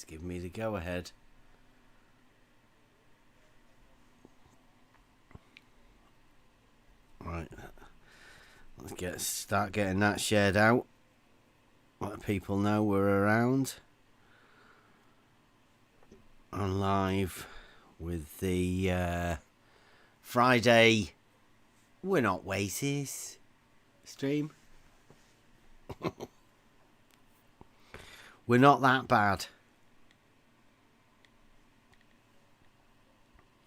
It's giving me the go-ahead. Right. Let's start getting that shared out. Let people know we're around. On live with the Friday We're Not Waycis stream. We're not that bad.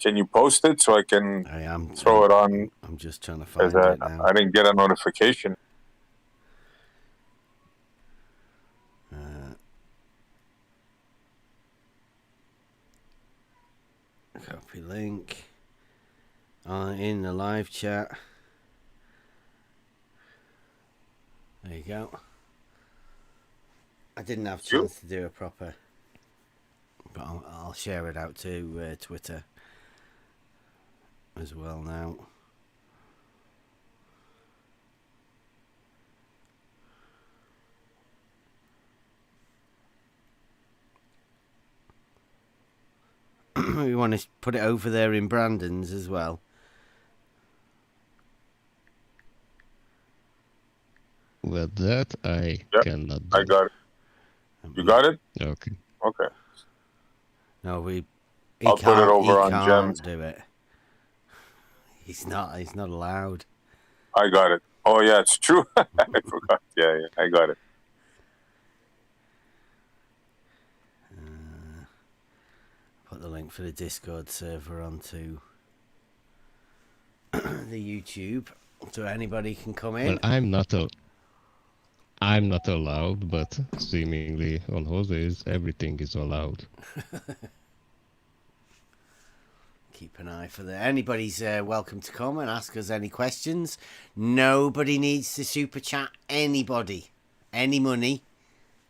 Can you post it so I can throw it on? I'm just trying to find it now. I didn't get a notification. Copy link. In the live chat. There you go. I didn't have a chance to do a proper, but I'll share it out to Twitter as well now. We want to put it over there in Brandon's as well. Well, that I cannot do. I got it. You got it? Okay. Okay. No, I'll put it over on Gems. Do it. He's not allowed. I got it. Oh yeah, it's true. I forgot. Yeah, I got it. Put the link for the Discord server onto the YouTube so anybody can come in. Well, I'm not allowed, but seemingly on Jose's everything is allowed. Keep an eye for that. Anybody's welcome to come and ask us any questions. Nobody needs to super chat anybody. Any money.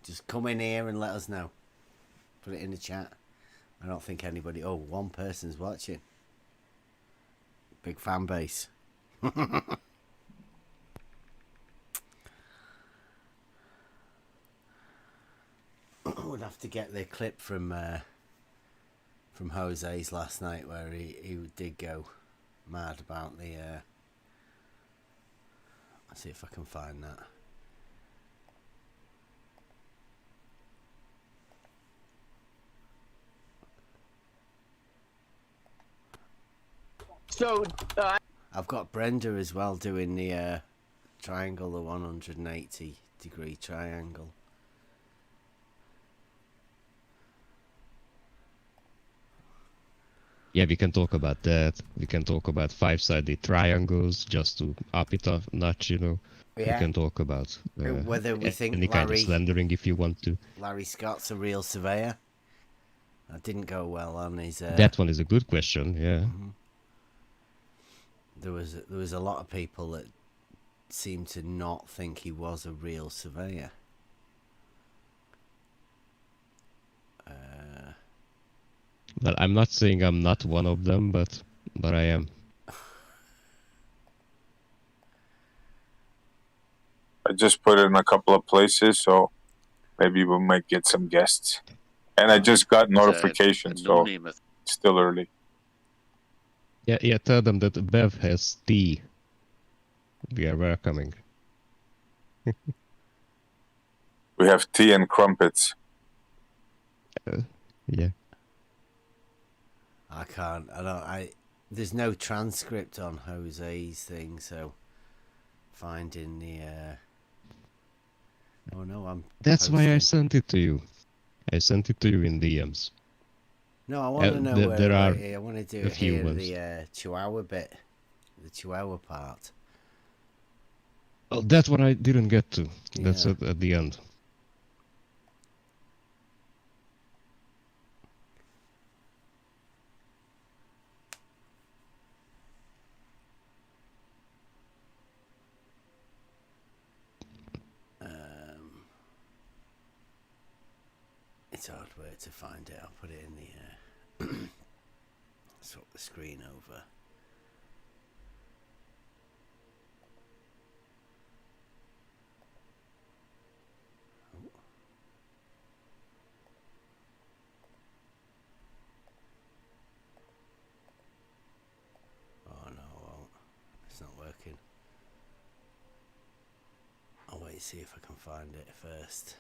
Just come in here and let us know. Put it in the chat. I don't think anybody... Oh, one person's watching. Big fan base. We'll have to get the clip from Jose's last night where he did go mad about the... Let's see if I can find that. So, I've got Brenda as well doing the triangle, the 180-degree triangle. Yeah, we can talk about that. We can talk about 5-sided triangles just to up it a notch, you know. Yeah. We can talk about whether we think any kind of slendering if you want to. Larry Scott's a real surveyor. That didn't go well on his... That one is a good question, yeah. Mm-hmm. There was a lot of people that seemed to not think he was a real surveyor. Well, I'm not saying I'm not one of them, but I am. I just put it in a couple of places, so maybe we might get some guests. And I just got notifications, so it's still early. Yeah, tell them that Bev has tea. We are welcoming. We have tea and crumpets. Yeah. I can't. There's no transcript on Jose's thing, so finding the. Oh no, That's why I sent it to you. I sent it to you in DMs. No, I want to know there are I want to do it here, the Chihuahua bit, the Chihuahua part. Oh, that's what I didn't get to. That's at the end. It's hard where to find it. I'll put it in the swap the screen over. me see if I can find it first.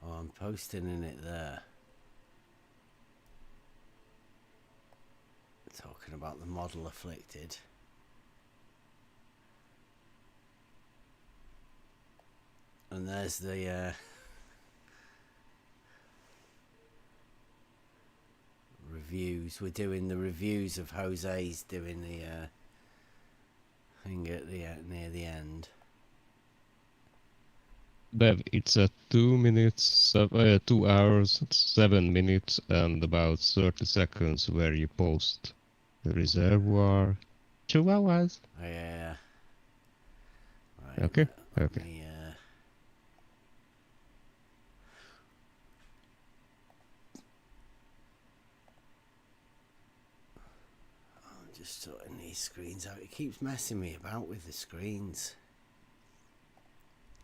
Oh, I'm posting in it there. Talking about the model afflicted. And there's the reviews. We're doing the reviews of Jose's doing the thing at the near the end. Bev, it's at 2 minutes, 2 hours, 7 minutes, and about 30 seconds where you post the reservoir. Chihuahuas. Oh, yeah. Right, Okay. let me, I'm just sorting these screens out. It keeps messing me about with the screens.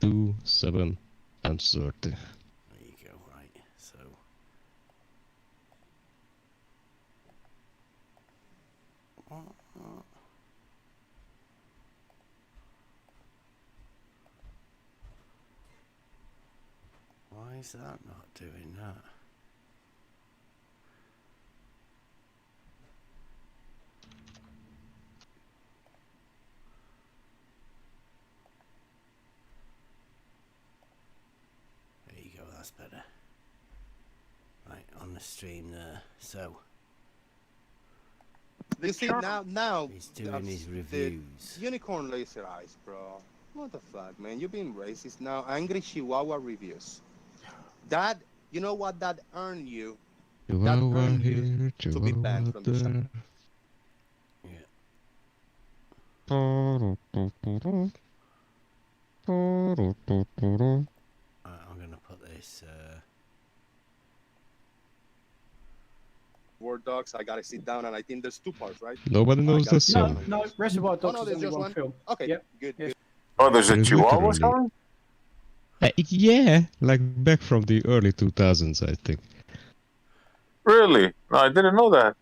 2, 7, and 30. There you go, right. So why is that not doing that? There you go, that's better. Right, on the stream there. So you see now he's doing his reviews. Unicorn laser eyes, bro. What the fuck, man? You're being racist now. Angry Chihuahua reviews. That, you know what that earned you? That earned you to be banned from the channel. Yeah. I'm gonna put this War Dogs, I gotta sit down, and I think there's 2 parts, right? Nobody knows the song. No, Reservoir Dogs no, is there's only just one one film. Okay, Yep. good, Yes. good. Oh, there's a There's Chihuahua literally- song? Yeah, like back from the early 2000s, I think. Really? No, I didn't know that.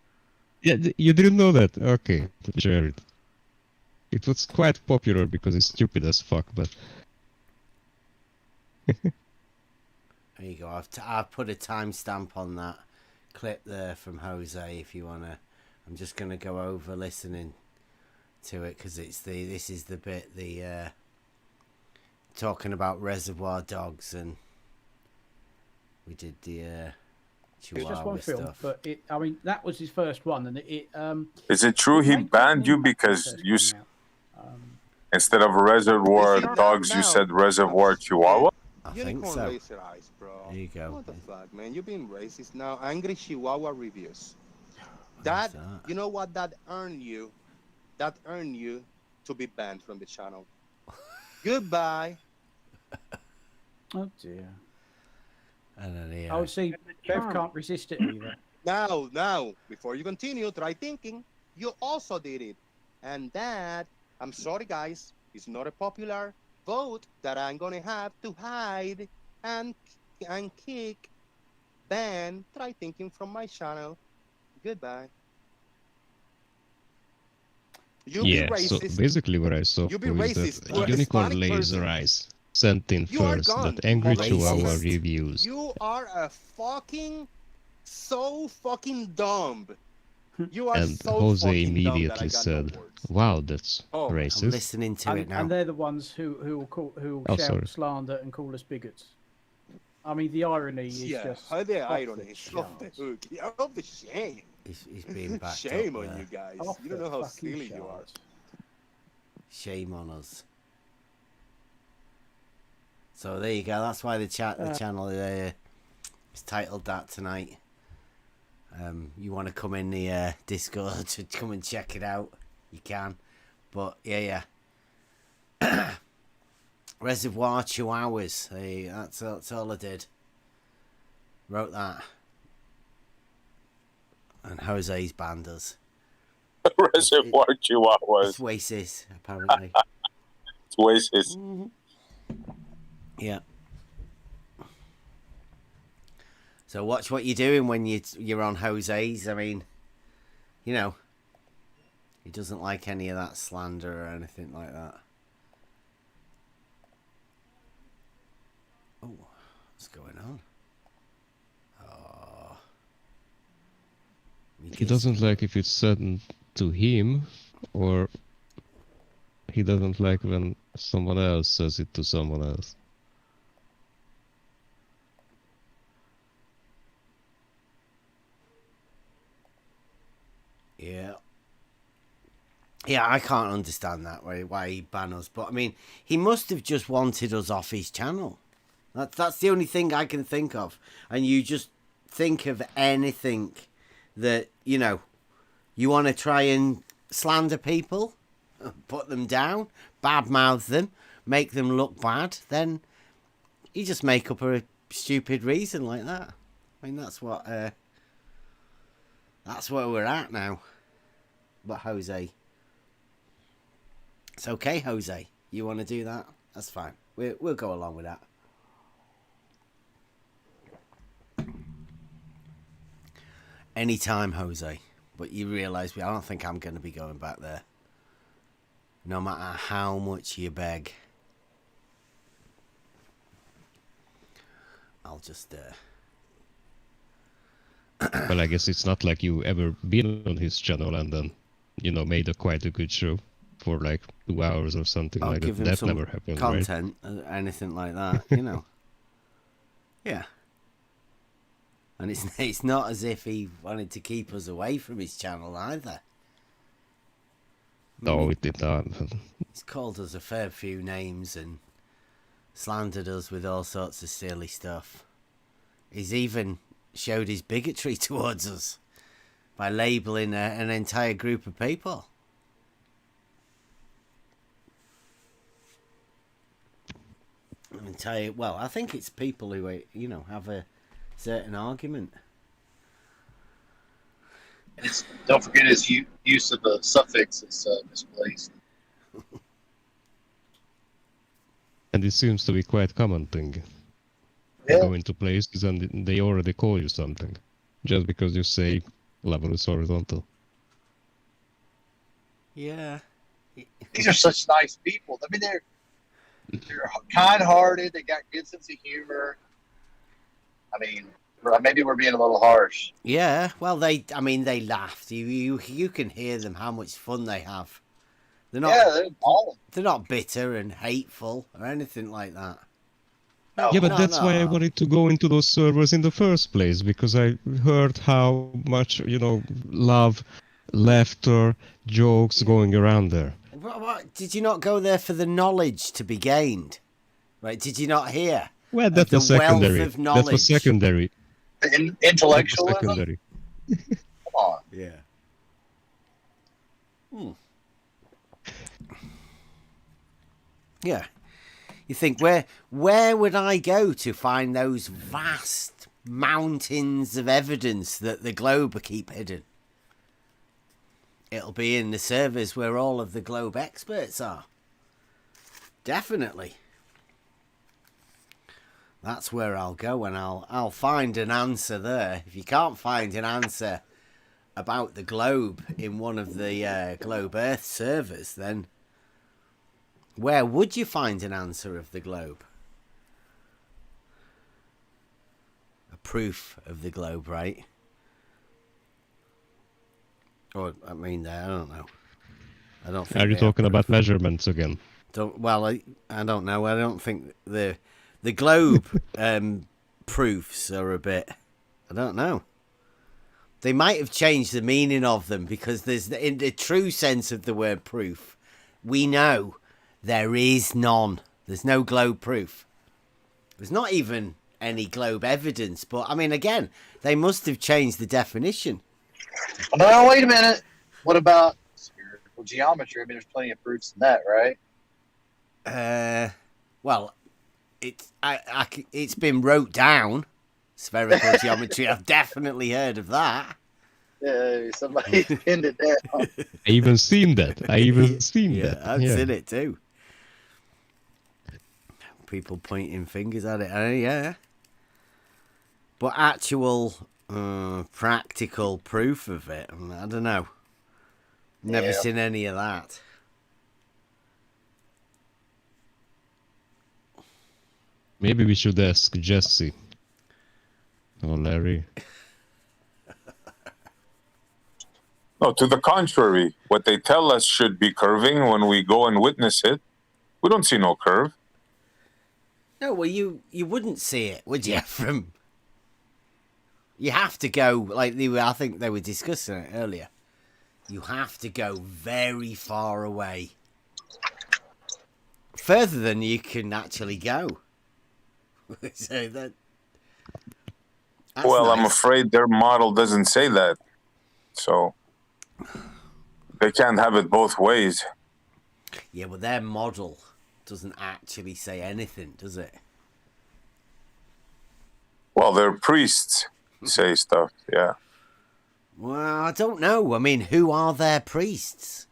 Yeah, you didn't know that? Okay, share it. It was quite popular because it's stupid as fuck, but... there you go. I've put a timestamp on that clip there from Jose if you wanna. I'm just gonna go over listening to it because this is the bit talking about Reservoir Dogs, and we did the It's just one Chihuahua film, stuff. but I mean, that was his first one, and Is it true he made quite banned an you impact when it because first you, came out. instead of Reservoir You see, Dogs, you now- said Reservoir Chihuahua? I think Unicorn so. laser eyes, bro. There you go. What the fuck, man? You're being racist now. Angry Chihuahua reviews. What That, is that? you know what that earned you? That earned you to be banned from the channel. Goodbye. Oh dear. And then I would see Bev can't resist it either. Now, before you continue, try thinking. You also did it. And that, I'm sorry guys, is not a popular vote that I'm gonna have to hide and kick, ban, try thinking from my channel. Goodbye. You be Yeah, so racist. basically what I saw You be is racist. that You're a Unicorn Hispanic Laser person. Eyes sent in You are first gone, that Angry you Chihuahua racist. reviews. You are a fucking so fucking dumb. You are And so Jose fucking dumb that I immediately got said, no words. wow, that's Oh, I'm I'm racist. listening to it now. And they're the ones who will Oh, shout sorry. slander and call us bigots. I mean, the irony is just how the off irony the is off the charts. hook. Yeah, off the shame. He's being backed Shame up on there. you guys. Off You don't the know how fucking silly you are. charts. Shame on us. So there you go. That's why the channel is titled that tonight. You want to come in the Discord to come and check it out, you can. But yeah. Reservoir Chihuahuas. Hey, that's all I did. Wrote that. And Jose's banned us. Reservoir Chihuahuas. It's Waycis, apparently. It's Waycis. Mm-hmm. Yeah. So watch what you're doing when you're on Jose's. I mean, you know, He doesn't like any of that slander or anything like that. Oh, what's going on? Oh. He doesn't like if it's said to him, or he doesn't like when someone else says it to someone else. Yeah. Yeah, I can't understand that, why he banned us. But, I mean, he must have just wanted us off his channel. That's the only thing I can think of. And you just think of anything that, you know, you want to try and slander people, put them down, badmouth them, make them look bad, then you just make up a stupid reason like that. I mean, that's what we're at now. But Jose, it's okay, Jose. You want to do that? That's fine. We'll go along with that. Anytime, Jose. But you realise I don't think I'm going to be going back there. No matter how much you beg. I'll just... Well, I guess it's not like you ever been on his channel and then, you know, made quite a good show for like 2 hours or something I'll like give that. him That some never happened, content, right? anything like that, you know. Yeah. And it's not as if he wanted to keep us away from his channel either. No, it did not. He's called us a fair few names and slandered us with all sorts of silly stuff. He's even showed his bigotry towards us by labelling an entire group of people. Well, I think it's people who, you know, have a certain argument. And don't forget his use of the suffix is misplaced. And it seems to be quite common thing. You go into places and they already call you something, just because you say level is horizontal. Yeah. These are such nice people. I mean, they're kind-hearted. They got good sense of humor. I mean, maybe we're being a little harsh. Yeah, well, they laughed. You can hear them how much fun they have. They're not bitter and hateful or anything like that. Yeah, but that's why I wanted to go into those servers in the first place, because I heard how much, you know, love, laughter, jokes going around there. What? Did you not go there for the knowledge to be gained? Right? Did you not hear? Well, that was secondary. Wealth of knowledge. That was secondary. Intellectualism? Secondary. Come on. Yeah. Yeah. You think, where would I go to find those vast mountains of evidence that the globe keep hidden? It'll be in the servers where all of the globe experts are. Definitely. That's where I'll go, and I'll find an answer there. If you can't find an answer about the globe in one of the Globe Earth servers, then where would you find an answer of the globe? A proof of the globe, right? Or, I mean, I don't know. I don't think. Are you talking about measurements again? I don't know. I don't think the globe proofs are a bit. I don't know. They might have changed the meaning of them, because in the true sense of the word proof, we know there is none. There's no globe proof. There's not even any globe evidence. But I mean, again, they must have changed the definition. No, wait a minute. What about spherical geometry? I mean, there's plenty of proofs in that, right? Well, it's been wrote down. Spherical geometry. I've definitely heard of that. Yeah, somebody pinned it down. I even seen that. I've seen it too. People pointing fingers at it. Yeah. But actual practical proof of it, I don't know. Never seen any of that. Maybe we should ask Jesse or Larry. No, to the contrary. What they tell us should be curving. When we go and witness it, we don't see no curve. No, well, you wouldn't see it, would you? From you have to go like they were. I think they were discussing it earlier. You have to go very far away, further than you can actually go. So that's well, nice. I'm afraid their model doesn't say that. So they can't have it both ways. Yeah, but their model doesn't actually say anything, does it? Well, their priests say stuff, yeah. Well, I don't know. I mean, who are their priests?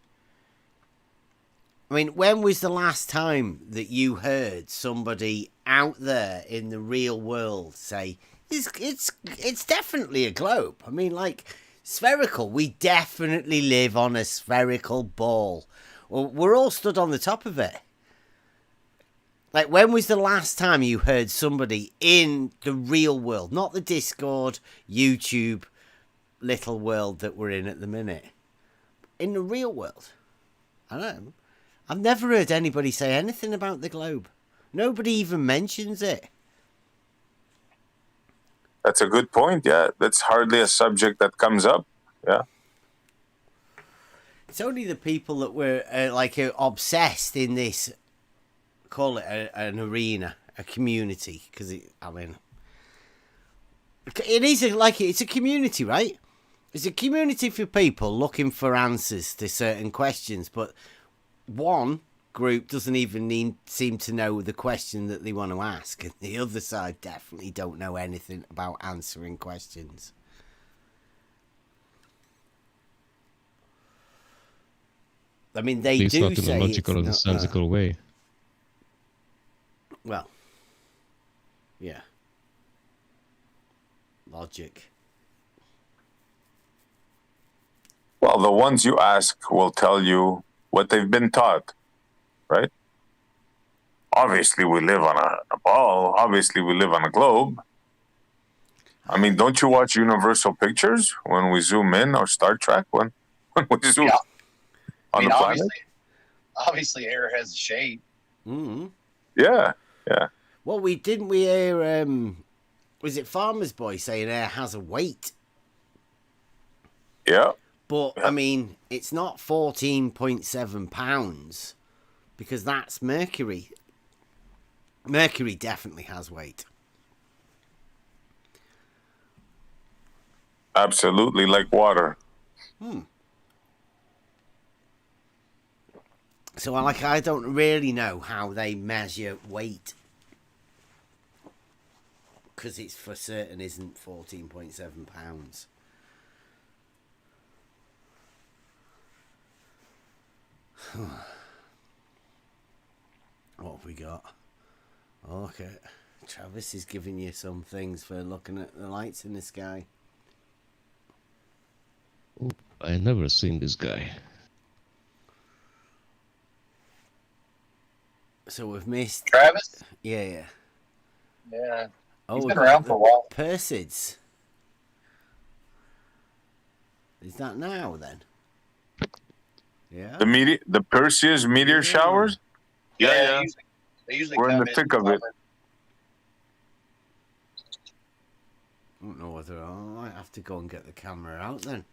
I mean, when was the last time that you heard somebody out there in the real world say, it's definitely a globe? I mean, like, spherical. We definitely live on a spherical ball. Well, we're all stood on the top of it. Like, when was the last time you heard somebody in the real world, not the Discord, YouTube, little world that we're in at the minute, in the real world? I don't know. I've never heard anybody say anything about the globe. Nobody even mentions it. That's a good point, yeah. That's hardly a subject that comes up, yeah. It's only the people that were obsessed in this, call it an arena, a community, because it is it's a community, right? It's a community for people looking for answers to certain questions, but one group doesn't even seem to know the question that they want to ask, and the other side definitely don't know anything about answering questions. I mean, they At least do not in say a logical and sensical way. Well, yeah. Logic. Well, the ones you ask will tell you what they've been taught, right? Obviously, we live on a ball. Obviously, we live on a globe. I mean, don't you watch Universal Pictures when we zoom in, or Star Trek when we zoom on the planet? Obviously, air has a shape. Mm-hmm. Yeah. Well, we hear, was it Farmer's Boy saying air has a weight? Yeah. But, I mean, it's not 14.7 pounds, because that's mercury. Mercury definitely has weight. Absolutely, like water. So, I don't really know how they measure weight, because it's for certain isn't 14.7 pounds. What have we got? Okay. Travis is giving you some things for looking at the lights in the sky. Oh, I never seen this guy. So we've missed Travis? Yeah. Yeah. Oh, He's we've been got around for a while. Persids. Is that now then? Yeah. The Perseus meteor showers? Yeah. They usually We're in come the thick of it. I don't know whether I might have to go and get the camera out then.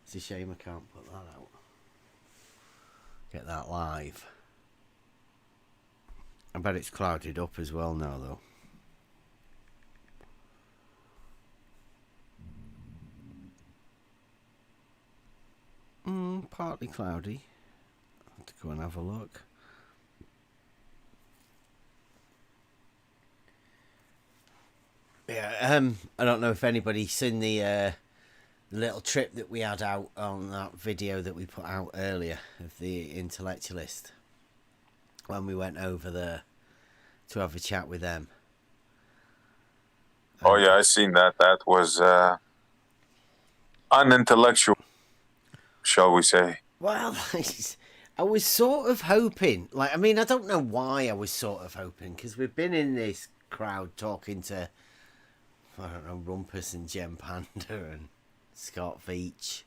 It's a shame I can't put that out. Get that live. I bet it's clouded up as well now though. Partly cloudy. I'll have to go and have a look. Yeah, I don't know if anybody's seen the little trip that we had out on that video that we put out earlier of the intellectualist when we went over there to have a chat with them. Oh yeah, I seen that. That was unintellectual, shall we say. Well, I was sort of hoping, like, I mean, I don't know why I was sort of hoping, because we've been in this crowd talking to, I don't know, Rumpus and Jem Panda and Scott Veach.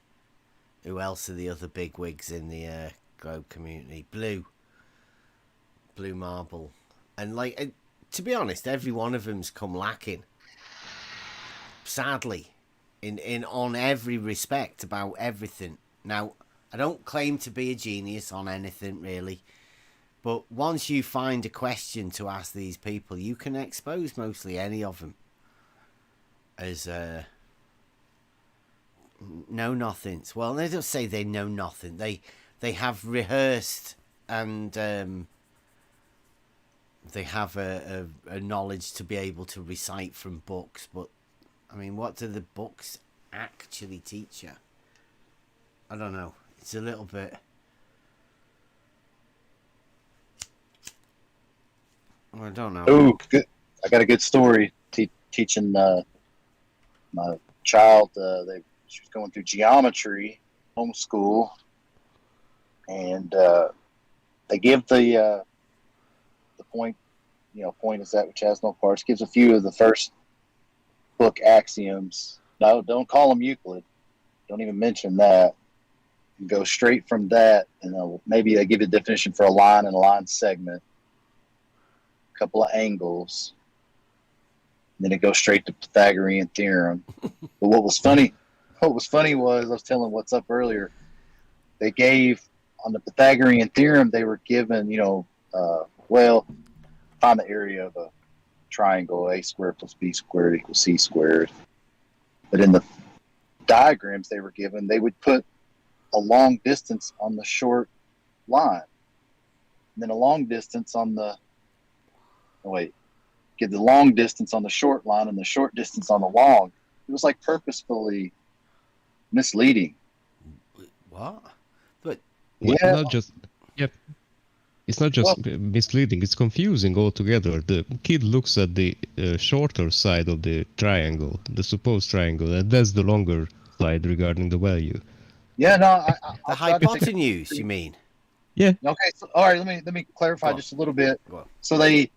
Who else are the other big wigs in the Globe community? Blue Marble. And, like, to be honest, every one of them's come lacking. Sadly. In on every respect about everything. Now, I don't claim to be a genius on anything, really. But once you find a question to ask these people, you can expose mostly any of them as know-nothings. Well, they don't say they know nothing. They have rehearsed and they have a knowledge to be able to recite from books. But, I mean, what do the books actually teach you? I don't know. It's a little bit... I don't know. Oh, good. I got a good story. Teaching my child. She was going through geometry, homeschool, and they give the point. Point is that which has no parts. Gives a few of the first book axioms. No, don't call them Euclid. Don't even mention that. You go straight from that, and maybe they give you a definition for a line and a line segment, a couple of angles, and then it goes straight to Pythagorean theorem. But what was funny was I was telling what's up earlier. They gave on the Pythagorean theorem. They were given, find the area of a triangle. A squared plus b squared equals c squared. But in the diagrams they were given, they would put a long distance on the short line, and then a long distance on the get the long distance on the short line and the short distance on the long. It was like purposefully misleading. What? But Yeah. Not just, yep. It's not just misleading, it's confusing altogether. The kid looks at the shorter side of the triangle, the supposed triangle, and that's the longer side regarding the value. Yeah, no, the hypotenuse, you mean? Yeah. Okay, so, all right. Let me clarify just a little bit. So the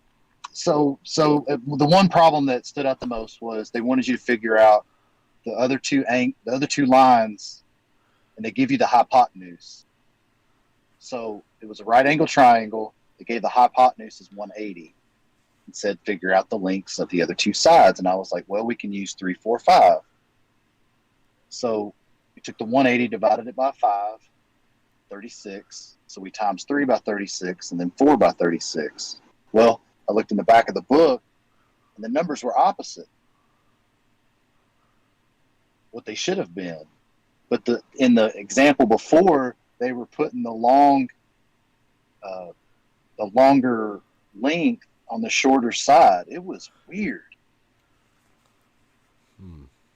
one problem that stood out the most was they wanted you to figure out the other two lines, and they give you the hypotenuse. So it was a right angle triangle. They gave the hypotenuse as 180 and said figure out the lengths of the other two sides. And I was like, well, we can use 3, 4, 5. So we took the 180, divided it by 5, 36. So we times 3 by 36 and then 4 by 36. Well, I looked in the back of the book and the numbers were opposite what they should have been. But in the example before, they were putting the longer length on the shorter side. It was weird.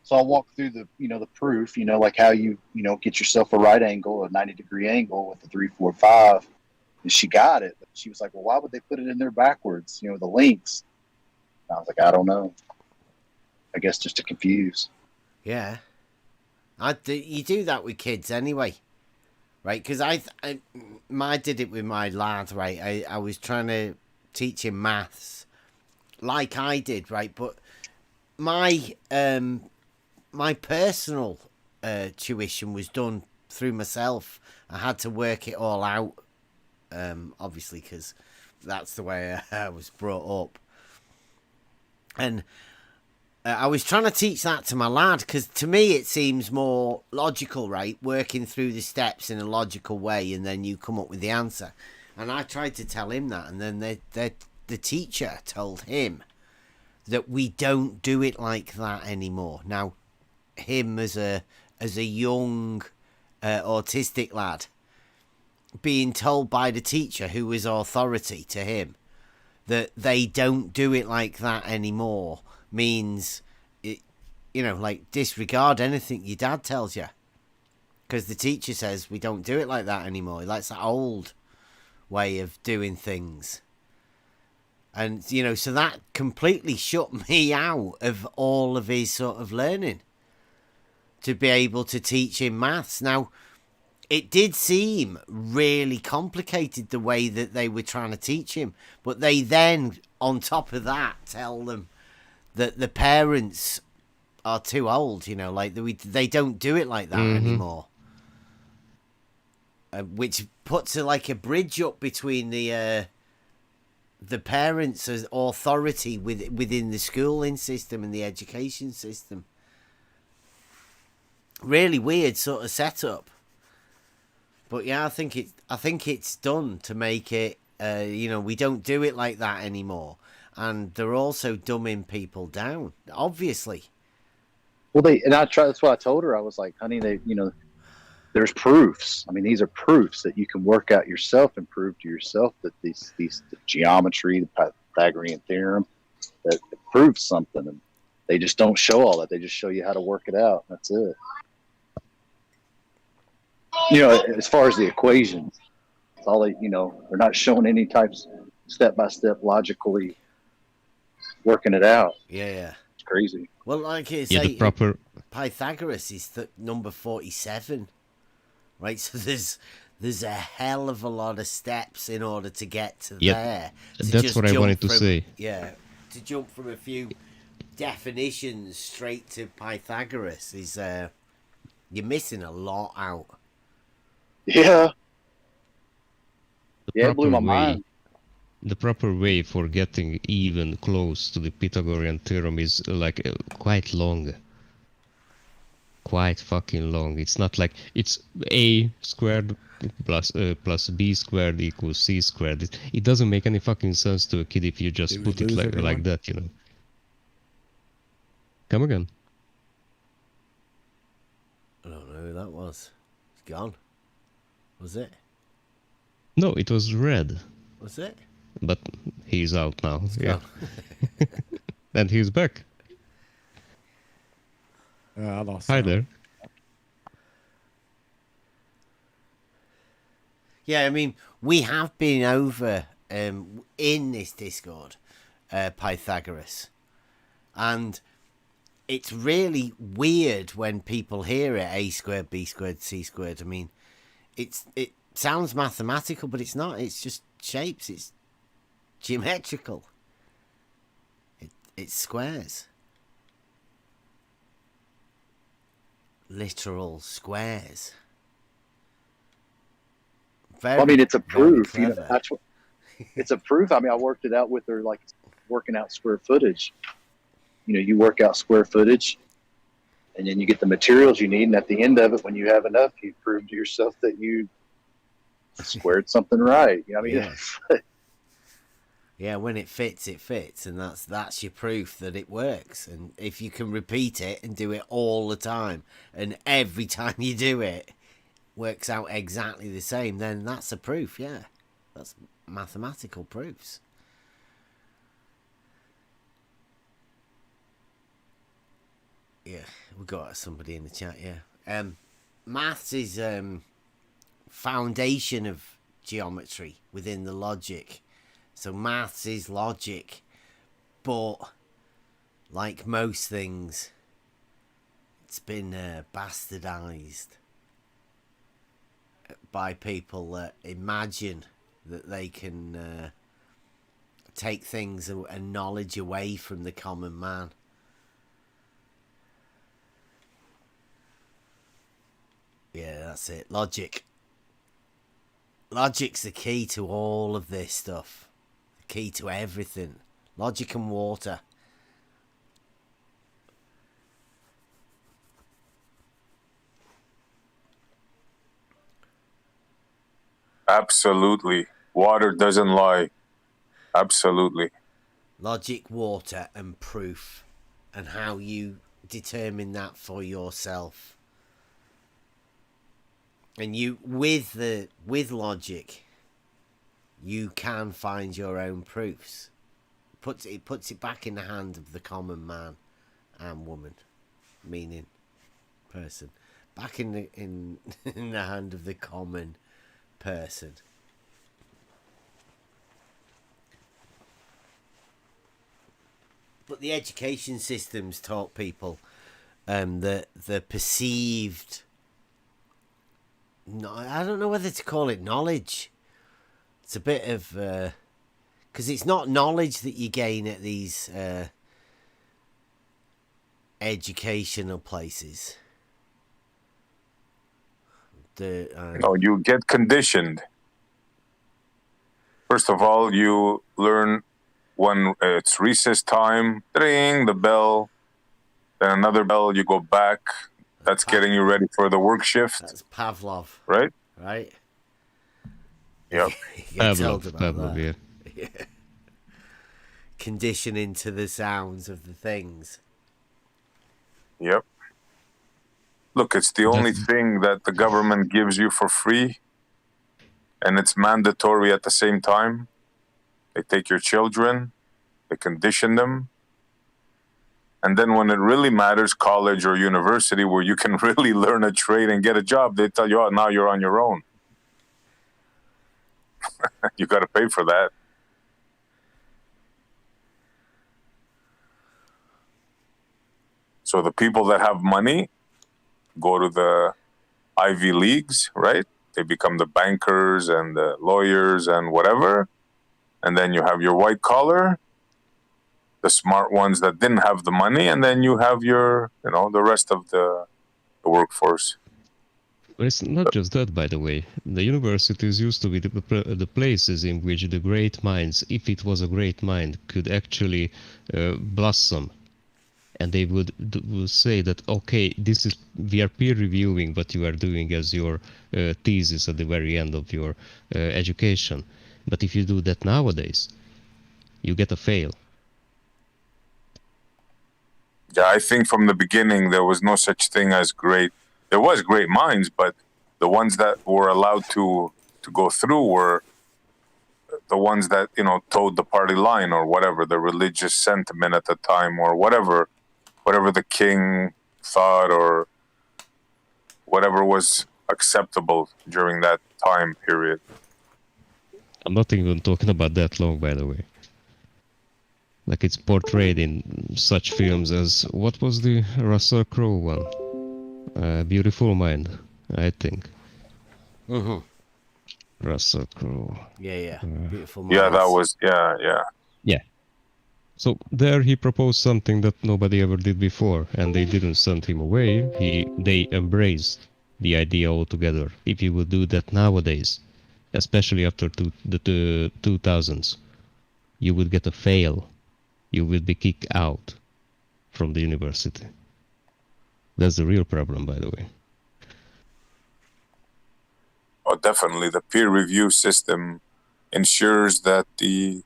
So I walked through the proof, like how you get yourself a right angle, a 90-degree angle with the 3, 4, 5. And she got it. But she was like, well, why would they put it in there backwards? The links. And I was like, I don't know. I guess just to confuse. Yeah. You do that with kids anyway. Right? Because I did it with my lad, right? I was trying to teach him maths like I did, right? But my personal tuition was done through myself. I had to work it all out, obviously, because that's the way I was brought up. And I was trying to teach that to my lad because to me it seems more logical, right? Working through the steps in a logical way and then you come up with the answer. And I tried to tell him that, and then the teacher told him that we don't do it like that anymore. Now, him as a young autistic lad being told by the teacher, who is authority to him, that they don't do it like that anymore means, like disregard anything your dad tells you. Because the teacher says we don't do it like that anymore. That's the old way of doing things. And, so that completely shut me out of all of his sort of learning. to be able to teach him maths. Now, it did seem really complicated the way that they were trying to teach him, but they then, on top of that, tell them that the parents are too old, you know, like they don't do it like that anymore. Which puts like a bridge up between the parents' as authority within the schooling system and the education system. Really weird sort of setup. But yeah, I think it's done to make it. You know, we don't do it like that anymore, and they're also dumbing people down, obviously. Well, that's what I told her. I was like, honey, there's proofs. I mean, these are proofs that you can work out yourself and prove to yourself that the geometry, the Pythagorean theorem, that it proves something. And they just don't show all that. They just show you how to work it out. That's it. You know, as far as the equations, it's all they, they're not showing any types step-by-step logically working it out. Yeah. It's crazy. Well, like you Yeah, say, the proper Pythagoras is number 47, right? So there's a hell of a lot of steps in order to get to there. That's what I wanted to say. Yeah, to jump from a few definitions straight to Pythagoras is you're missing a lot out. Yeah. The It blew my proper mind. The proper way for getting even close to the Pythagorean theorem is like quite long. Quite fucking long. It's not like it's a squared plus b squared equals c squared. It doesn't make any fucking sense to a kid if you just put it like that, you know. Come again. I don't know who that was. It's gone. Was it? No, it was red. Was it? But he's out now. Yeah. Gone. And he's back. I lost. Hi there. Yeah, I mean, we have been over in this Discord, Pythagoras, and it's really weird when people hear it, a squared, b squared, c squared. I mean, it sounds mathematical, but it's not. It's just shapes. It's geometrical. It's squares. Literal squares. I mean, it's a proof. Very You know, clever. that's what. It's a proof. I mean, I worked it out with her, like working out square footage. You know, you work out square footage, and then you get the materials you need. And at the end of it, when you have enough, you prove to yourself that you squared something right. You know, I mean, Yeah. Yeah, when it fits, and that's your proof that it works. And if you can repeat it and do it all the time, and every time you do it works out exactly the same, then that's a proof. Yeah, that's mathematical proofs. Yeah, we got somebody in the chat. Yeah, maths is foundation of geometry within the logic. So maths is logic, but like most things, it's been bastardized by people that imagine that they can take things and knowledge away from the common man. Yeah, that's it. Logic. Logic's the key to all of this stuff. The key to everything. Logic and water. Absolutely. Water doesn't lie. Absolutely. Logic, water, and proof. And how you determine that for yourself. And you, with logic, you can find your own proofs. It puts it back in the hand of the common man and woman, meaning person. Back in the in the hand of the common person. But the education systems taught people the perceived. No, I don't know whether to call it knowledge. It's a bit of because it's not knowledge that you gain at these educational places. No, you get conditioned. First of all, you learn when it's recess time, ring the bell, then another bell, you go back. That's getting you ready for the work shift. That's Pavlov, right? Right? Yep. You get told about Pavlov, that. yeah. Conditioning to the sounds of the things. Yep. Look, it's the only thing that the government gives you for free, and it's mandatory at the same time. They take your children, they condition them, and then when it really matters, college or university, where you can really learn a trade and get a job, they tell you, oh, now you're on your own. You got to pay for that. So the people that have money go to the Ivy Leagues, right? They become the bankers and the lawyers and whatever. And then you have your white collar, the smart ones that didn't have the money, and then you have your, the rest of the workforce. But it's not just that, by the way. The universities used to be the places in which the great minds, if it was a great mind, could actually blossom. And they would say that, okay, we are peer reviewing what you are doing as your thesis at the very end of your education. But if you do that nowadays, you get a fail. Yeah, I think from the beginning there was no such thing as great. There was great minds, but the ones that were allowed to go through were the ones that towed the party line or whatever, the religious sentiment at the time or whatever the king thought or whatever was acceptable during that time period. I'm not even talking about that long, by the way. Like it's portrayed in such films as, what was the Russell Crowe one? Beautiful Mind, I think. Mm-hmm. Russell Crowe. Yeah. Beautiful Minds. Yeah, that was, yeah. Yeah. So there he proposed something that nobody ever did before, and they didn't send him away. They embraced the idea altogether. If you would do that nowadays, especially after the 2000s, you would get a fail. You will be kicked out from the university. That's the real problem, by the way. Oh, definitely. The peer review system ensures that the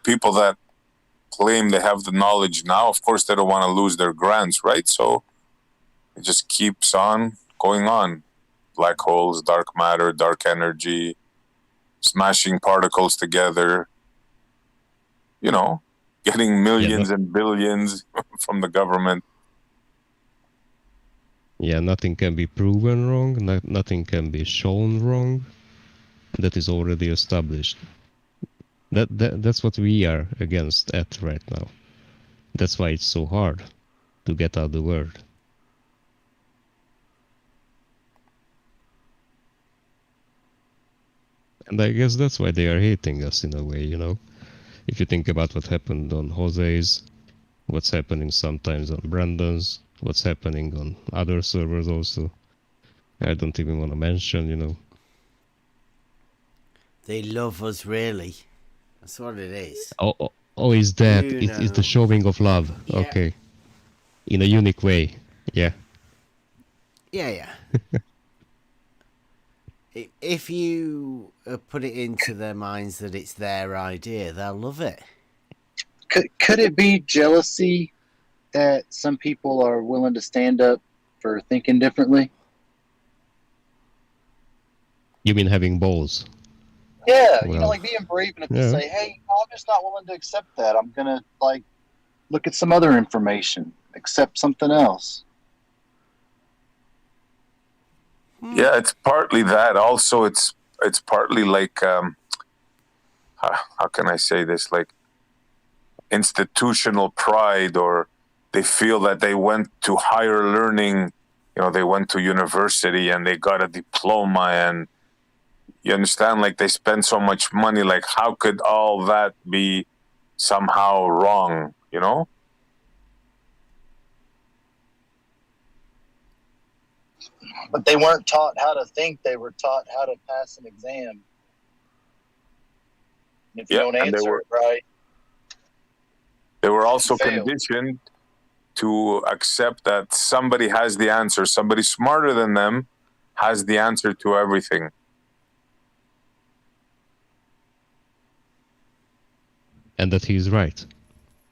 people that claim they have the knowledge now, of course, they don't want to lose their grants, right? So it just keeps on going on. Black holes, dark matter, dark energy, smashing particles together, getting millions and billions from the government. Yeah, nothing can be proven wrong, nothing can be shown wrong. That is already established. That's what we are against at right now. That's why it's so hard to get out the word. And I guess that's why they are hating us in a way, If you think about what happened on Jose's, what's happening sometimes on Brandon's, what's happening on other servers also. I don't even want to mention, They love us, really. That's what it is. Oh, is that? It's the showing of love. Yeah. Okay. In a unique way. Yeah. Yeah. If you put it into their minds that it's their idea, they'll love it. Could it be jealousy that some people are willing to stand up for thinking differently? You mean having balls? Yeah, Well, like being brave enough to say, hey, I'm just not willing to accept that. I'm going to, look at some other information, accept something else. Yeah, it's partly that. Also, it's partly like, how can I say this? Like institutional pride or they feel that they went to higher learning, they went to university and they got a diploma, and you understand, like they spend so much money, like how could all that be somehow wrong, But they weren't taught how to think. They were taught how to pass an exam. And if you don't answer it right, they were also fail. conditioned to accept that somebody has the answer. Somebody smarter than them has the answer to everything. And that he's right.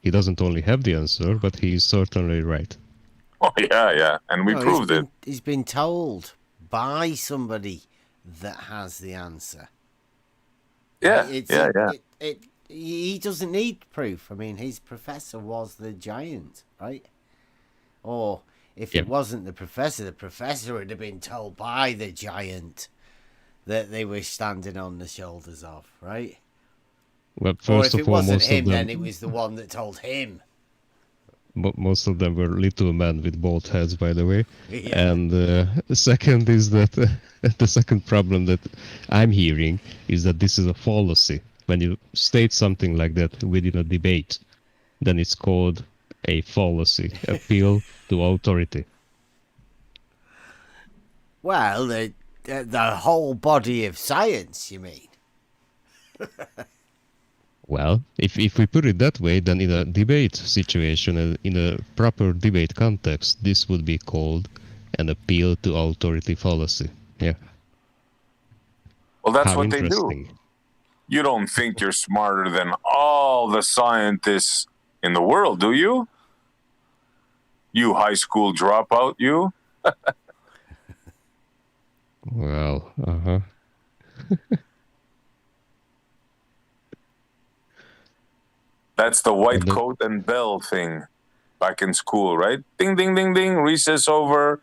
He doesn't only have the answer, but he's certainly right. Oh, yeah. And we proved it. He's been told by somebody that has the answer. Yeah, right? He doesn't need proof. I mean, his professor was the giant, right? Or if it wasn't the professor would have been told by the giant that they were standing on the shoulders of, right? Well, Or first if of it all, wasn't most him, of them, then it was the one that told him. most of them were little men with bald heads, by the way. Yeah. And the second is that the second problem that I'm hearing is that this is a fallacy. When you state something like that within a debate, then it's called a fallacy, appeal to authority. Well, the whole body of science, you mean? Well, if we put it that way, then in a debate situation, in a proper debate context, this would be called an appeal to authority fallacy. Yeah. Well, that's How what they do. interesting. You don't think you're smarter than all the scientists in the world, do you? You high school dropout, you? Well, uh-huh. That's the white coat and bell thing back in school, right? Ding, ding, ding, ding, recess over.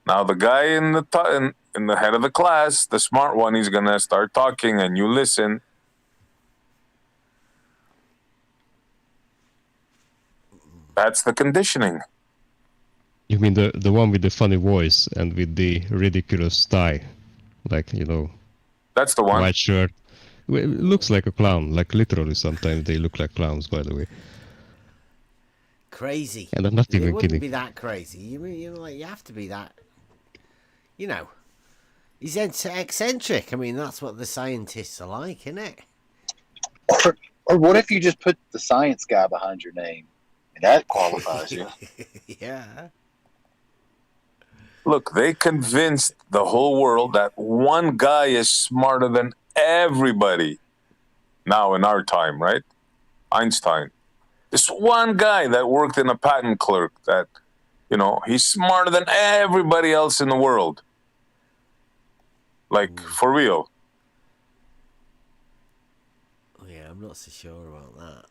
Now the guy in the head of the class, the smart one, he's going to start talking and you listen. That's the conditioning. You mean the one with the funny voice and with the ridiculous tie? Like, That's the one. white shirt. Well, it looks like a clown. Like, literally, sometimes they look like clowns, by the way. Crazy. And I'm not even It wouldn't kidding. be that crazy. You have to be that. He's eccentric. I mean, that's what the scientists are like, isn't it? Or what if you just put the science guy behind your name? And that qualifies you. Yeah. Look, they convinced the whole world that one guy is smarter than everybody. Now in our time, right? Einstein. This one guy that worked in a patent clerk that, he's smarter than everybody else in the world. Like, for real. Yeah, I'm not so sure about that.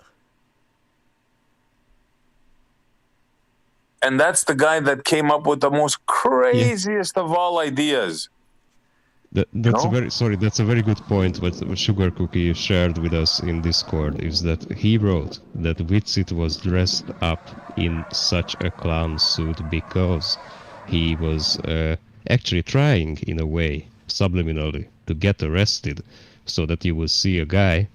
And that's the guy that came up with the most craziest of all ideas. That's a very good point. What Sugar Cookie shared with us in Discord is that he wrote that Waycis was dressed up in such a clown suit because he was actually trying, in a way, subliminally, to get arrested, so that you will see a guy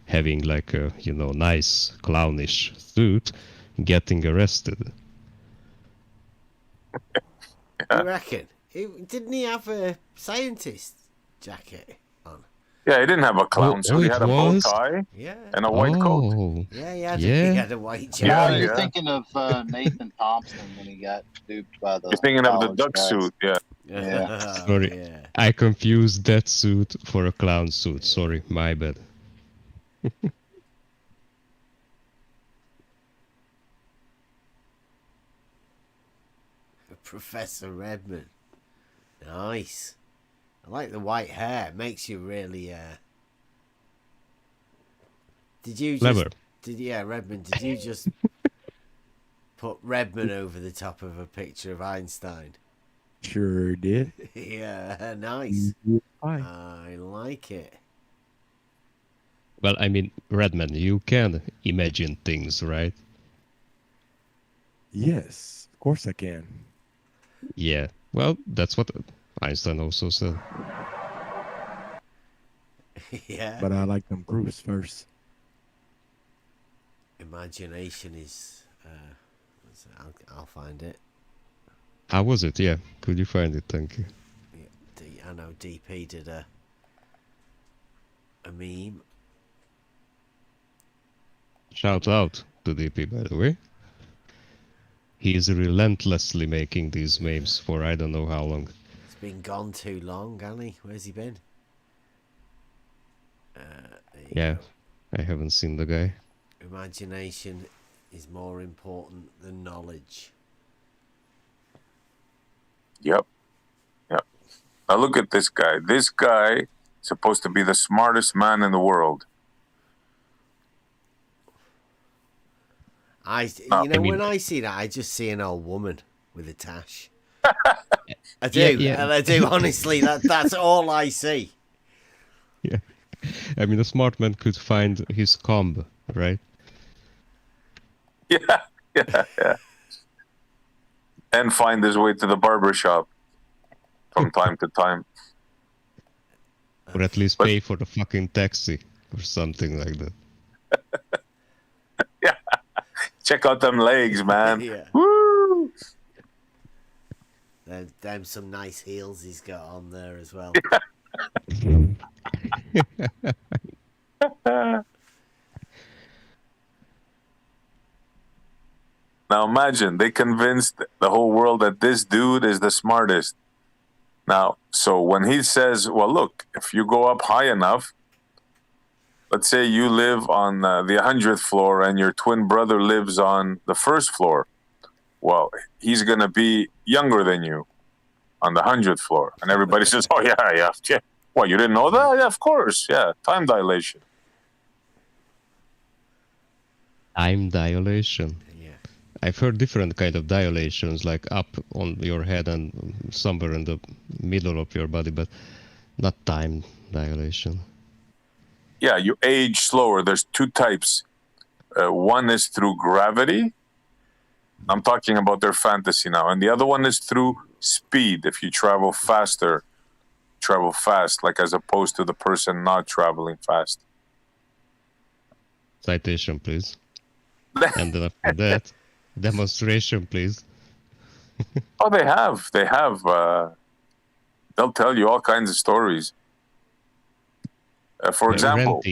having like a nice clownish suit getting arrested. You reckon? Didn't he have a scientist jacket on? Yeah, he didn't have a clown suit. He had a bow tie and a white coat. Yeah, he had a white jacket. Yeah, You're thinking of Nathan Thompson when he got duped by the. You're thinking of the college duck guys. suit, yeah. Yeah. Sorry, Yeah. I confused that suit for a clown suit. Sorry, my bad. Professor Redmond. Nice. I like the white hair. It makes you really Did you Clever. Redmond, did you just put Redmond over the top of a picture of Einstein? Sure did. Yeah, nice. Hi. I like it. Well, I mean, Redman, you can imagine things, right? Yes, of course I can. Yeah. Well, that's what Einstein also said. Yeah. But I like them proofs first. Imagination is. I'll find it. How was it? Yeah. Could you find it? Thank you. I know DP did a meme. Shout out to DP, by the way. He is relentlessly making these memes for I don't know how long. He's been gone too long, hasn't he? Where's he been? There you Yeah. go. I haven't seen the guy. Imagination is more important than knowledge. Yep. Yep. Now look at this guy. This guy is supposed to be the smartest man in the world. When I see that, I just see an old woman with a tash. I do, Yeah. and I do. Honestly, that's all I see. Yeah. I mean, a smart man could find his comb, right? Yeah. And find his way to the barber shop from time to time. Or at least pay for the fucking taxi or something like that. Yeah. Check out them legs, man. Yeah. Woo! Them some nice heels he's got on there as well. Now imagine they convinced the whole world that this dude is the smartest. Now, so when he says, well, look, if you go up high enough, let's say you live on the 100th floor and your twin brother lives on the first floor. Well, he's going to be younger than you on the 100th floor. And everybody says, oh, yeah. What, you didn't know that? Yeah, of course. Yeah, time dilation. Time dilation. Yeah. I've heard different kind of dilations, like up on your head and somewhere in the middle of your body, but not time dilation. Yeah, you age slower. There's two types. One is through gravity. I'm talking about their fantasy now. And the other one is through speed. If you travel faster, travel fast, like as opposed to the person not traveling fast. Citation, please. And then after that, demonstration, please. Oh, they have. They'll tell you all kinds of stories. For example,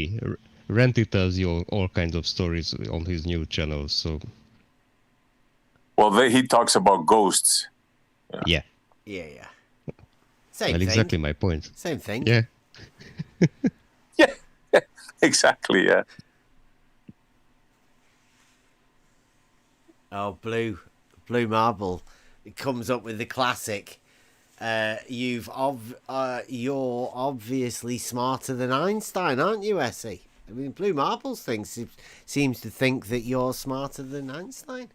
Renty tells you all kinds of stories on his new channel. So, well, he talks about ghosts. yeah. Yeah. Same Well, thing. exactly my point. Same thing. Yeah. Yeah, exactly. Yeah. Oh, Blue Marble. It comes up with the classic. You're obviously smarter than Einstein, aren't you, Essie? I mean, Blue Marbles seems to think that you're smarter than Einstein.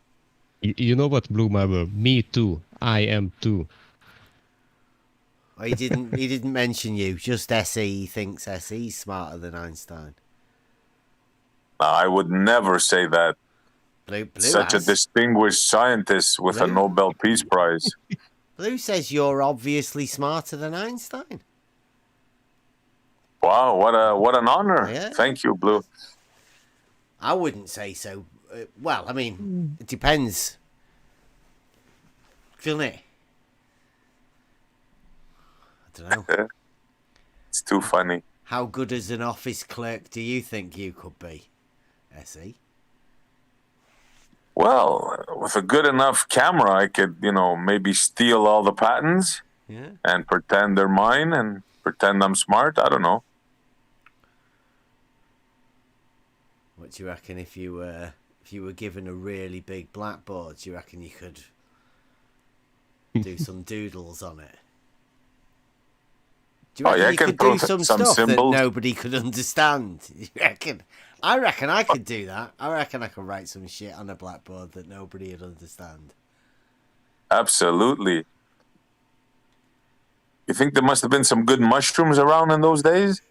You know what, Blue Marble? Me too. I am too. Oh, he didn't mention you. Just Essie. He thinks Essie's smarter than Einstein. I would never say that. Blue Such a distinguished scientist with a Nobel Peace Prize. Blue says you're obviously smarter than Einstein. Wow, what an honor. Yeah. Thank you, Blue. I wouldn't say so. Well, I mean, it depends. Doesn't it? I don't know. It's too funny. How good as an office clerk do you think you could be, Essie? Well, with a good enough camera, I could, maybe steal all the patents and pretend they're mine and pretend I'm smart. I don't know. What do you reckon if you were given a really big blackboard? Do you reckon you could do some doodles on it? Do you reckon you could do some stuff symbols that nobody could understand? You reckon? I reckon I could do that. I reckon I could write some shit on a blackboard that nobody would understand. Absolutely. You think there must have been some good mushrooms around in those days?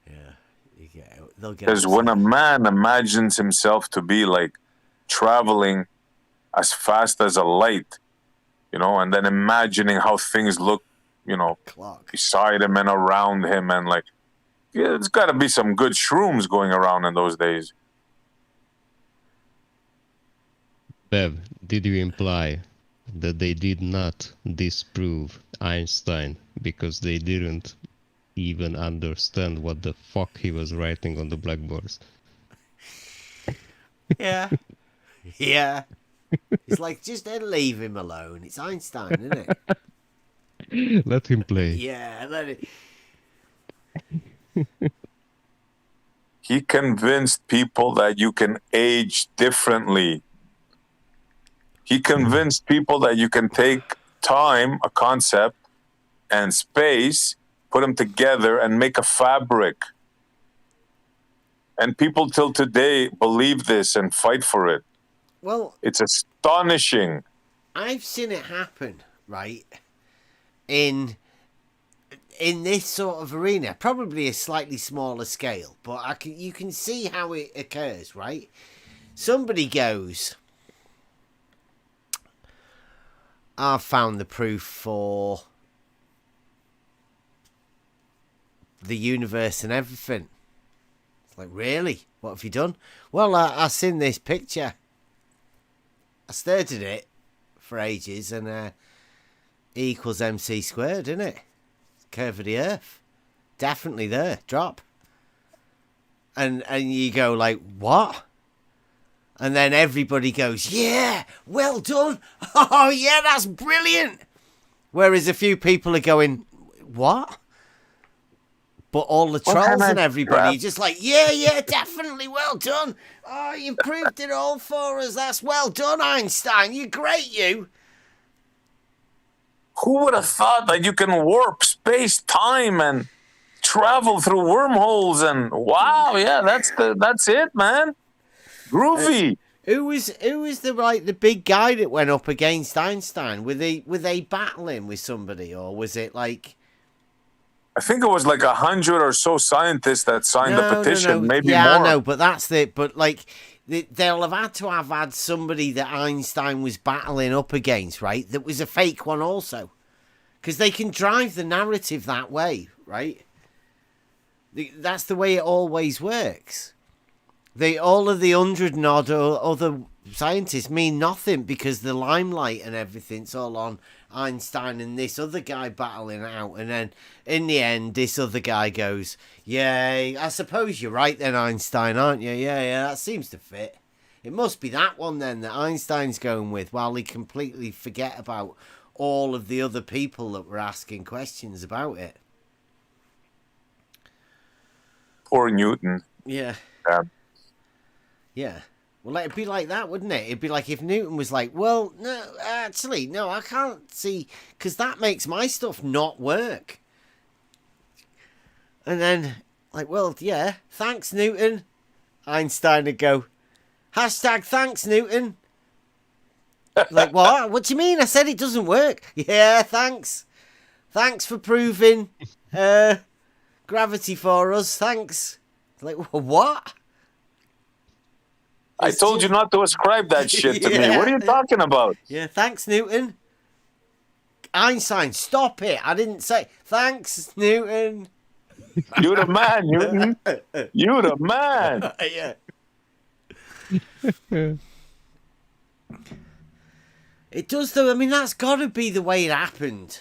Yeah, you Yeah, they'll get Because when a upset. man imagines himself to be like traveling as fast as a light, and then imagining how things look, Clock. beside him and around him, and like, yeah, it's got to be some good shrooms going around in those days. Bev, did you imply that they did not disprove Einstein because they didn't even understand what the fuck he was writing on the blackboards? Yeah. Yeah. It's like, just leave him alone. It's Einstein, isn't it? Let him play. Yeah. Let it... He convinced people that you can age differently. He convinced people that you can take time, a concept, and space, put them together and make a fabric. And people till today believe this and fight for it. Well, It's astonishing. I've seen it happen, right? In this sort of arena, probably a slightly smaller scale, but you can see how it occurs, right? Somebody goes, I've found the proof for the universe and everything. It's like, really? What have you done? Well, I seen this picture. I stared at it for ages, and E equals MC squared, isn't it? Curve of the Earth. Definitely there. Drop. And you go like, what? And then everybody goes, yeah, well done. Oh, yeah, that's brilliant. Whereas a few people are going, what? But all the trolls and everybody are just like, yeah, definitely, well done. Oh, you proved it all for us. That's well done, Einstein. You're great, you. Who would have thought that you can warp space, time, and travel through wormholes? And wow, yeah, that's it, man. Groovy. Who was the big guy that went up against Einstein? Were they battling with somebody, or was it like? I think it was like 100 or so scientists that signed the petition, maybe yeah, more. I know, but that's it. But like, they'll have had somebody that Einstein was battling up against, right? That was a fake one also, because they can drive the narrative that way, right? That's the way it always works. All of the 100 and odd other scientists mean nothing because the limelight and everything's all on Einstein and this other guy battling out, and then in the end this other guy goes, yeah, I suppose you're right then, Einstein, aren't you? Yeah, that seems to fit. It must be that one then that Einstein's going with, while he completely forget about all of the other people that were asking questions about it. Poor Newton. Yeah. Yeah. Well, it'd be like that, wouldn't it? It'd be like if Newton was like, well, no, actually, no, I can't see, because that makes my stuff not work. And then, like, well, yeah, thanks, Newton. Einstein would go, hashtag thanks, Newton. Like, what? What do you mean? I said it doesn't work. Yeah, thanks. Thanks for proving gravity for us. Thanks. Like, what? I told you not to ascribe that shit to me. What are you talking about? Yeah, thanks, Newton. Einstein, stop it. I didn't say. Thanks, Newton. You the man, Newton. You the man. Yeah. It does, though. I mean, that's got to be the way it happened.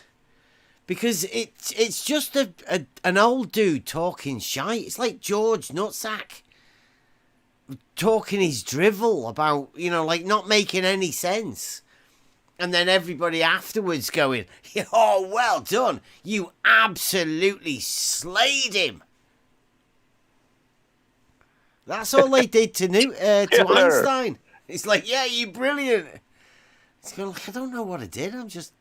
Because it's just an old dude talking shite. It's like George Nutsack talking his drivel about, like not making any sense. And then everybody afterwards going, oh, well done. You absolutely slayed him. That's all they did to Einstein. It's like, yeah, you're brilliant. It's going like, I don't know what I did. I'm just...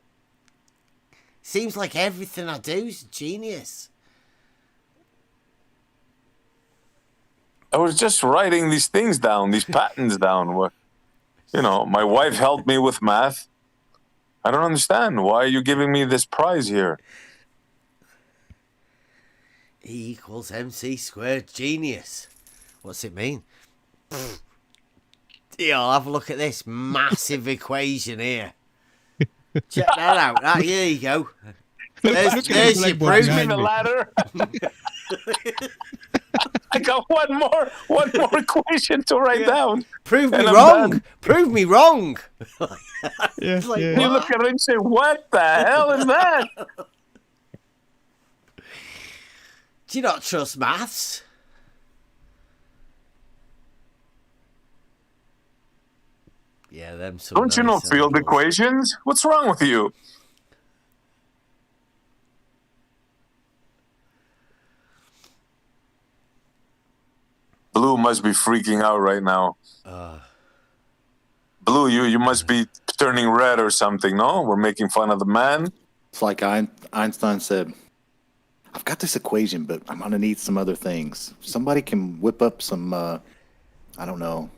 Seems like everything I do is genius. I was just writing these things down, these patterns down. My wife helped me with math. I don't understand. Why are you giving me this prize here? E equals MC squared. Genius. What's it mean? Yeah, I'll have a look at this massive equation here. Check that out. Here you go. There's your blackboard proof. Give me behind the me. ladder. I got one more equation to write down. Prove me And I'm wrong. done. Prove me wrong. Yeah, It's like, yeah. what? You look at it and say, "What the hell is that?" Do you not trust maths? Yeah, them some Don't you know nice field angles. equations? What's wrong with you? Blue must be freaking out right now. Blue, you must be turning red or something, no? We're making fun of the man. It's like Einstein said, I've got this equation, but I'm going to need some other things. Somebody can whip up some, I don't know,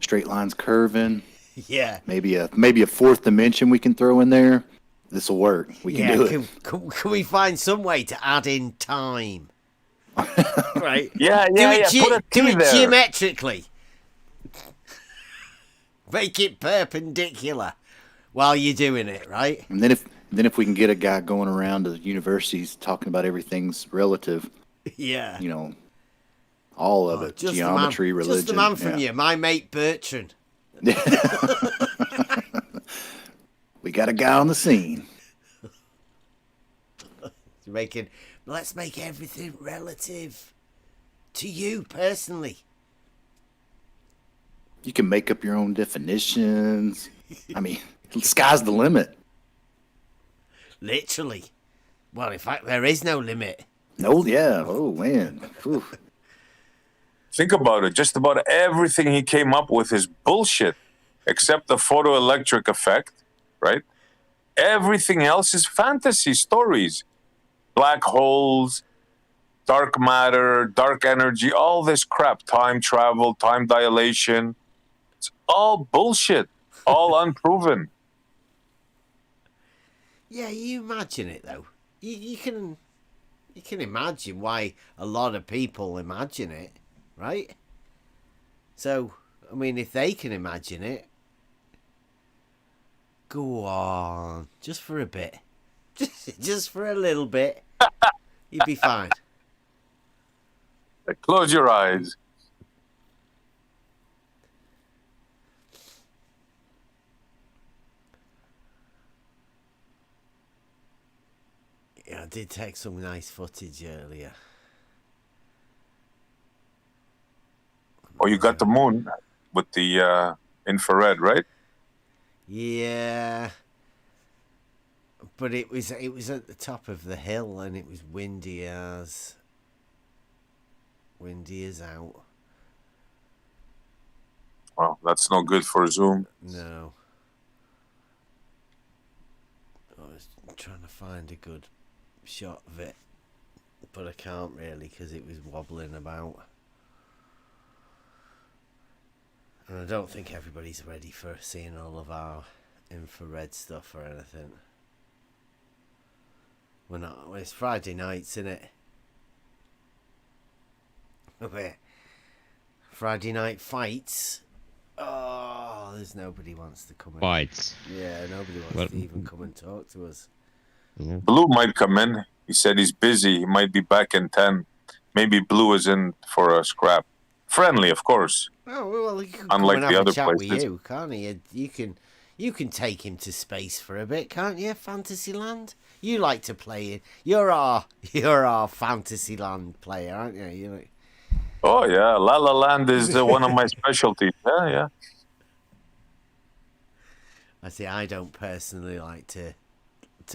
straight lines curving. Yeah. Maybe a fourth dimension we can throw in there. This will work. We can do it. Can we find some way to add in time? Right. Yeah. Put a do T it there. geometrically. Make it perpendicular while you're doing it, right? And then if we can get a guy going around to universities talking about everything's relative, Yeah. you know, all of it, Just geometry, the man, religion. Just the man from yeah. you, my mate Bertrand. We got a guy on the scene. Let's make everything relative to you personally. You can make up your own definitions. I mean, the sky's the limit. Literally. Well, in fact, there is no limit. No, yeah. Oh man. Whew. Think about it. Just about everything he came up with is bullshit, except the photoelectric effect, right? Everything else is fantasy stories. Black holes, dark matter, dark energy, all this crap, time travel, time dilation. It's all bullshit, all unproven. Yeah, you imagine it though. You can imagine why a lot of people imagine it, right? So, I mean, if they can imagine it, go on, just for a bit, just for a little bit, you'd be fine. Close your eyes. Yeah, I did take some nice footage earlier. Oh, you got the moon with the infrared, right? Yeah, but it was at the top of the hill and it was windy as out. Well, that's no good for Zoom. No. I was trying to find a good shot of it, but I can't really because it was wobbling about. And I don't think everybody's ready for seeing all of our infrared stuff or anything. We're not. Well, it's Friday nights, isn't it? Friday night fights. Oh, there's nobody wants to come in. Fights. Yeah, nobody wants Well- to even come and talk to us. Yeah. Blue might come in. He said he's busy. He might be back in 10. Maybe Blue is in for a scrap. Friendly, of course. Oh well, he can Unlike come and the have other a chat with places. you, can't he? You can take him to space for a bit, can't you? Fantasyland. You like to play it. You're our Fantasyland player, aren't you? You know. Oh, yeah. La La Land is one of my specialties. Yeah. I see. I don't personally like to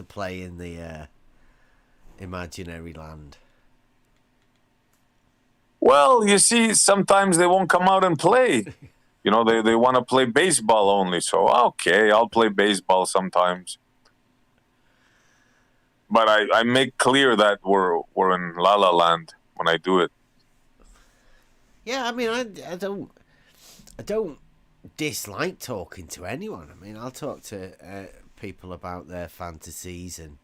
play in the imaginary land. Well, you see, sometimes they won't come out and play. You know, they want to play baseball only. So, okay, I'll play baseball sometimes. But I make clear that we're in La La Land when I do it. Yeah, I mean, I don't dislike talking to anyone. I mean, I'll talk to people about their fantasies and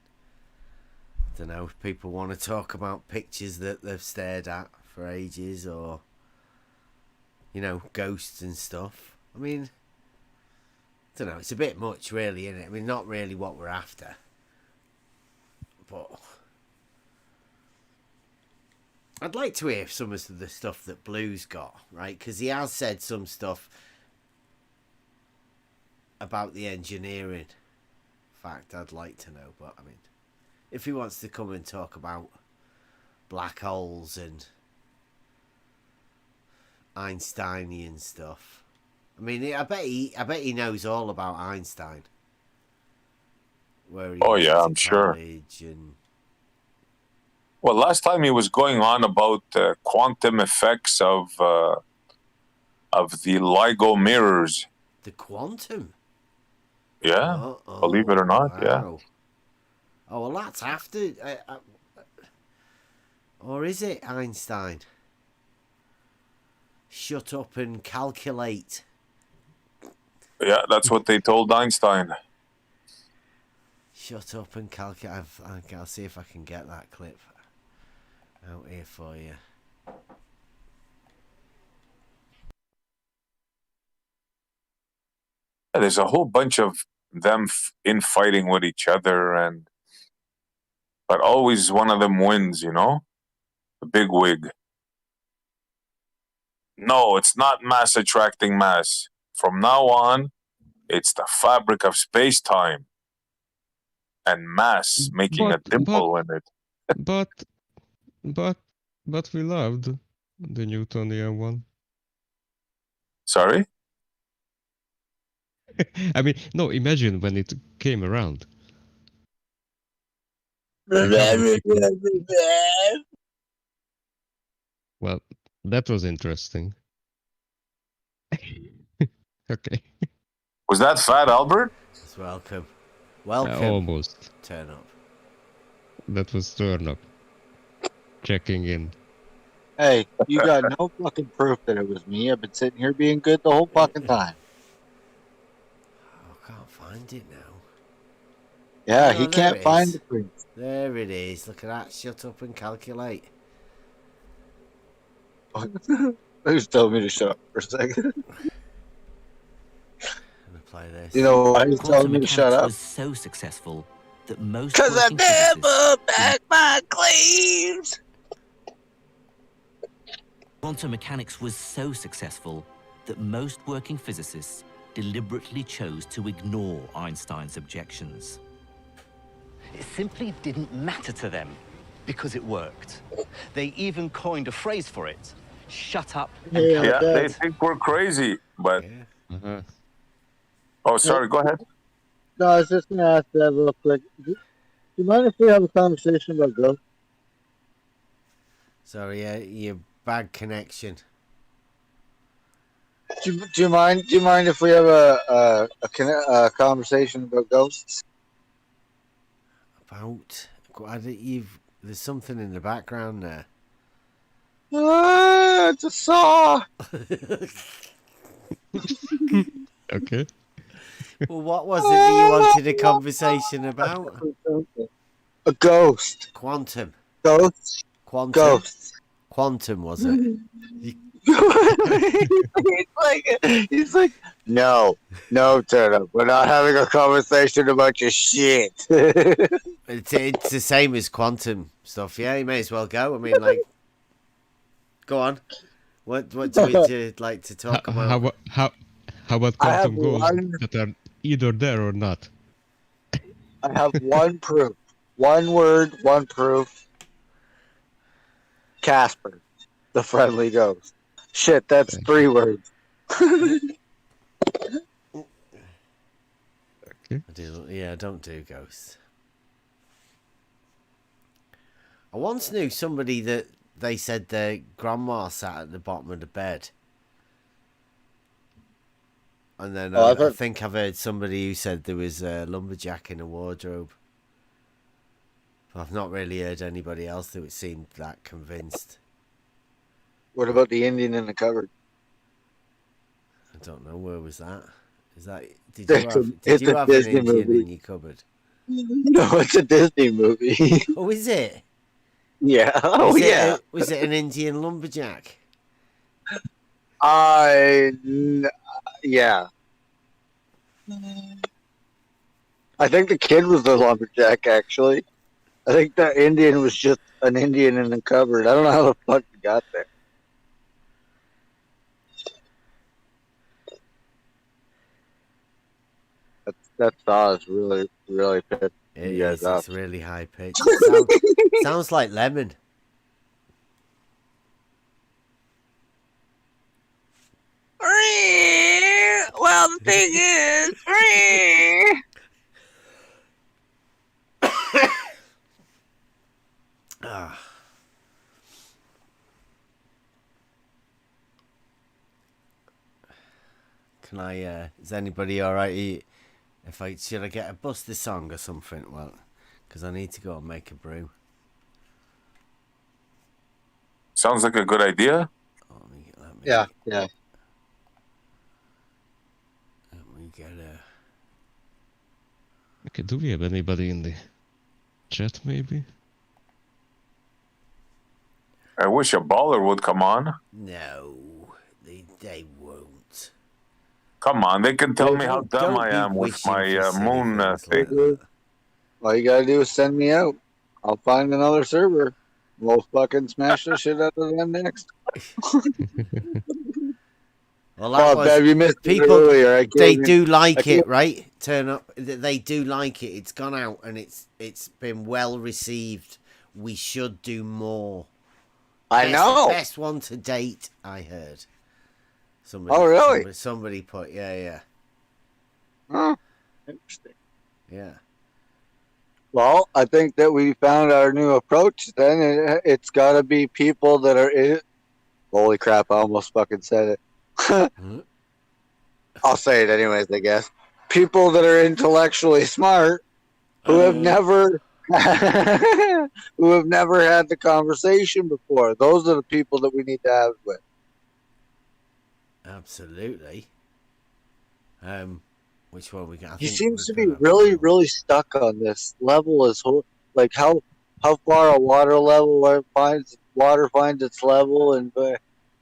don't know if people want to talk about pictures that they've stared at for ages, or ghosts and stuff. I mean, I don't know. It's a bit much, really, isn't it? I mean, not really what we're after, but I'd like to hear some of the stuff that Blue's got, right? Because he has said some stuff about the engineering. In fact, I'd like to know, but I mean, if he wants to come and talk about black holes and Einsteinian stuff, I mean, I bet he knows all about Einstein. Where he Oh went yeah, to I'm sure. college and Well, last time he was going on about quantum effects of the LIGO mirrors. the quantum. Yeah, believe it or not, yeah. Wow. Oh well, that's after, or is it Einstein? Shut up and calculate. Yeah, that's what they told Einstein. Shut up and calculate. I'll see if I can get that clip out here for you. Yeah, there's a whole bunch of them infighting with each other, but always one of them wins, the big wig. No, it's not mass attracting mass. From now on, it's the fabric of space-time and mass making a dimple in it. But we loved the Newtonian one. Sorry? I mean, no, imagine when it came around. Well, that was interesting. Okay. Was that Fat Albert? It's welcome. Welcome. Almost. Turn up. That was turn up. Checking in. Hey, you got no fucking proof that it was me. I've been sitting here being good the whole fucking time. Oh, I can't find it now. Yeah, Oh, he there can't it find is. the proof. There it is. Look at that. Shut up and calculate. Who's told me to shut up for a second? I'm gonna play this. You know why he's telling Quantum me to shut mechanics up? was so successful that most Because I working physicists- never back my claims. Quantum mechanics was so successful that most working physicists deliberately chose to ignore Einstein's objections. It simply didn't matter to them because it worked. They even coined a phrase for it. Shut up and Yeah, they think we're crazy, but... Uh-huh. Oh, sorry, go ahead. No, I was just going to ask that real quick. Do you mind if we have a conversation about ghosts? Sorry, your bad connection. Do you mind if we have a conversation about ghosts? There's something in the background there. Ah, it's a saw. Okay. Well, what was it that you wanted a conversation about? A ghost. Quantum. Ghosts. Quantum. Ghosts. Quantum, was it? he's like, no, turn up. We're not having a conversation about your shit. It's the same as quantum stuff. Yeah, you may as well go. I mean, like, go on. What would you like to talk about? How about quantum ghosts that are either there or not? I have one proof. One word, one proof. Casper, the friendly ghost. Shit, that's 3 words. Okay. I don't do ghosts. I once knew somebody that they said their grandma sat at the bottom of the bed. And then I think I've heard somebody who said there was a lumberjack in a wardrobe. But I've not really heard anybody else that seemed that convinced. What about the Indian in the cupboard? I don't know, where was that? Is that did you have an Indian in your cupboard? No, it's a Disney movie. Oh, is it? Yeah. Oh, Was it yeah. was it an Indian lumberjack? Yeah. I think the kid was the lumberjack, actually. I think the Indian was just an Indian in the cupboard. I don't know how the fuck he got there. That saw is really, really pissed It you guys is. off. It's really high pitched. Sounds like Lemon. Well, the thing is, Ah. Can I? Is anybody all right? If I should I get a Buster song or something? Well, because I need to go and make a brew. Sounds like a good idea. Let me Yeah. Let me get a. Okay, do we have anybody in the chat, maybe? I wish a baller would come on. No, they won't. Come on, they can tell me how dumb Don't I be am with wishing my for silly moon things thing. like that. All you gotta do is send me out. I'll find another server. We'll fucking smash the shit out of them next. Well, that was, Bev, you missed people. it earlier. They do like it, right? Turn up. They do like it. It's gone out and it's been well received. We should do more. I know. Best one to date. I heard. Somebody, Oh, really? Somebody put. Yeah. Huh. Interesting. Yeah. Well, I think that we found our new approach. Then it's got to be people that are. Holy crap! I almost fucking said it. I'll say it anyways, I guess. People that are intellectually smart who have never had the conversation before. Those are the people that we need to have it with. Absolutely. Which one we got? He seems to be really stuck on this level. Is like how far a water finds its level, and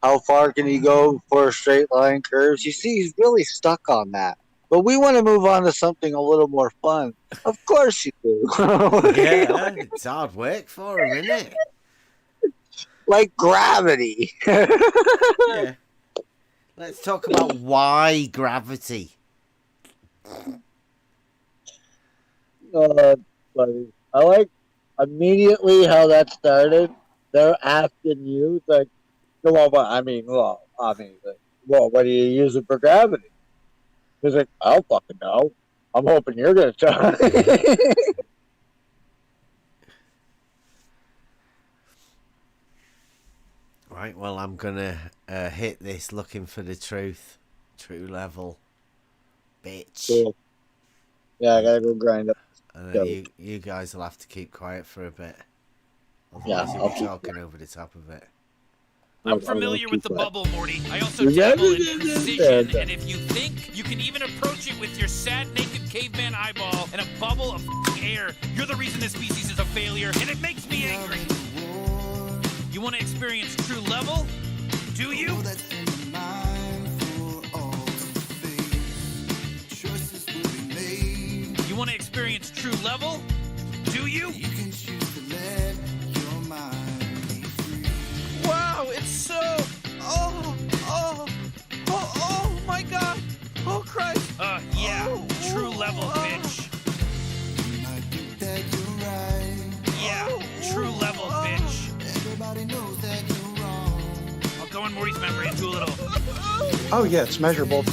how far can he go for straight line curves? You see, he's really stuck on that. But we want to move on to something a little more fun. Of course you do. Yeah, it's hard work for him, isn't it? Like gravity. Yeah. Let's talk about why gravity. Funny. I like immediately how that started. They're asking you, like, well, what do you use it for gravity? He's like, I don't fucking know. I'm hoping you're gonna try. Right, well, I'm gonna hit this looking for the true level, bitch. Cool. Yeah, I gotta go grind up. And then you guys will have to keep quiet for a bit. Otherwise you'll be talking over the top of it. I'm familiar with the bubble, Morty. I also dabble in precision, and if you think you can even approach it with your sad, naked caveman eyeball and a bubble of air, you're the reason this species is a failure, and it makes me angry. You want to experience true level? Do you? You want to experience true level? Do you? You can choose to let your mind be free. Wow, it's so... Oh my God. Oh, Christ. Yeah, true level, bitch. Yeah, true level, bitch. Everybody knows that you're wrong. I'll go in Morty's memory and do a little... Oh, yeah, it's measurable.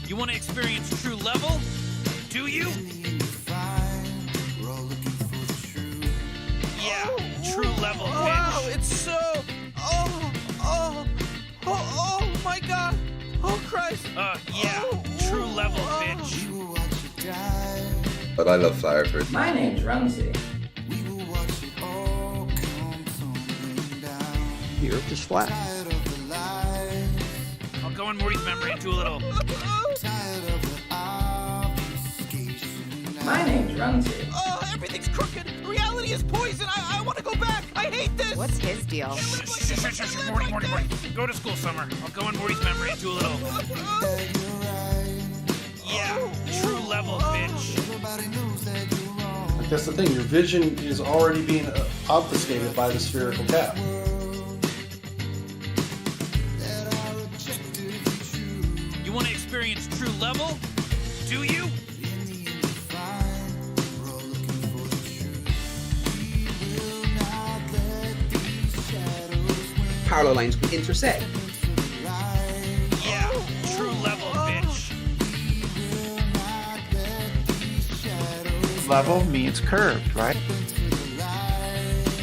You want to experience true level? Do you? Yeah, true level, bitch. Wow, it's so... Oh my God. Oh, Christ. Yeah, true level, bitch. But I love Fireford. My name's Ramsey. The Earth is flat. I'll go go on Morty's memory and do a little. My name's Rumsey. Oh, everything's crooked. Reality is poison. I want to go back. I hate this. What's his deal? Shh. Morty. Go to school, Summer. I'll go on Morty's memory and do a little. Yeah, true level, bitch. Like, that's the thing. Your vision is already being obfuscated by the spherical cap. You want to experience true level? Do you? Parallel lines would intersect. Yeah, true level, bitch. Level means curved, right?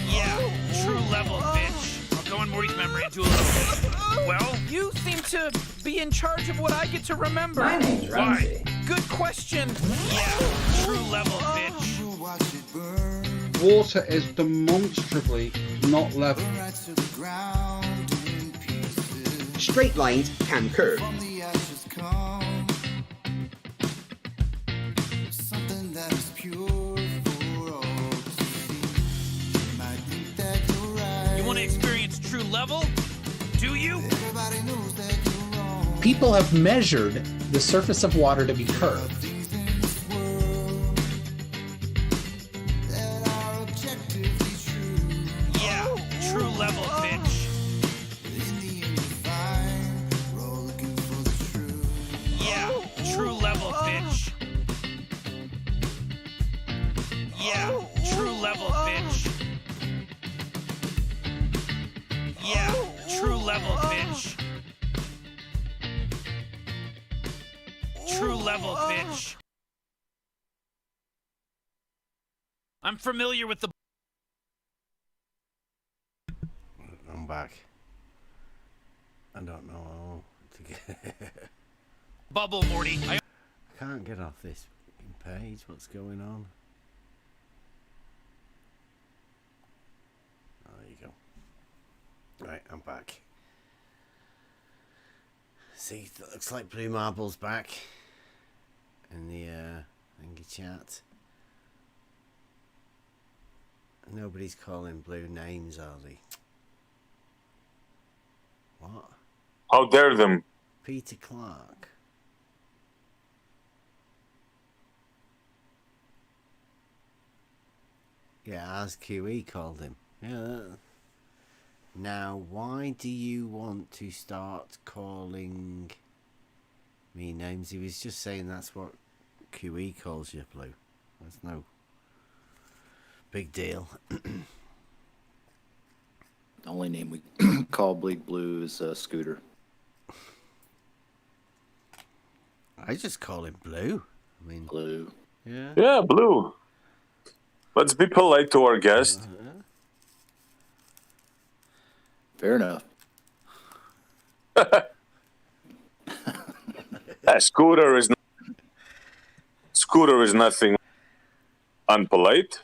Yeah, true level, bitch. I'll go on Morty's memory and do a little. Well, you seem to be in charge of what I get to remember. My name's Rumsey. Good question. Yeah, true level, bitch. Water is demonstrably not level. Straight lines can curve. You want to experience true level? Do you? People have measured the surface of water to be curved. Yeah, true level, bitch. Yeah, true level, bitch. Yeah, true level, bitch. Yeah, true level, bitch. True level, bitch. I'm familiar with the... I'm back. I don't know how to get... bubble, Morty. I can't get off this page. What's going on? Oh, there you go. Right, I'm back. See, it looks like Blue Marble's back in the thingy chat. Nobody's calling Blue names, are they? What? How dare them? Peter Clark. Yeah, as QE called him. Yeah. Now, why do you want to start calling me names? He was just saying that's what QE calls you, Blue. That's no big deal. The only name we call Bleak Blue is Scooter. I just call him Blue. I mean, Blue. Yeah. Yeah, Blue. Let's be polite to our guest. Fair enough. Scooter is nothing unpolite.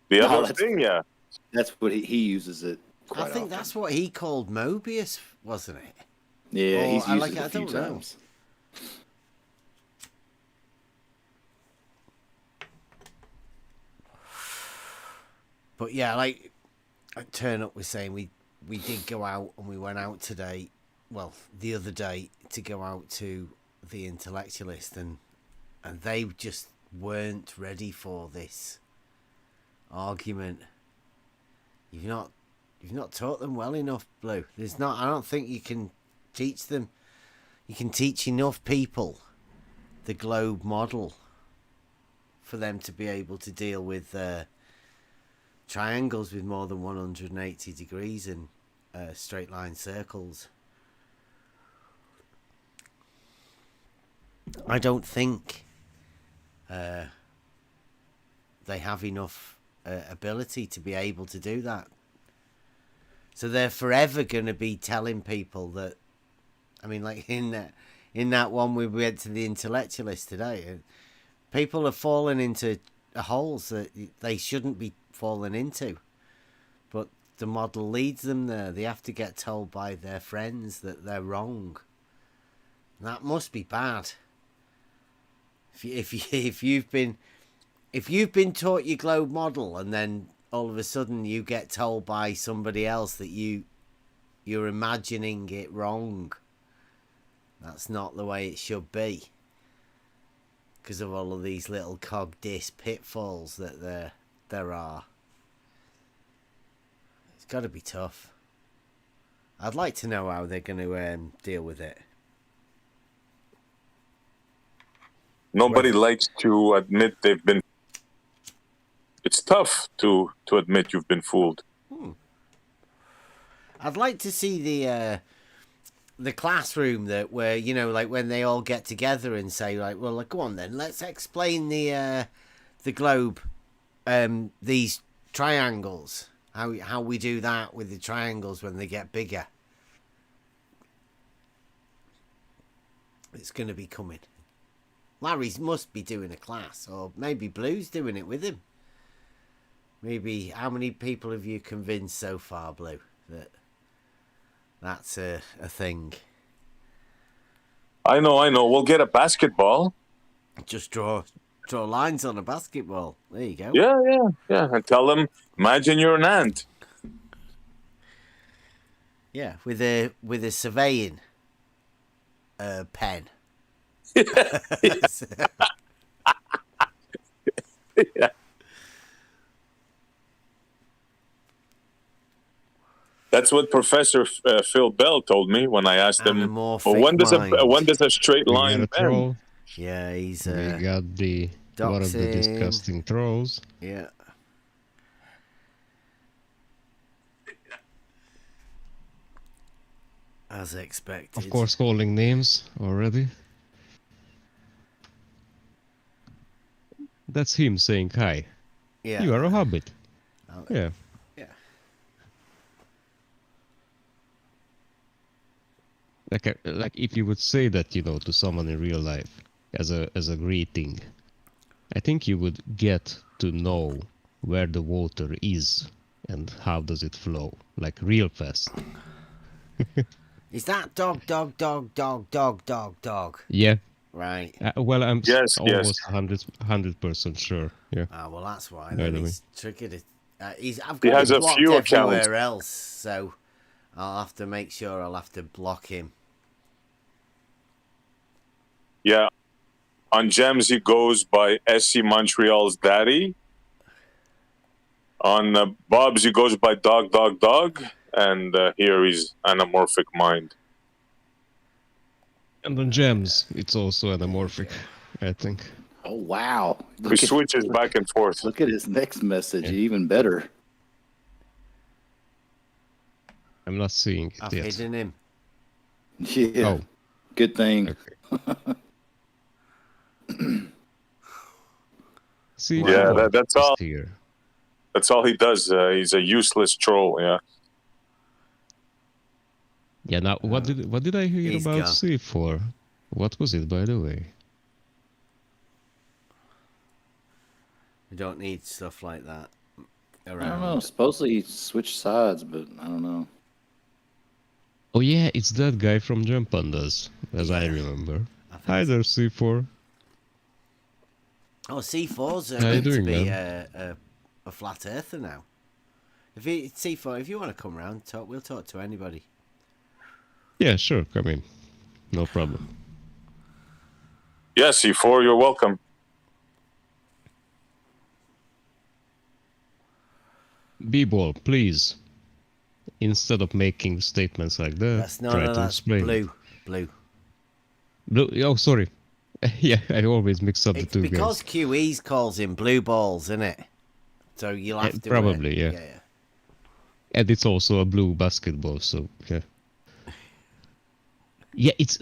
The No, other thing, yeah. That's what he uses it quite I think often. that's what he called Mobius, wasn't it? Yeah, Or he's I used like it it, a I few don't know. times. But yeah, like Turn Up was saying, we did go out and we went out today, well, the other day, to go out to the Intellectualist, and they just weren't ready for this argument. You've not taught them well enough, Blue. I don't think you can teach them. You can teach enough people the globe model for them to be able to deal with triangles with more than 180 degrees and straight line circles. I don't think they have enough ability to be able to do that. So they're forever going to be telling people that, I mean, like in that one we went to the Intellectualist today, people are falling into holes that they shouldn't be falling into. But the model leads them there. They have to get told by their friends that they're wrong. That must be bad. If you've been taught your globe model and then all of a sudden you get told by somebody else that you're imagining it wrong. That's not the way it should be. Because of all of these little cog dis pitfalls that there are. It's got to be tough. I'd like to know how they're going to deal with it. Nobody likes to admit they've been. It's tough to admit you've been fooled. I'd like to see the classroom that where, you know, like when they all get together and say, like, well, go on then, let's explain the globe, these triangles, how we do that with the triangles when they get bigger. It's going to be coming. Larry's must be doing a class, or maybe Blue's doing it with him. Maybe, how many people have you convinced so far, Blue, that that's a thing? I know. We'll get a basketball. Just draw lines on a basketball. There you go. Yeah. And tell them, imagine you're an ant. Yeah, with a surveying pen. Yeah. That's what Professor Phil Bell told me when I asked him, well, when does a straight line bend? Yeah, he's we got one of the disgusting trolls. Yeah. As expected. Of course, calling names already. That's him saying hi. Yeah. You are a hobbit. Yeah. Yeah. Like if you would say that, you know, to someone in real life as a greeting, I think you would get to know where the water is and how does it flow, like real fast. Is that dog? Yeah. Right. Well, I'm almost 100% sure. Yeah. Ah, well, that's why. Then he's triggered it. I've he got has him a blocked few everywhere accounts. else, so I'll have to make sure I'll have to block him. Yeah. On Gems, he goes by SC Montreal's daddy. On Bob's, he goes by dog. And here he's anamorphic mind. And on Gems, it's also anamorphic, I think. Oh, wow. He switches back and forth. Look at his next message, even better. I'm not seeing it I've yet. hidden him. Yeah. Oh. Good thing. Okay. See, yeah, that's all. Here. That's all he does. He's a useless troll. Yeah. Yeah. Now, what did I hear He's about gone. C4? What was it, by the way? We don't need stuff like that around. I don't know. Supposedly he switched sides, but I don't know. Oh yeah, it's that guy from Jump Pandas, as I remember. Hi there, C4. Oh, C4's How you meant to doing, be man? a flat earther now. C4, if you want to come round, we'll talk to anybody. Yeah, sure, come in. No problem. Yeah, C4, you're welcome. B-ball, please. Instead of making statements like that, try to that's explain. Blue. Blue. Oh, sorry. Yeah, I always mix up the two Because guys. QE's calls him blue balls, isn't it? So you'll have to... Probably, yeah. And it's also a blue basketball, so yeah. Yeah, it's...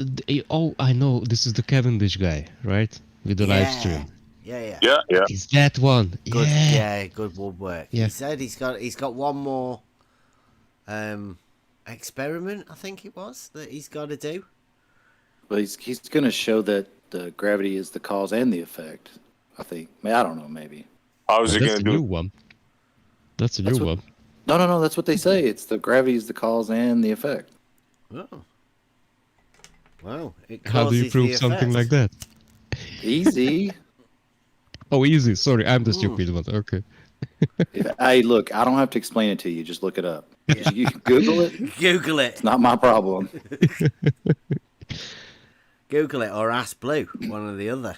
Oh, I know. This is the Cavendish guy, right? With the live stream. Yeah. It's that one. Good, yeah. Good woodwork. Yeah. He said he's got one more experiment, I think it was, that he's got to do. But he's going to show that the gravity is the cause and the effect, I think. I don't know, maybe. How's he going to do? New one. That's a new one. No, that's what they say. It's the gravity is the cause and the effect. Oh. Wow. It How do you causes prove the something effect. like that? Easy. Oh, easy. Sorry, I'm the stupid one. Okay. Hey, look, I don't have to explain it to you. Just look it up. You can Google it. Google it. It's not my problem. Google it or ask Blue, one or the other.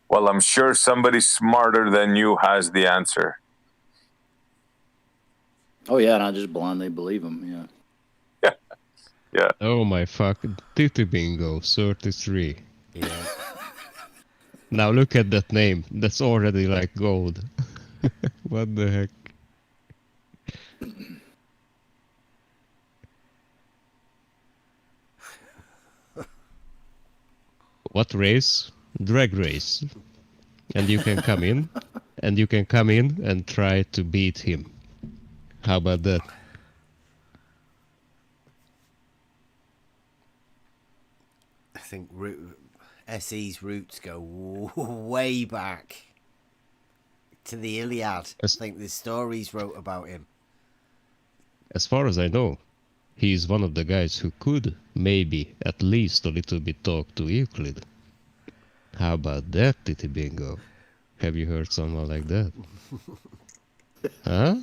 Well, I'm sure somebody smarter than you has the answer. Oh yeah, and I just blindly believe him. Yeah. Yeah. Oh my fuck. Titty Bingo 33. Yeah. Now look at that name. That's already like gold. What the heck? What race? Drag race. And you can come in. And you can come in and try to beat him. How about that? I think SE's roots go way back to the Iliad. I think there's stories wrote about him. As far as I know, he's one of the guys who could, maybe, at least a little bit talk to Euclid. How about that, Titty Bingo? Have you heard someone like that? Huh?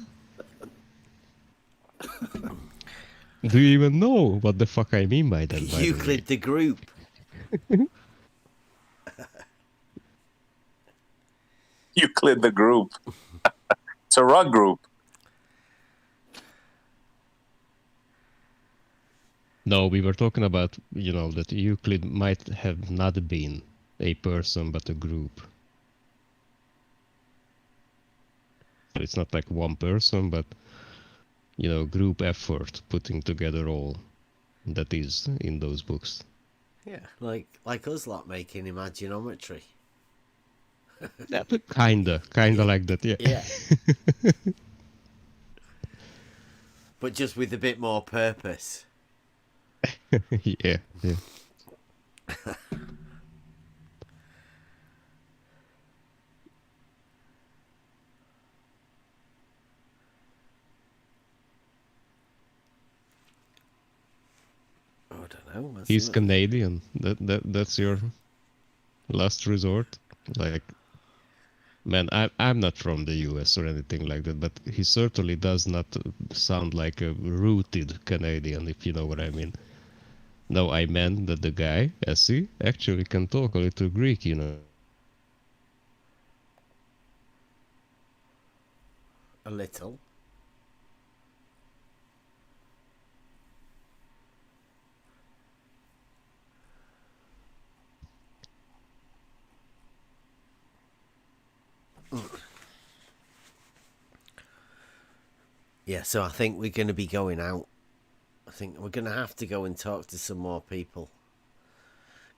Do you even know what the fuck I mean by that? By Euclid the group. Euclid the group. It's a rock group. No, we were talking about, that Euclid might have not been a person but a group. So it's not like one person, but, group effort putting together all that is in those books. Yeah, like us lot making Imaginometry. Kinda like that, yeah. Yeah. But just with a bit more purpose. Yeah. I don't know. He's Canadian. That's your last resort. Like, man, I'm not from the US or anything like that, but he certainly does not sound like a rooted Canadian, if you know what I mean. No, I meant that the guy, Essie, actually can talk a little Greek, A little. Yeah, so I think we're going to be going out. I think we're going to have to go and talk to some more people.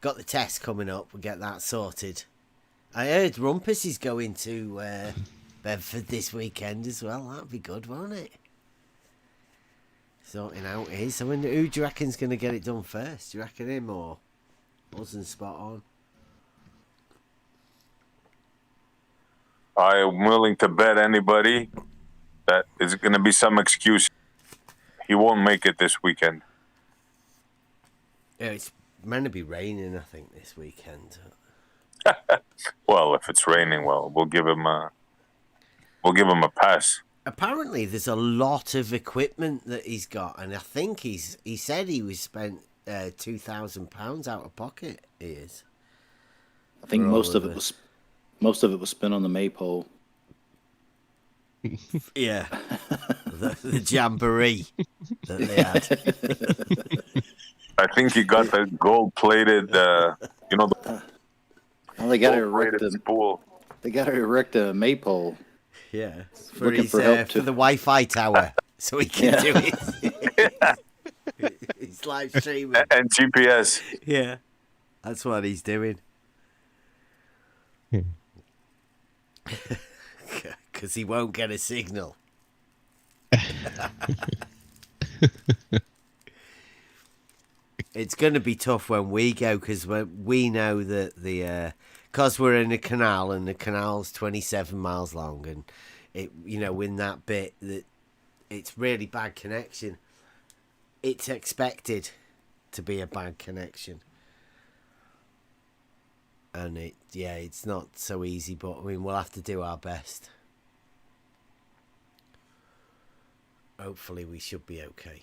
Got the test coming up. We'll get that sorted. I heard Rumpus is going to Bedford this weekend as well. That'd be good, won't it? Sorting out his. I wonder who do you reckon's going to get it done first? Do you reckon him or wasn't spot on? I am willing to bet anybody that it's going to be some excuse. He won't make it this weekend. Yeah, it's meant to be raining, I think, this weekend. Well, if it's raining, we'll give him a pass. Apparently, there's a lot of equipment that he's got, and I think he said he was spent £2,000 out of pocket. He is. I think most of it was spent on the maypole. Yeah, the jamboree that they had. I think he got the gold-plated, Oh, they got to erect erect spool. They got to erect a maypole. Yeah, for Looking his for help for the Wi-Fi tower, so he can do it. He's live streaming and GPS. Yeah, that's what he's doing. Because he won't get a signal. It's going to be tough when we go, because we know that because we're in a canal and the canal's 27 miles long, and it, in that bit that it's really bad connection. It's expected to be a bad connection. And it's not so easy, but I mean, we'll have to do our best. Hopefully we should be okay.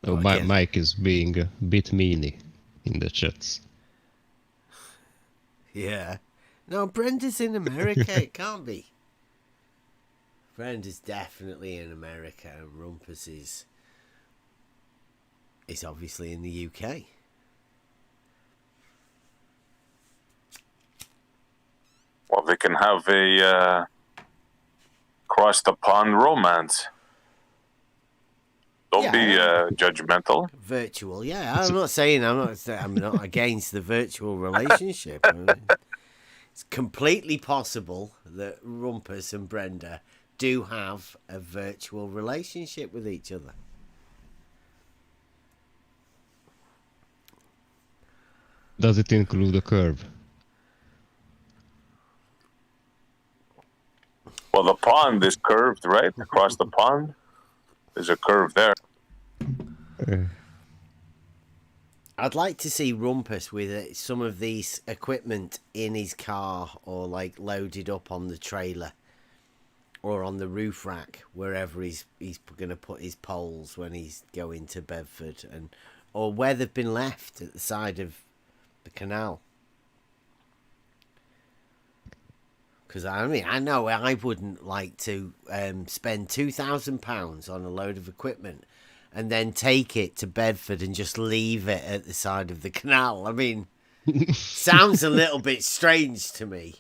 Oh, Mike is being a bit meany in the chats. Yeah. No, Brenda's in America. It can't be. Brenda's definitely in America, and Rumpus is obviously in the UK. Well, they can have a cross the pond romance. Don't be judgmental. Virtual, yeah. I'm not against the virtual relationship. I mean, it's completely possible that Rumpus and Brenda do have a virtual relationship with each other. Does it include a curve? Well, the pond is curved, right? Across the pond, there's a curve there. I'd like to see Rumpus with some of these equipment in his car, or like loaded up on the trailer, or on the roof rack, wherever he's going to put his poles when he's going to Bedford, or where they've been left at the side of the canal. Because I mean, I know I wouldn't like to spend £2,000 on a load of equipment and then take it to Bedford and just leave it at the side of the canal. I mean, sounds a little bit strange to me.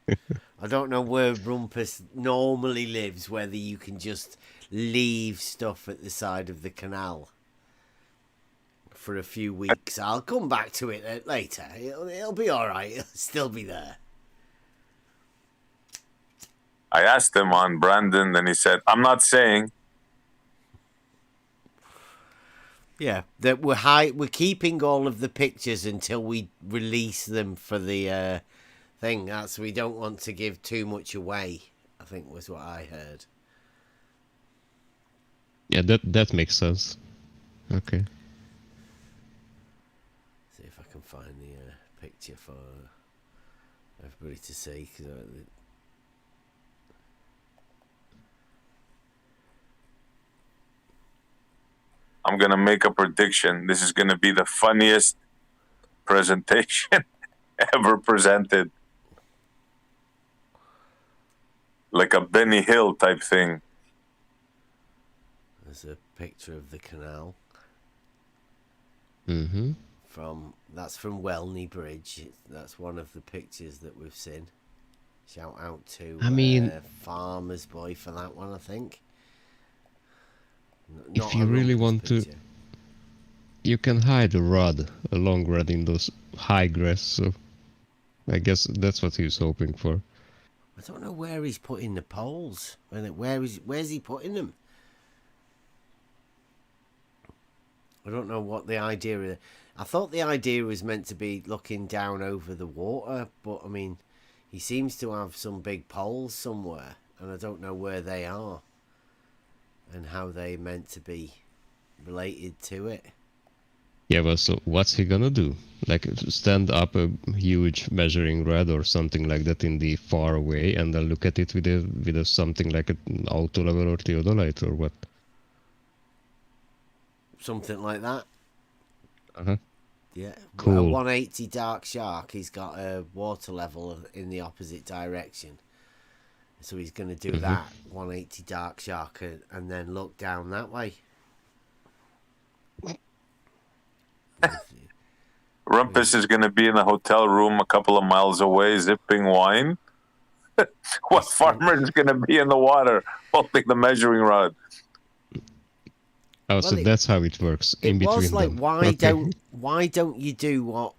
I don't know where Rumpus normally lives, whether you can just leave stuff at the side of the canal for a few weeks. I'll come back to it later. It'll be all right. It'll still be there. I asked him on Brandon, and he said, "I'm not saying." Yeah, that we're keeping all of the pictures until we release them for the thing. That's, we don't want to give too much away, I think was what I heard. Yeah, that makes sense. Okay. See if I can find the picture for everybody to see. Cause I'm going to make a prediction. This is going to be the funniest presentation ever presented. Like a Benny Hill type thing. There's a picture of the canal. Mm-hmm. That's from Welney Bridge. That's one of the pictures that we've seen. Shout out to Farmer's Boy for that one, I think. If you really want to, you can hide a long rod in those high grass, so I guess that's what he's hoping for. I don't know where he's putting the poles. Where's he putting them? I don't know what the idea is. I thought the idea was meant to be looking down over the water, but I mean, he seems to have some big poles somewhere, and I don't know where they are and how they're meant to be related to it. Yeah, well, so what's he gonna do? Like, stand up a huge measuring rod or something like that in the far away, and then look at it with a something like an auto level or theodolite or what? Something like that. Uh-huh. Yeah. Cool. A 180 Dark Shark, he's got a water level in the opposite direction. So he's going to do that 180 Dark Shark and then look down that way. Rumpus is going to be in a hotel room a couple of miles away, zipping wine. What farmer is going to be in the water holding the measuring rod? Oh, so that's how it works in between was like, them. why don't you do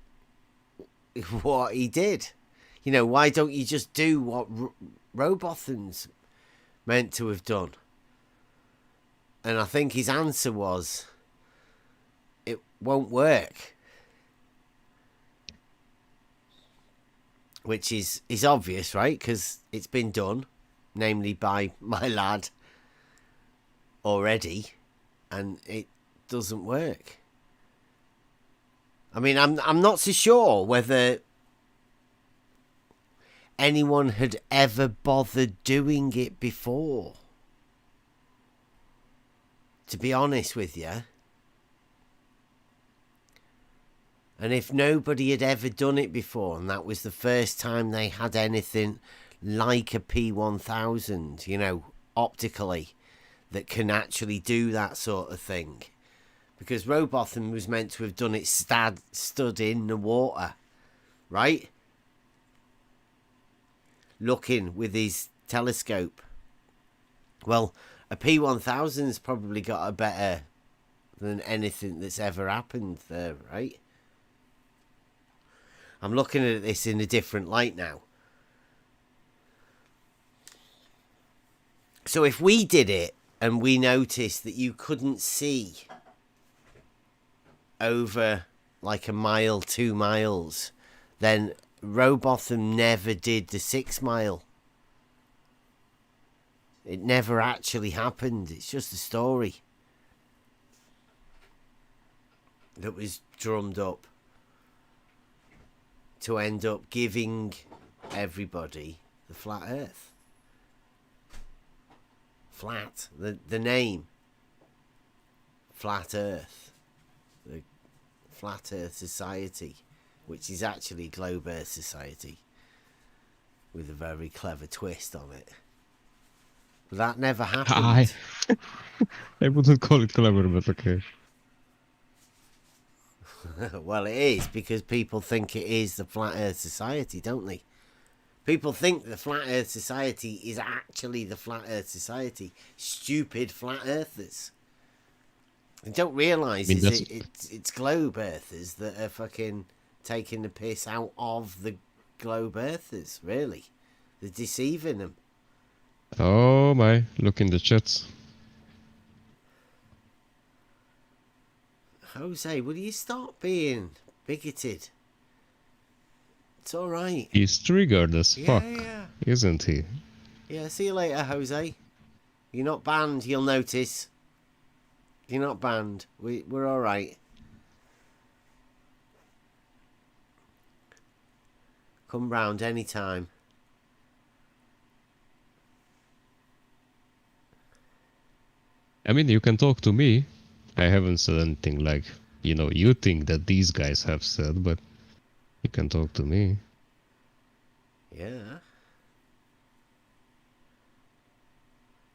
what he did? You know, why don't you just do what Robothan's meant to have done? And I think his answer was, it won't work. Which is obvious, right? Because it's been done, namely by my lad already. and it doesn't work. I mean, I'm not so sure whether anyone had ever bothered doing it before. To be honest with you. And if nobody had ever done it before, and that was the first time they had anything like a P1000, you know, optically, that can actually do that sort of thing. Because Robotham was meant to have done it stood in the water, right? Looking with his telescope. Well, a P1000's probably got a better than anything that's ever happened there, right? I'm looking at this in a different light now. So if we did it and we noticed that you couldn't see over like a mile, 2 miles, then Robotham never did the 6 mile. It never actually happened. It's just a story that was drummed up to end up giving everybody the flat earth. Flat, the name. Flat Earth. The Flat Earth Society, which is actually Globe Earth Society, with a very clever twist on it. But that never happened. I wouldn't call it clever, but okay. Well, it is, because people think it is the Flat Earth Society, don't they? People think the Flat Earth Society is actually the Flat Earth Society. Stupid Flat Earthers. They don't realise it's Globe Earthers that are fucking taking the piss out of the Globe Earthers, really. They're deceiving them. Oh my, look in the chats. Jose, will you stop being bigoted? It's all right. He's triggered as fuck, Yeah. isn't he? Yeah, see you later, Jose. You're not banned, you'll notice. You're not banned. We're all right. Come round anytime. I mean, you can talk to me. I haven't said anything like, you know, you think that these guys have said, but you can talk to me. Yeah.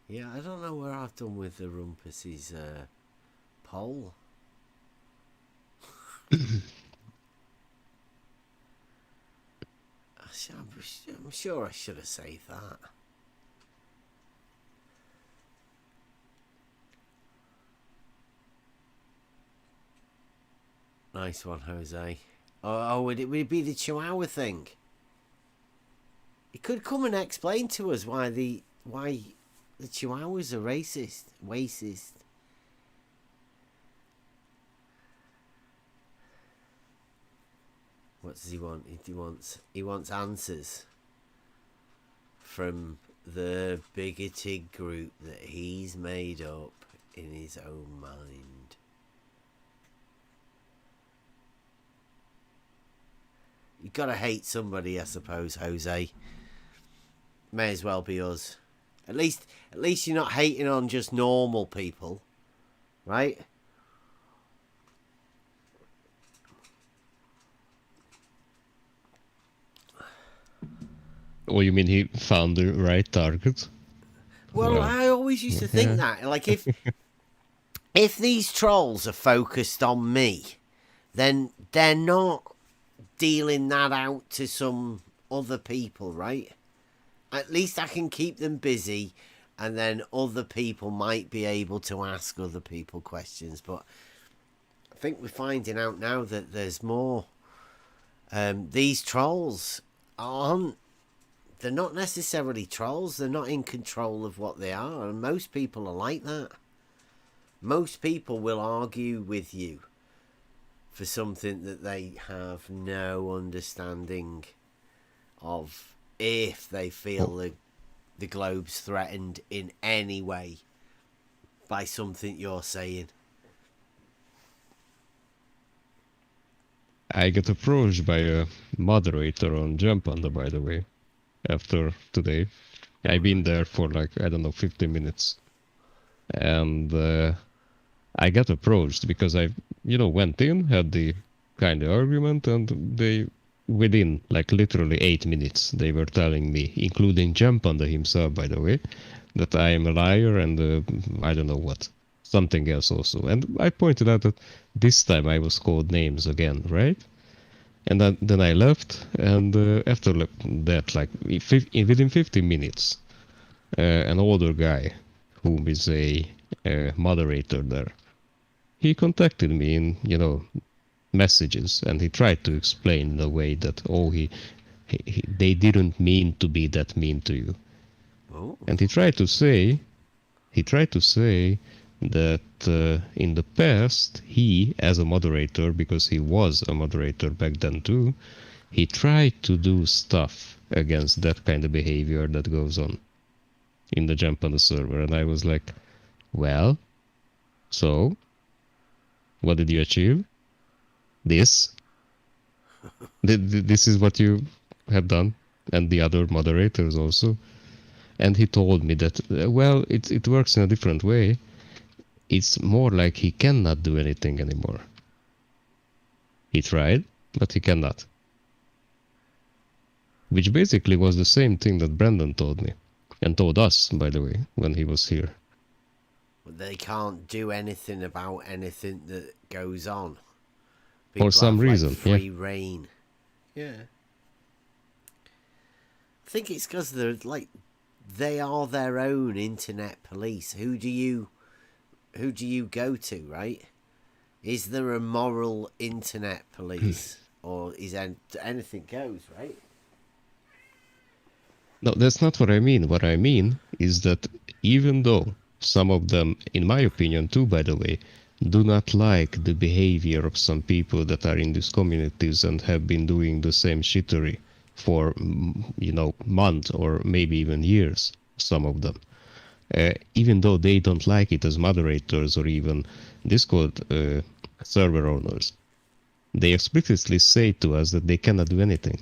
Yeah, I don't know where I've done with the Rumpus's poll. I'm sure I should have saved that. Nice one, Jose. Oh, would it be the Chihuahua thing? He could come and explain to us why the Chihuahuas are racist. Waycis. What does he want? He wants answers from the bigoted group that he's made up in his own mind. You gotta hate somebody, I suppose, Jose. May as well be us. At least you're not hating on just normal people, right? Oh, you mean he found the right target? Well, I always used to think that. Like, if these trolls are focused on me, then they're not dealing that out to some other people, right? At least I can keep them busy, and then other people might be able to ask other people questions. But I think we're finding out now that there's more. These trolls aren't. They're not necessarily trolls. They're not in control of what they are. And most people are like that. Most people will argue with you for something that they have no understanding of, if they feel the globe's threatened in any way. by something you're saying. I got approached by a moderator on Jump Under, by the way, after today. I've been there for like, I don't know, 15 minutes. And I got approached because I, went in, had the kind of argument, and they, within like literally 8 minutes, they were telling me, including Jump Under himself, by the way, that I am a liar and I don't know what. Something else also. And I pointed out that this time I was called names again, right? And then I left, and after that, like within 15 minutes, an older guy, who is a moderator there, he contacted me in, messages, and he tried to explain in a way that, they didn't mean to be that mean to you. Oh. And he tried to say that in the past, he, as a moderator, because he was a moderator back then too, he tried to do stuff against that kind of behavior that goes on in the Jump on the server. And I was like, well, so what did you achieve? This? This is what you have done, and the other moderators also. And he told me that, well, it works in a different way. It's more like he cannot do anything anymore. He tried, but he cannot. Which basically was the same thing that Brandon told me. And told us, by the way, when he was here. They can't do anything about anything that goes on. For some have, reason, like, free reign. Yeah. I think it's because they are their own internet police. Who do you go to, right? Is there a moral internet police, or is anything goes, right? No, that's not what I mean. What I mean is that even though some of them, in my opinion too, by the way, do not like the behavior of some people that are in these communities and have been doing the same shittery for, months or maybe even years, some of them. Even though they don't like it as moderators or even Discord server owners, they explicitly say to us that they cannot do anything.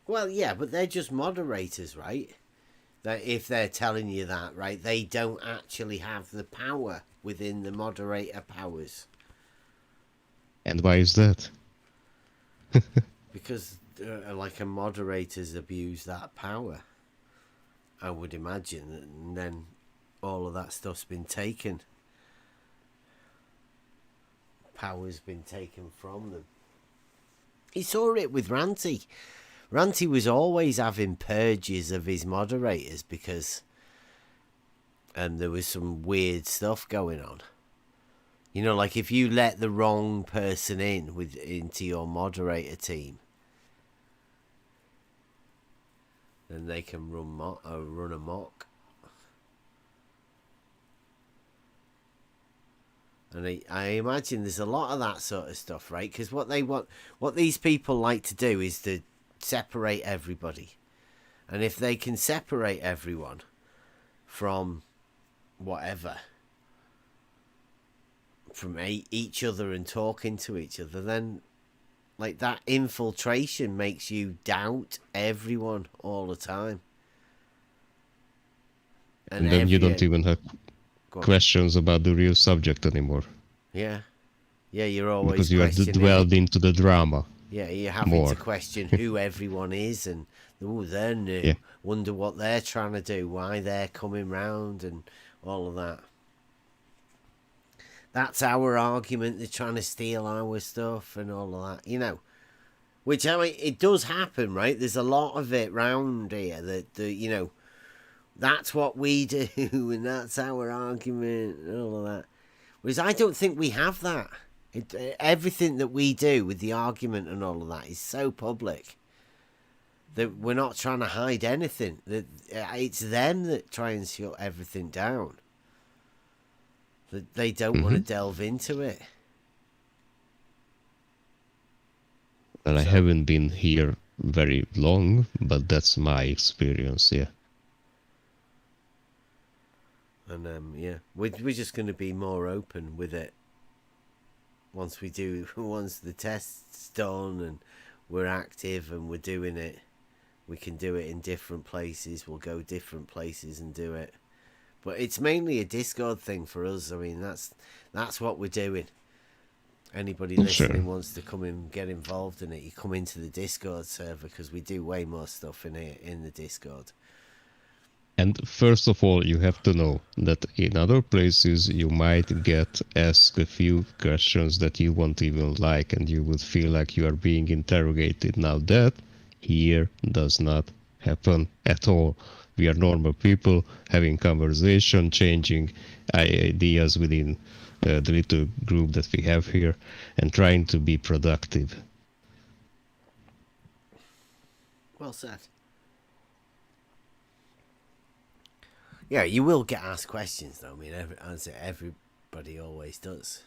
Well, yeah, but they're just moderators, right? That if they're telling you that, right, they don't actually have the power within the moderator powers. And why is that? Because, a moderators abuse that power, I would imagine, and then all of that stuff's been taken. Power's been taken from them. He saw it with Ranty. Ranty was always having purges of his moderators because there was some weird stuff going on. Like if you let the wrong person into your moderator team, then they can run amok. And I imagine there's a lot of that sort of stuff, right? Because what these people like to do is to separate everybody. And if they can separate everyone from whatever, from each other and talking to each other, then like that infiltration makes you doubt everyone all the time. And then you don't even have questions about the real subject anymore. Yeah. Yeah, you're always because you have dwelled into the drama. Yeah, you're having to question who everyone is, and they're new. Yeah. Wonder what they're trying to do, why they're coming round, and all of that. That's our argument. They're trying to steal our stuff and all of that, Which, I mean, it does happen, right? There's a lot of it round here that, that's what we do, and that's our argument, and all of that. Whereas I don't think we have that. Everything that we do with the argument and all of that is so public that we're not trying to hide anything. That it's them that try and shut everything down. That they don't want to delve into it. Well, I haven't been here very long, but that's my experience, yeah. And yeah, we're just going to be more open with it once the test's done and we're active and we're doing it. We can do it in different places. We'll go different places and do it. But it's mainly a Discord thing for us. I mean, that's what we're doing. Anybody listening wants to come and get involved in it, you come into the Discord server, because we do way more stuff in here in the Discord. And first of all, you have to know that in other places you might get asked a few questions that you won't even like, and you would feel like you are being interrogated. Now that here does not happen at all. We are normal people having conversation, changing ideas within the little group that we have here, and trying to be productive. Well said. Yeah, you will get asked questions, though. I mean, everybody always does.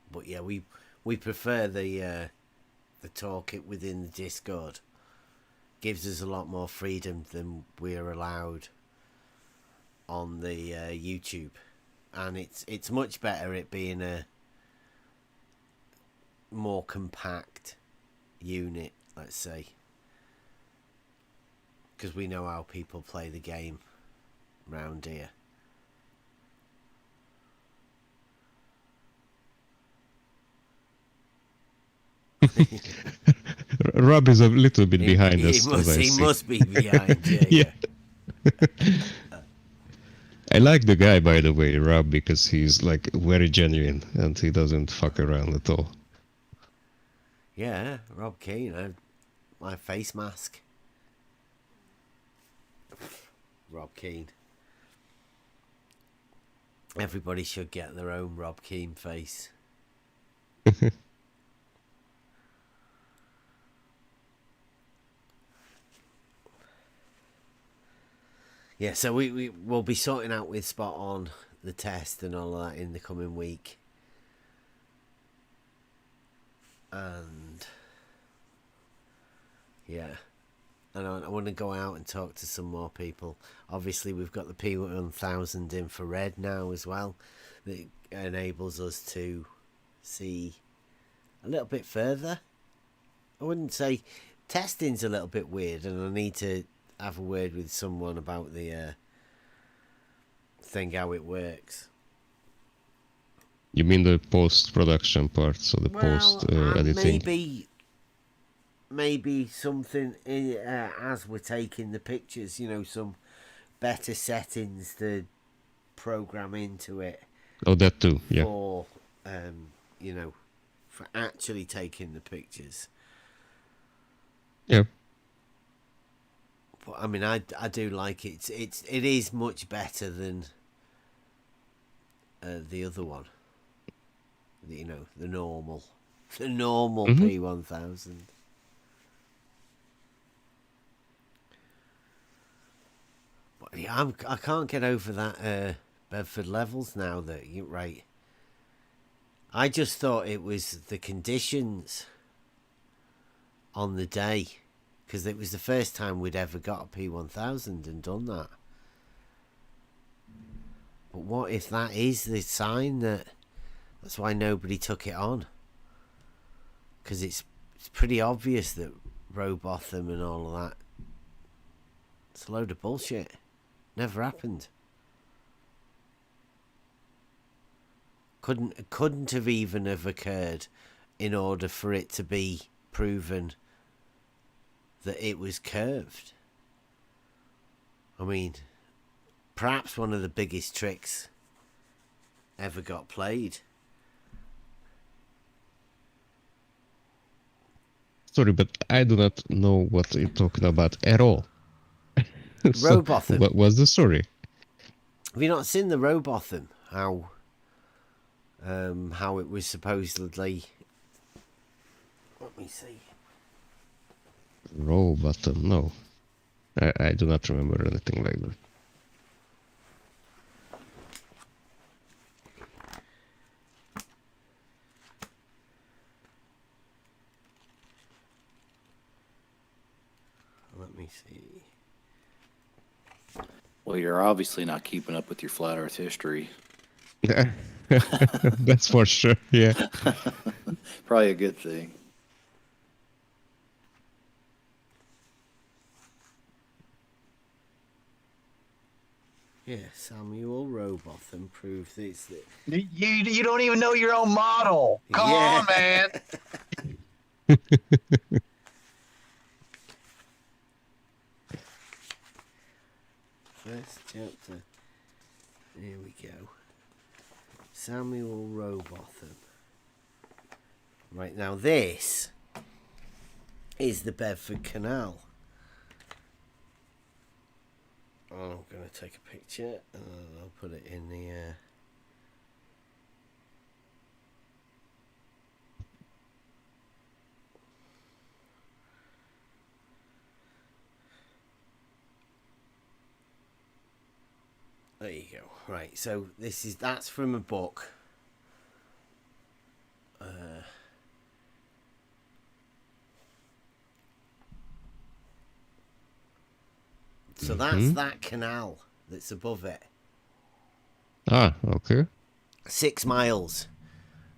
But yeah, we prefer the talk it within the Discord. Gives us a lot more freedom than we're allowed on the YouTube, and it's much better it being a more compact unit, let's say. Because we know how people play the game round here. Rob is a little bit behind us. He must be behind, yeah. I like the guy, by the way, Rob, because he's like very genuine and he doesn't fuck around at all. Yeah, Rob Keane, my face mask. Rob Keane. Everybody should get their own Rob Keane face. Yeah, so we will be sorting out with Spot On the test and all of that in the coming week. And yeah, and I want to go out and talk to some more people. Obviously, we've got the P1000 infrared now as well. That enables us to see a little bit further. I wouldn't say testing's a little bit weird, and I need to have a word with someone about the thing, how it works. You mean the post-production part, so the post-editing? Maybe something as we're taking the pictures, some better settings to program into it. Oh, that too, yeah. For, for actually taking the pictures. Yeah. But I mean, I do like it. It is much better than the other one. The normal P1000. But yeah, I can't get over that Bedford Levels now. That you're right. I just thought it was the conditions on the day, because it was the first time we'd ever got a P1000 and done that. But what if that is the sign that's why nobody took it on? Because it's pretty obvious that Robotham and all of that, it's a load of bullshit. Never happened. Couldn't have even have occurred in order for it to be proven that it was curved. I mean, perhaps one of the biggest tricks ever got played. Sorry, but I do not know what you're talking about at all. So, Robotham. what was the story? Have you not seen the Robotham? How it was supposedly... Let me see. Robotham, no. I do not remember anything like that. Let me see. Well, you're obviously not keeping up with your flat Earth history. That's for sure. Yeah. Probably a good thing. Yeah, Samuel Robotham proved this. You don't even know your own model. Come Yeah. on, man. First chapter. Here we go. Samuel Robotham. Right, now this is the Bedford Canal. I'm going to take a picture and I'll put it in the... There you go. Right, so that's from a book. So that's that canal that's above it. Ah, okay. 6 miles.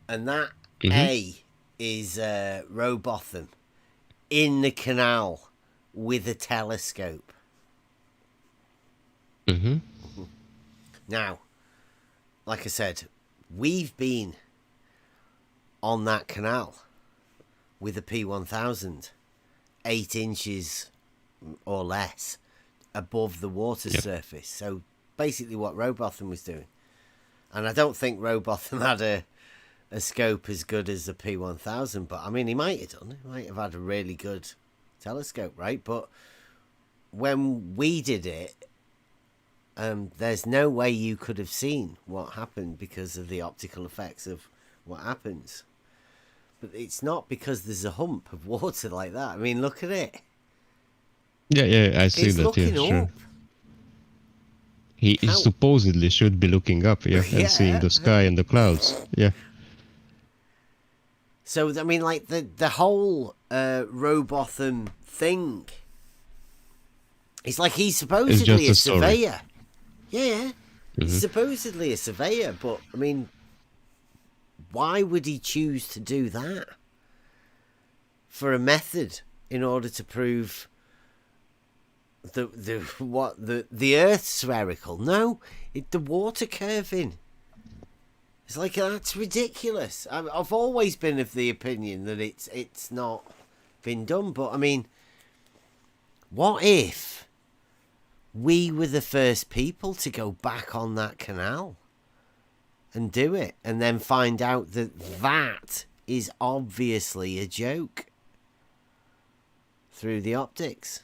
And that A is Robotham in the canal with a telescope. Now, like I said, we've been on that canal with a P1000 8 inches or less above the water surface. So basically what Robotham was doing. And I don't think Robotham had a scope as good as the P1000, but I mean, he might have done. He might have had a really good telescope, right? But when we did it, there's no way you could have seen what happened because of the optical effects of what happens. But it's not because there's a hump of water like that. I mean, look at it. Yeah, I see It's that. looking Yeah, sure. up. He supposedly should be looking up, and seeing the sky and the clouds. Yeah. So I mean, like the whole Robotham thing. It's like he's supposedly a surveyor. Yeah, he's supposedly a surveyor, but I mean, why would he choose to do that for a method in order to prove the Earth's spherical? No, the water curving. It's like, that's ridiculous. I've always been of the opinion that it's not been done, but I mean, what if we were the first people to go back on that canal and do it, and then find out that is obviously a joke through the optics?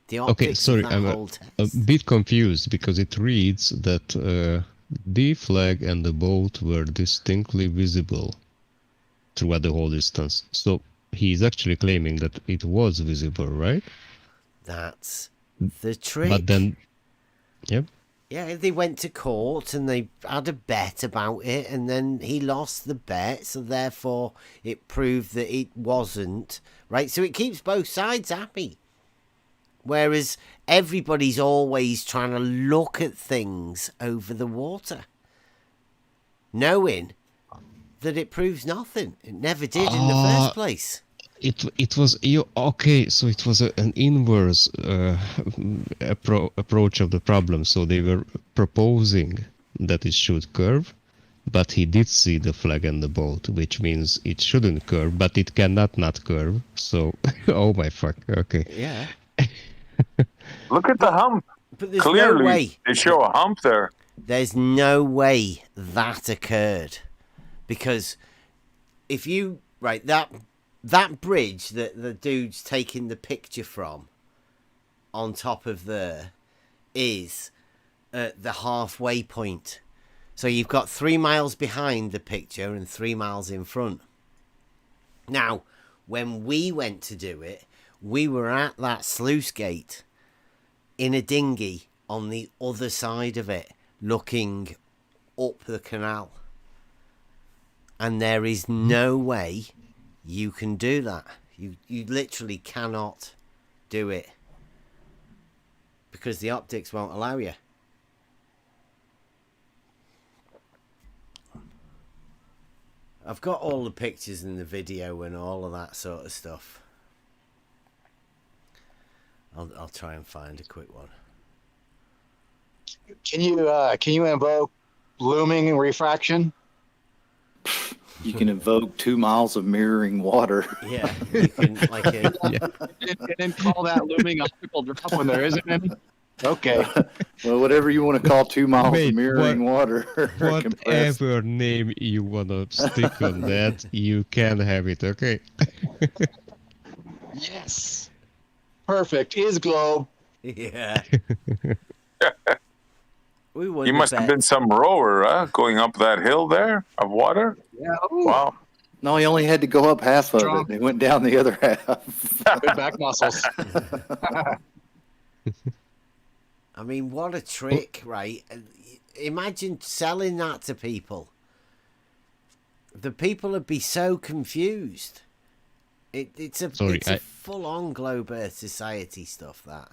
The optics of that whole test. A bit confused because it reads that the flag and the boat were distinctly visible throughout the whole distance. So he's actually claiming that it was visible, right? That's the trick. But then, yep. Yeah, they went to court and they had a bet about it, and then he lost the bet, so therefore it proved that it wasn't, right? So it keeps both sides happy. Whereas everybody's always trying to look at things over the water, knowing that it proves nothing. It never did in the first place. It was okay. So it was an inverse approach of the problem. So they were proposing that it should curve, but he did see the flag and the boat, which means it shouldn't curve, but it cannot not curve. So, oh my fuck. Okay. Yeah. Look at the hump. But there's Clearly, no way. they show a hump there. There's no way that occurred, because if you that bridge that the dude's taking the picture from on top of there is at the halfway point. So you've got 3 miles behind the picture and 3 miles in front. Now, when we went to do it, we were at that sluice gate in a dinghy on the other side of it, looking up the canal. And there is no way you can do that. You literally cannot do it. because the optics won't allow you. I've got all the pictures in the video and all of that sort of stuff. I'll try and find a quick one. Can you invoke looming and refraction? You can invoke 2 miles of mirroring water. Yeah, you can like And then call that looming optical drop when there isn't any. Okay. Well, whatever you want to call 2 miles Wait, of mirroring water. compressed. Whatever name you wanna stick on that, you can have it, okay? Yes. Perfect. Is globe. Yeah. We won You the must have bet. been some rower, huh? Going up that hill there of water. Yeah. Wow. No, he only had to go up half of it. He went down the other half. Good back muscles. I mean, what a trick, right? Imagine selling that to people. The people would be so confused. It's a full-on globe Earth society stuff, that.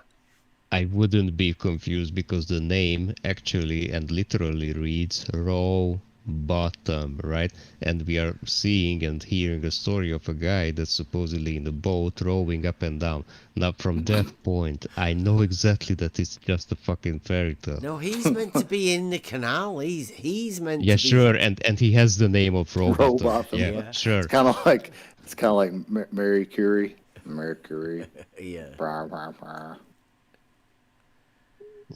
I wouldn't be confused because the name actually and literally reads row bottom, right? And we are seeing and hearing a story of a guy that's supposedly in a boat rowing up and down. Now, from that point, I know exactly that it's just a fucking fairy tale. No, he's meant to be in the canal. He's meant to be... Yeah, sure, and he has the name of row bottom. Bottom. Yeah, sure. It's kind of like Mary Curie. Mercury. Yeah. Brr, brr, brr.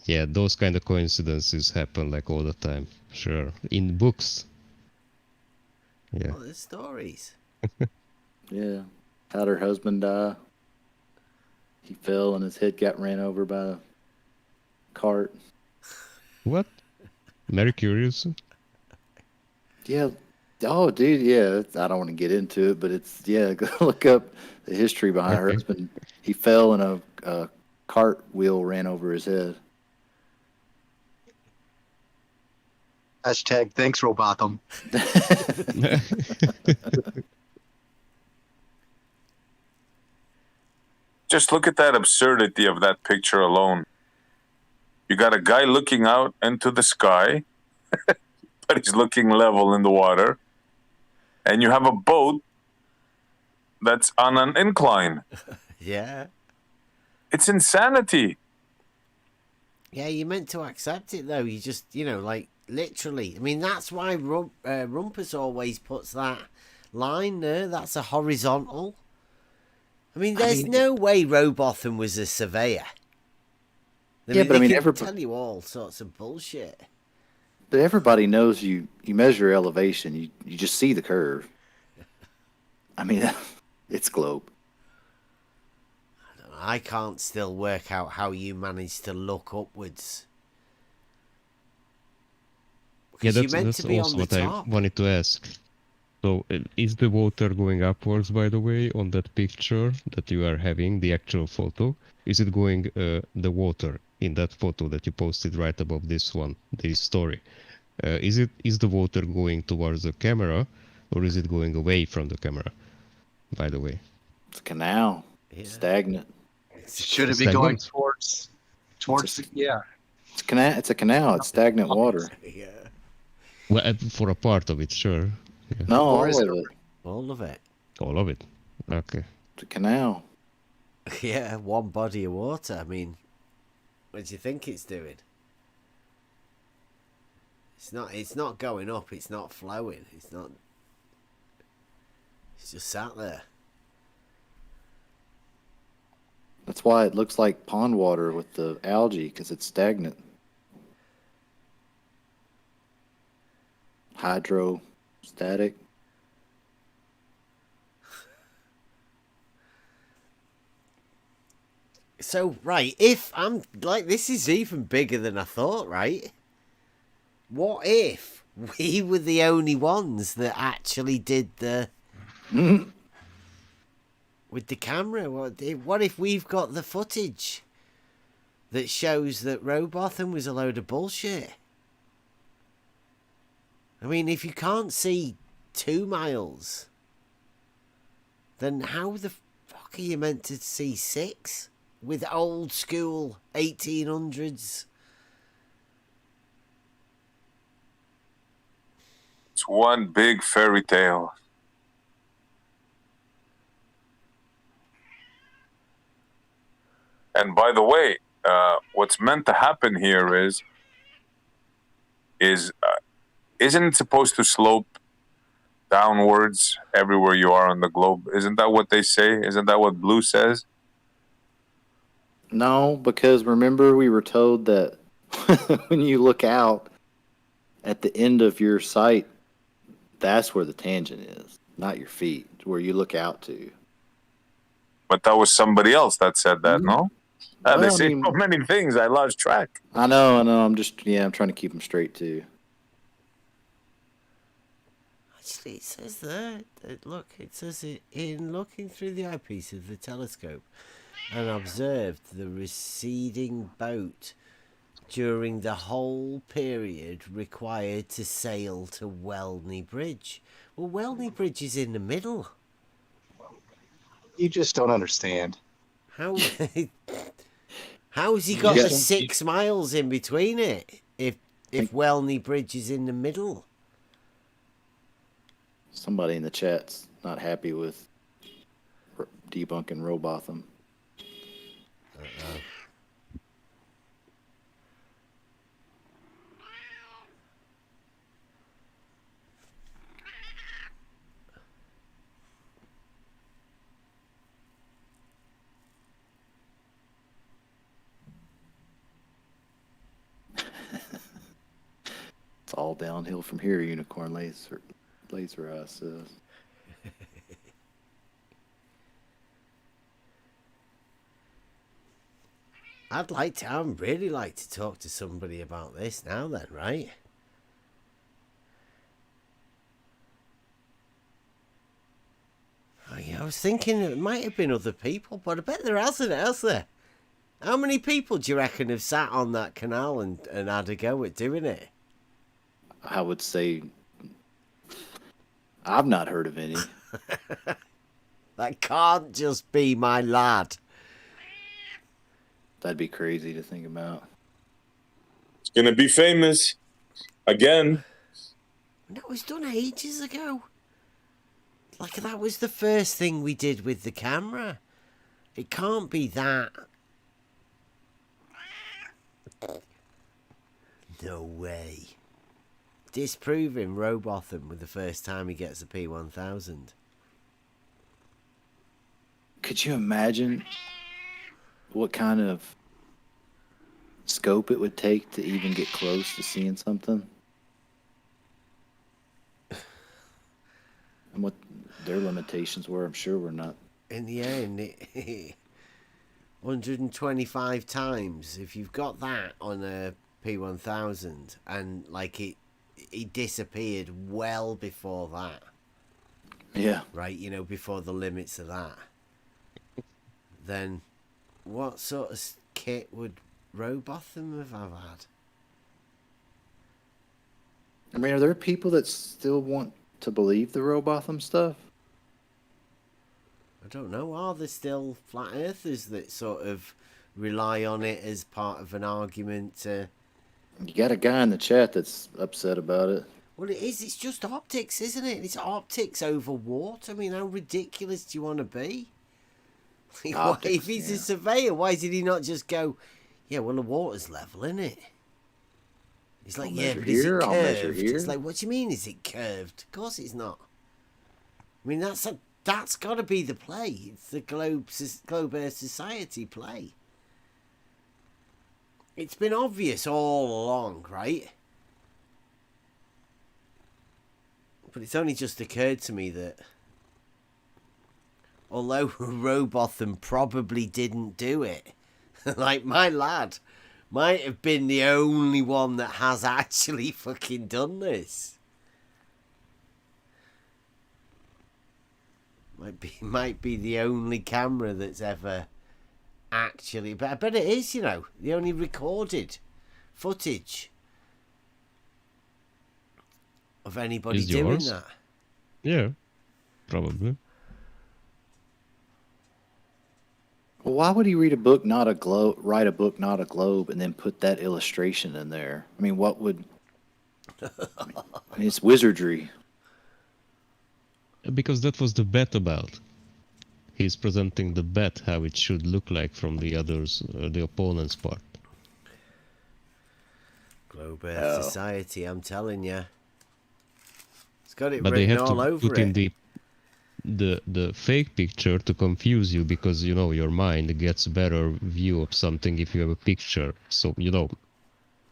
Yeah, those kind of coincidences happen like all the time. Sure. In books. Yeah. Oh, there's stories. Yeah. How'd her husband die? He fell and his head got ran over by a cart. What? Mary Curious? Yeah. Oh, dude, yeah. I don't want to get into it, but it's, yeah, go look up the history behind her husband. He fell and a cart wheel ran over his head. Hashtag thanks, Robotham. Just look at that absurdity of that picture alone. You got a guy looking out into the sky, but he's looking level in the water. And you have a boat that's on an incline. Yeah. It's insanity. Yeah, you're meant to accept it, though. You just, like, literally. I mean, that's why Rumpus always puts that line there. That's a horizontal. I mean, there's no way Robotham was a surveyor. They can tell you all sorts of bullshit. But everybody knows you measure elevation, you just see the curve. I mean, it's globe. I can't still work out how you managed to look upwards. Yeah, You're meant that's to be also on the what top. I wanted to ask. So, is the water going upwards, by the way, on that picture that you are having, the actual photo? Is it going, the water in that photo that you posted right above this one, this story? Is the water going towards the camera, or is it going away from the camera, by the way? It's a canal. Yeah. Stagnant. Should it be going towards yeah. It's a canal. It's stagnant water. Yeah. Well, for a part of it, sure. Yeah. No, all Or is of it- it. All of it. All of it. Okay. It's a canal. Yeah, one body of water. I mean, what do you think it's doing? It's not going up, it's not flowing, it's just sat there. That's why it looks like pond water with the algae, because it's stagnant. Hydrostatic. So, right, if I'm like, this is even bigger than I thought, right? What if we were the only ones that actually did the with the camera? What if we've got the footage that shows that Robotham was a load of bullshit? I mean, if you can't see 2 miles, then how the fuck are you meant to see 6? with old school 1800s. It's one big fairy tale. And by the way, what's meant to happen here is isn't it supposed to slope downwards everywhere you are on the globe? Isn't that what they say? Isn't that what Blue says? No, because remember we were told that when you look out at the end of your sight, that's where the tangent is, not your feet, where you look out to. But that was somebody else that said that, no? Well, They I say mean- so many things, I lost track. I know. I'm I'm trying to keep them straight too. Actually, it says there, look, it says in looking through the eyepiece of the telescope and observed the receding boat during the whole period required to sail to Welney Bridge. Well, Welney Bridge is in the middle. You just don't understand. How has he got Yeah. the 6 miles in between it if Welney Bridge is in the middle? Somebody in the chat's not happy with debunking Robotham. It's all downhill from here, Unicorn Laser Eyes says. I'd really like to talk to somebody about this now then, right? Oh, yeah, I was thinking it might have been other people, but I bet there hasn't, has there? How many people do you reckon have sat on that canal and had a go at doing it? I would say I've not heard of any. That can't just be my lad. That'd be crazy to think about. It's gonna be famous again. That was done ages ago. Like, that was the first thing we did with the camera. It can't be that. No way. Disproving Robotham with the first time he gets a P1000. Could you imagine what kind of scope it would take to even get close to seeing something? And what their limitations were, I'm sure we're not. In the end, 125 times. If you've got that on a P1000 and like it disappeared well before that. Yeah. Right, you know, before the limits of that. Then what sort of kit would Robotham have had? I mean, are there people that still want to believe the Robotham stuff? I don't know. Are there still flat earthers that sort of rely on it as part of an argument to... You got a guy in the chat that's upset about it. Well, it is. It's just optics, isn't it? It's optics over water. I mean, how ridiculous do you want to be? Like, Optics, if he's a surveyor, why did he not just go, yeah, well, the water's level, isn't it? He's like, I'll yeah, measure but is it here, I'll measure curved? here. It's like, what do you mean, is it curved? Of course it's not. I mean, that's got to be the play. It's the Globe Earth Society play. It's been obvious all along, right? But it's only just occurred to me that although Robotham probably didn't do it, like my lad might have been the only one that has actually fucking done this. Might be the only camera that's ever actually, but I bet it is, you know, the only recorded footage of anybody Is doing yours? that. Yeah, probably. Well, why would he read a book, not a globe, write a book, not a globe, and then put that illustration in there? I mean, what would? I mean, it's wizardry. Because that was the bet about. He's presenting the bet how it should look like from the others, the opponent's part. Globe Earth Society, I'm telling you. It's got it But they written have all to over put it. in the fake picture to confuse you, because you know your mind gets better view of something if you have a picture. So you know,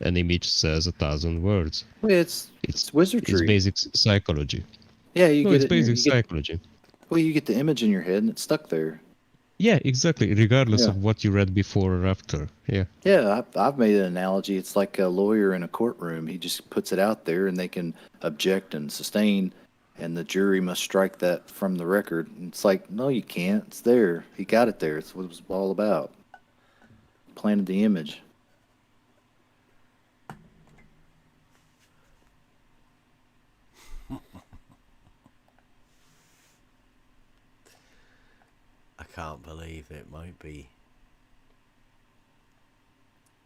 an image says 1,000 words. Well, it's wizardry. It's basic psychology. Yeah, you No, get it's it. in your- basic you get- psychology. well, you get the image in your head, and it's stuck there. Yeah, exactly. Regardless Yeah. of what you read before or after. Yeah. Yeah, I've made an analogy. It's like a lawyer in a courtroom. He just puts it out there, and they can object and sustain, and the jury must strike that from the record. And it's like, no, you can't. It's there. He got it there. It's what it was all about. Planted the image. I can't believe it might be.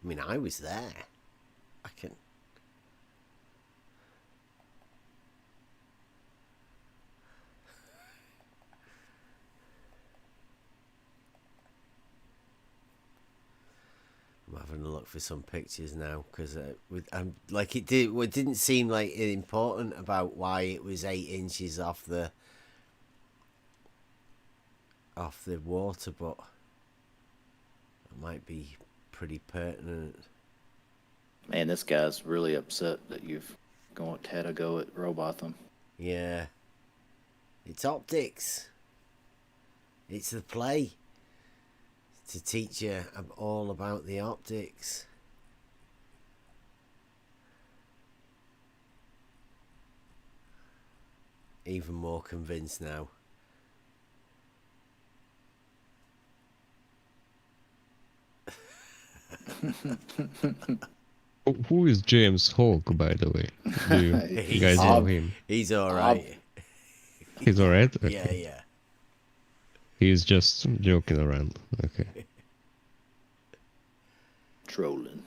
I mean, I was there. I can. I'm having a look for some pictures now because like it didn't seem like important about why it was 8 inches off the water, but it might be pretty pertinent. Man, this guy's really upset that you've had a go at Robotham. Yeah. It's optics. It's the play. To teach you all about the optics. Even more convinced now. Who is James Hawk, by the way? Do you guys know him? He's alright. He's alright? Okay. Yeah, yeah. He's just joking around. Okay. Trolling.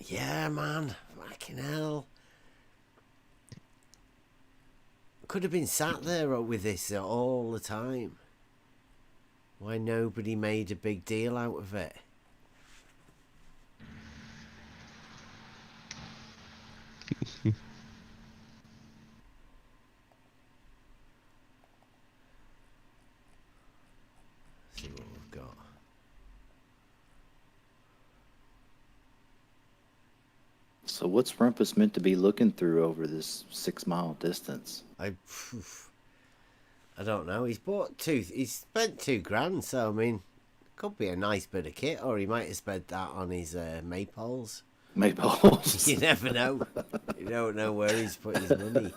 Yeah, man. Fucking hell. Could have been sat there with this all the time. Why nobody made a big deal out of it? See what we've got. So what's Rumpus meant to be looking through over this 6-mile distance? I don't know. He's spent $2,000, so I mean, could be a nice bit of kit, or he might have spent that on his maypoles. Maypoles. You never know. You don't know where he's put his money.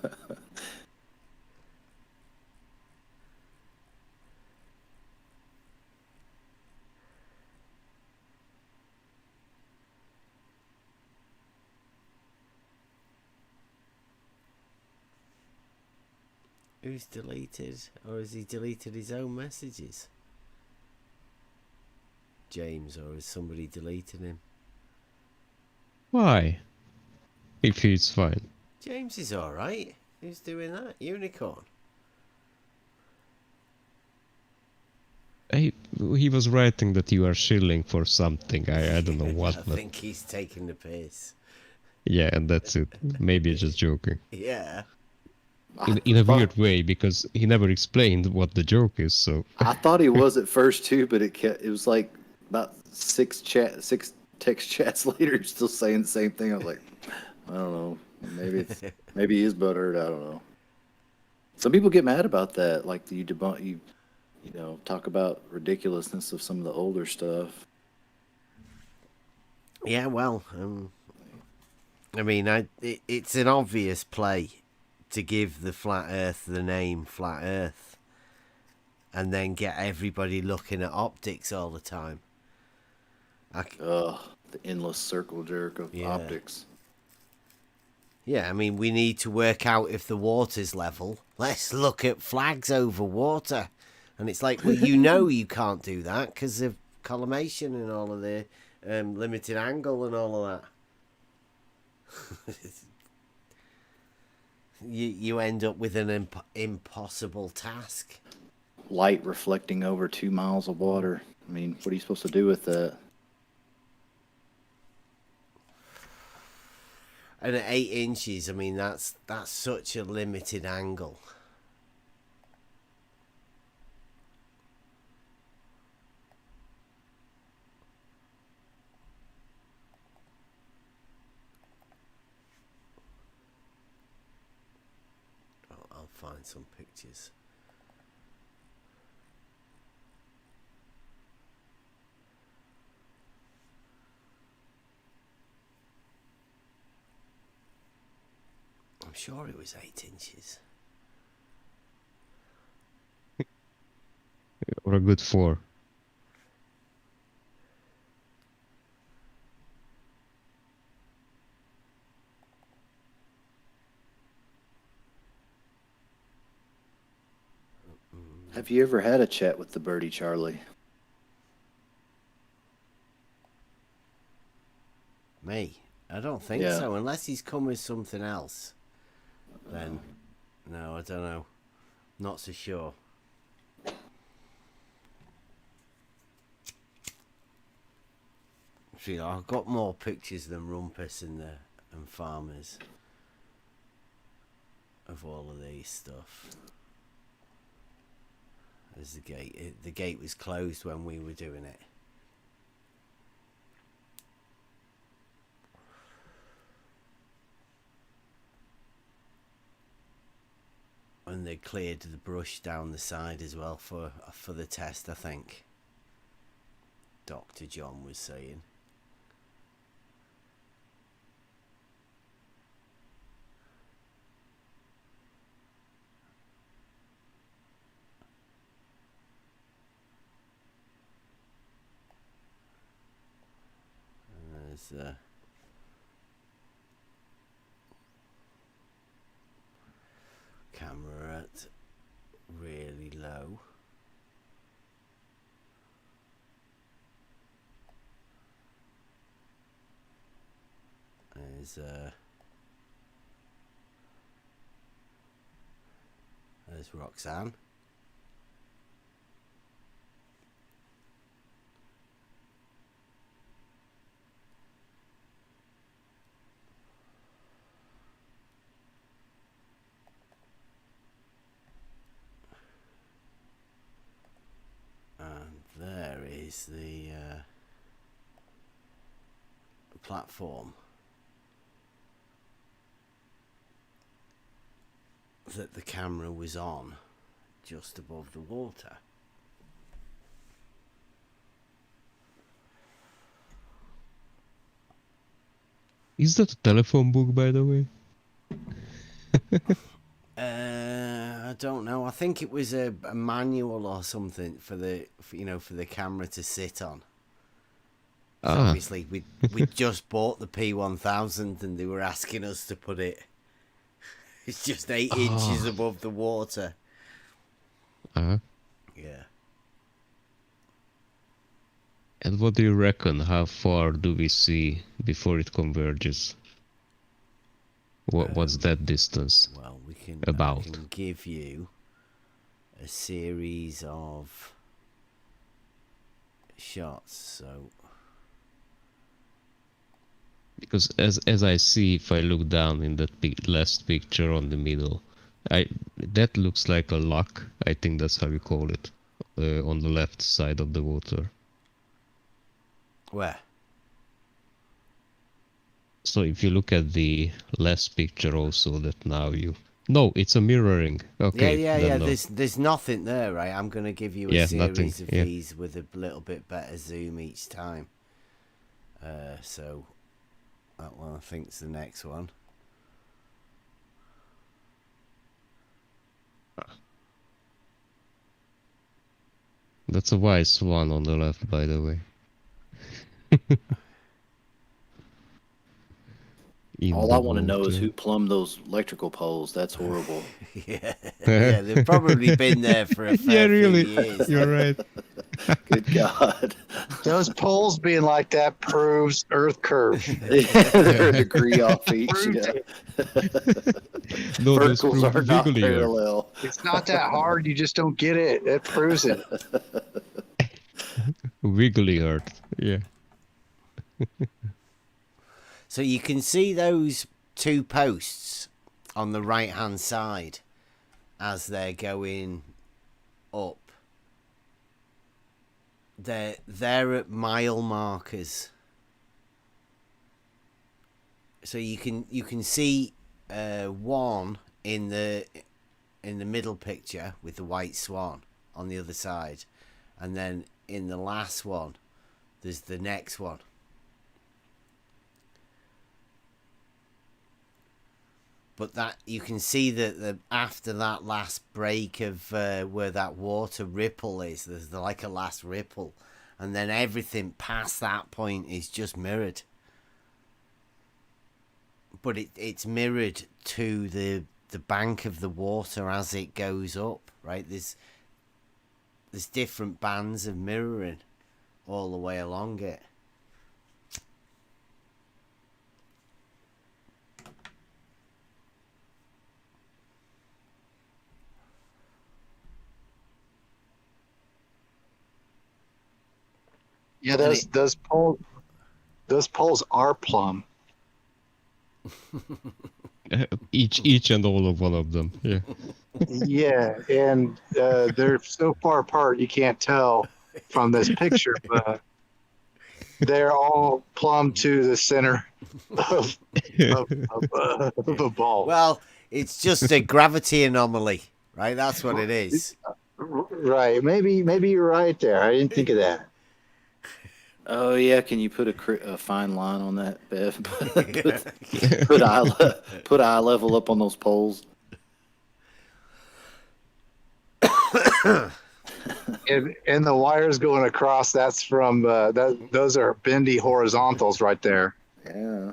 Who's deleted? Or has he deleted his own messages? James, or has somebody deleted him? Why? If he's fine. James is alright. Who's doing that? Unicorn. He was writing that you are shilling for something. I don't know what. I think he's taking the piss. Yeah, and that's it. Maybe just joking. Yeah. In a weird way, because he never explained what the joke is. So I thought he was at first too, but it was like about 6 text chats later, he's still saying the same thing. I was like, I don't know. Maybe he is butthurt. I don't know. Some people get mad about that. Like you talk about ridiculousness of some of the older stuff. Yeah, well, I mean, it's an obvious play to give the Flat Earth the name Flat Earth and then get everybody looking at optics all the time. The endless circle jerk of optics. Yeah, I mean, we need to work out if the water's level. Let's look at flags over water. And it's like, well, you know you can't do that because of collimation and all of the limited angle and all of that. you end up with an impossible task. Light reflecting over 2 miles of water. I mean, what are you supposed to do with that? And at 8 inches, I mean, that's such a limited angle. I'll find some pictures. I'm sure it was 8 inches. Or a good 4. Have you ever had a chat with the birdie, Charlie? Me? I don't think Yeah. so, unless he's come with something else. Then, no, I don't know. Not so sure. See, I've got more pictures than Rumpus and Farmers of all of these stuff. There's the gate. The gate was closed when we were doing it. And they cleared the brush down the side as well for the test, I think. Dr. John was saying. And there's camera at really low. There's Roxanne. And there is the platform that the camera was on, just above the water. Is that a telephone book, by the way? I don't know. I think it was a manual or something for the camera to sit on. So obviously we just bought the P1000 and they were asking us to put it. It's just 8 inches above the water. Yeah. And what do you reckon? How far do we see before it converges? What's that distance? Well, we can about. I can give you a series of shots. So because as I see, if I look down in that last picture on the middle, that looks like a lock. I think that's how you call it, on the left side of the water. Where? So if you look at the last picture also, that now you... No, it's a mirroring. Okay. Yeah. No. There's nothing there, right? I'm going to give you a series of these with a little bit better zoom each time. So that one I think's the next one. That's a wise one on the left, by the way. in All the I want to know is water. who plumbed those electrical poles. That's horrible. Yeah, yeah, they've probably been there for a Yeah, fair really. few years. You're right. Good God. Those poles being like that proves Earth curve. They're a degree off each. Proves Yeah. it. No, those Verticals prove are not wiggly Earth. parallel. It's not that hard. You just don't get it. It proves it. Wiggly Earth. Yeah. So you can see those two posts on the right hand side as they're going up. They're at mile markers. So you can see one in the middle picture with the white swan on the other side, and then in the last one there's the next one. But that you can see that after that last break of where that water ripple is, there's like a last ripple, and then everything past that point is just mirrored. But it's mirrored to the bank of the water as it goes up, right? There's different bands of mirroring all the way along it. Yeah, those poles are plumb. Each and all of one of them. Yeah. Yeah, and they're so far apart you can't tell from this picture, but they're all plumb to the center of a ball. Well, it's just a gravity anomaly, right? That's what it is. Right. Maybe you're right there. I didn't think of that. Oh yeah, can you put a fine line on that, Bev? put eye level up on those poles. And the wires going across, that's from those are bendy horizontals right there. Yeah.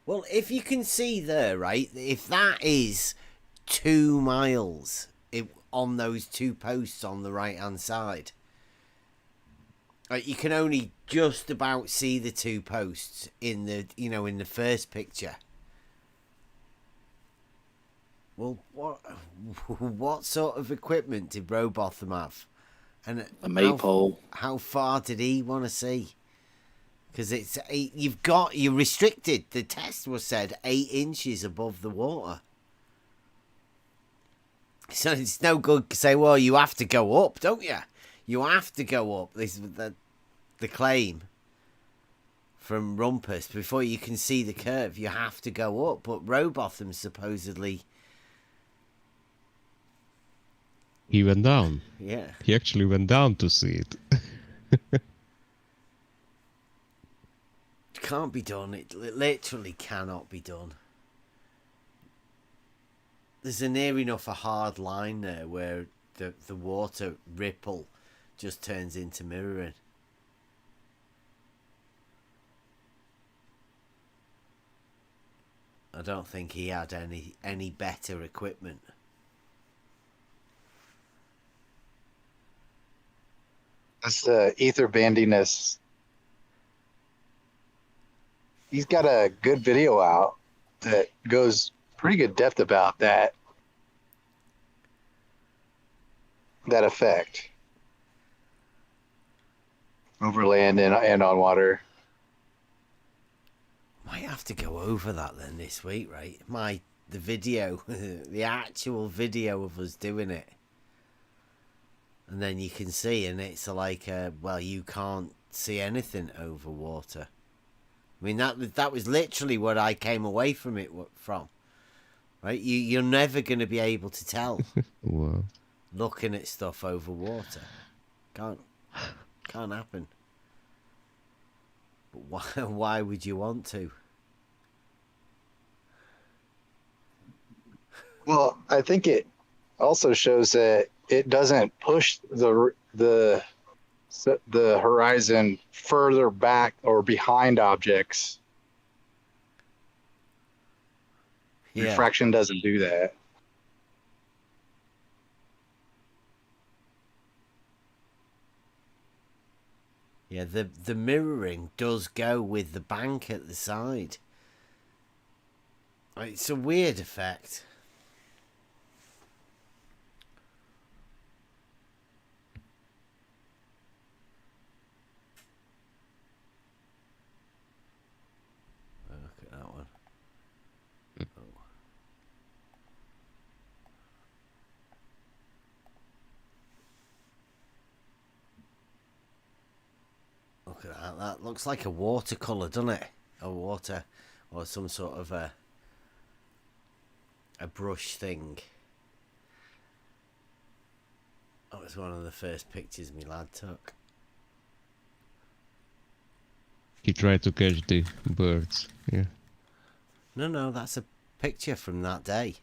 Well, if you can see there, right, if that is 2 miles on those two posts on the right hand side, you can only just about see the two posts in the first picture. Well, what sort of equipment did Robotham have? And a maypole. How far did he want to see? Because you're restricted. The test was said 8 inches above the water. So it's no good to say, well, you have to go up, don't you? You have to go up. This is the claim from Rumpus. Before you can see the curve, you have to go up. But Robotham supposedly... He went down. Yeah. He actually went down to see it. It can't be done. It literally cannot be done. There's near enough a hard line there where the water ripple just turns into mirroring. I don't think he had any better equipment. That's the ether bandiness. He's got a good video out that goes pretty good depth about that effect over land and on water. Might have to go over that then this week, right? The video, the actual video of us doing it. And then you can see, and it's like, well, you can't see anything over water. I mean, that was literally what I came away from it from. Right? You're never going to be able to tell. Wow. Looking at stuff over water. Can't happen. But why would you want to? Well, I think it also shows that it doesn't push the horizon further back or behind objects. Yeah. Refraction doesn't do that. Yeah, the mirroring does go with the bank at the side. It's a weird effect. Oh, look at that one. Oh. Look at that. That looks like a watercolour, doesn't it? A water or some sort of a brush thing. That was one of the first pictures my lad took. He tried to catch the birds. Yeah. No, that's a picture from that day.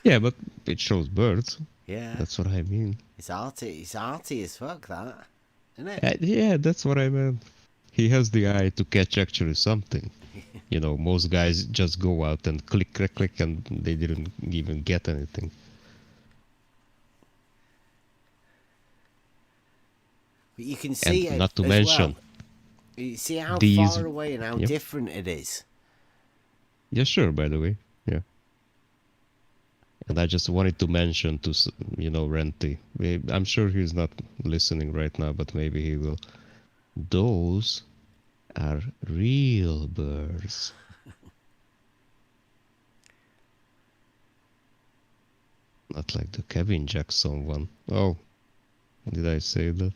Yeah, but it shows birds. Yeah. That's what I mean. It's arty as fuck, that. Isn't it? Yeah, that's what I meant. He has the eye to catch actually something. You know, most guys just go out and click, click, click, and they didn't even get anything. But you can see And it not to as mention, well. You see how these, far away and how different it is. Yeah, sure, by the way. Yeah. And I just wanted to mention to, you know, Renty. I'm sure he's not listening right now, but maybe he will. Those are real birds. Not like the Kevin Jackson one. Oh, did I say that?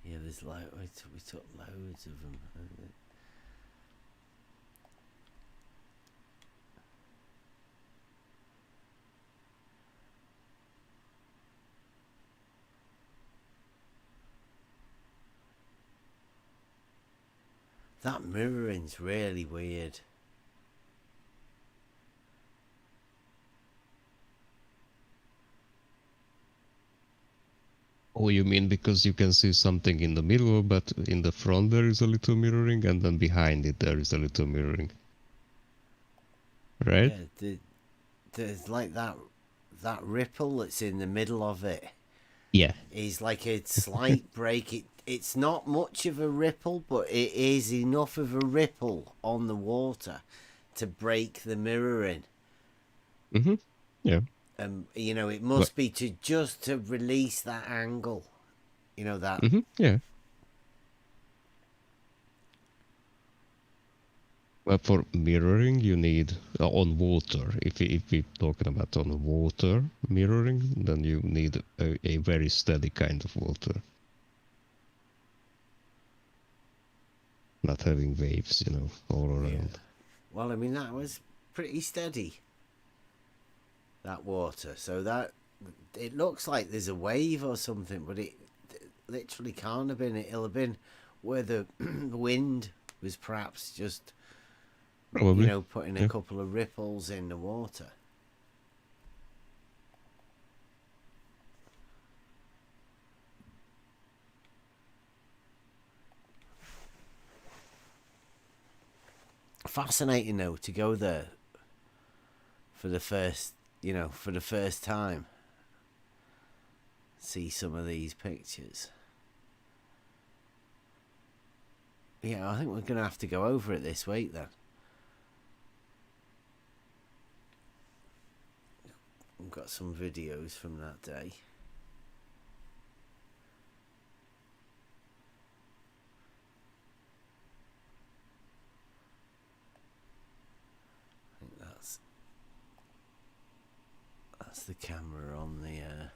Yeah, there's like we took loads of them. That mirroring's really weird. Oh, you mean because you can see something in the middle, but in the front there is a little mirroring, and then behind it there is a little mirroring. Right? Yeah, there's like that ripple that's in the middle of it. Yeah. Is like a slight break. It's not much of a ripple, but it is enough of a ripple on the water to break the mirroring. Mm-hmm. Yeah. You know, it must be just to release that angle. You know that. Mm-hmm. Yeah. But for mirroring, you need on water. If we're talking about on water mirroring, then you need a very steady kind of water. Not having waves, you know, all around. Yeah. Well, I mean, that was pretty steady, that water. So that it looks like there's a wave or something, but it literally can't have been. It'll have been where the wind was perhaps just, Probably. you know, putting a couple of ripples in the water. Fascinating though to go there for the first time. See some of these pictures. Yeah, I think we're gonna have to go over it this week then. We've got some videos from that day. I think that's the camera on the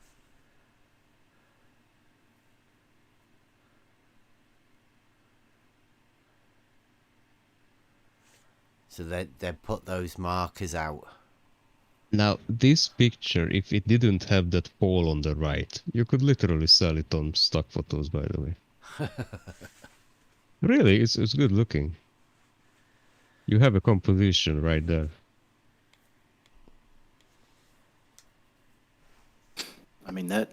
so they put those markers out. Now, this picture, if it didn't have that pole on the right, you could literally sell it on stock photos, by the way. Really, it's good looking. You have a composition right there. mean, that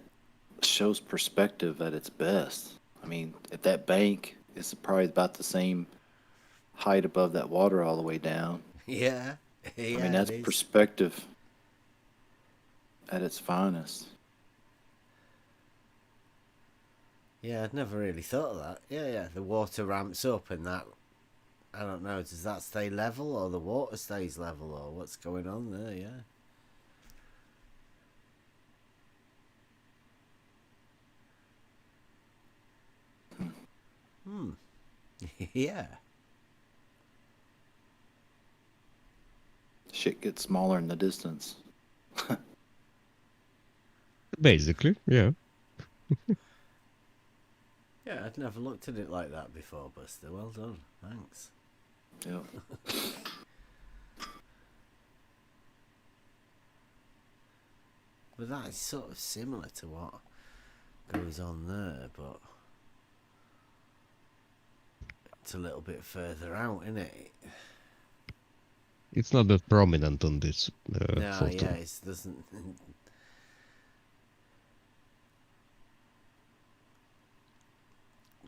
shows perspective at its best. I mean, if that bank is probably about the same height above that water all the way down. Yeah. Yeah, I mean, that's it is. perspective at its finest. Yeah, I'd never really thought of that. Yeah. The water ramps up and that, I don't know, does that stay level or the water stays level or what's going on there? Yeah. Yeah. Shit gets smaller in the distance. Basically, yeah. Yeah, I'd never looked at it like that before, Buster. Well done. Thanks. Yeah. But that is sort of similar to what goes on there, but it's a little bit further out, isn't it? It's not that prominent on this No, photo. yeah, it doesn't.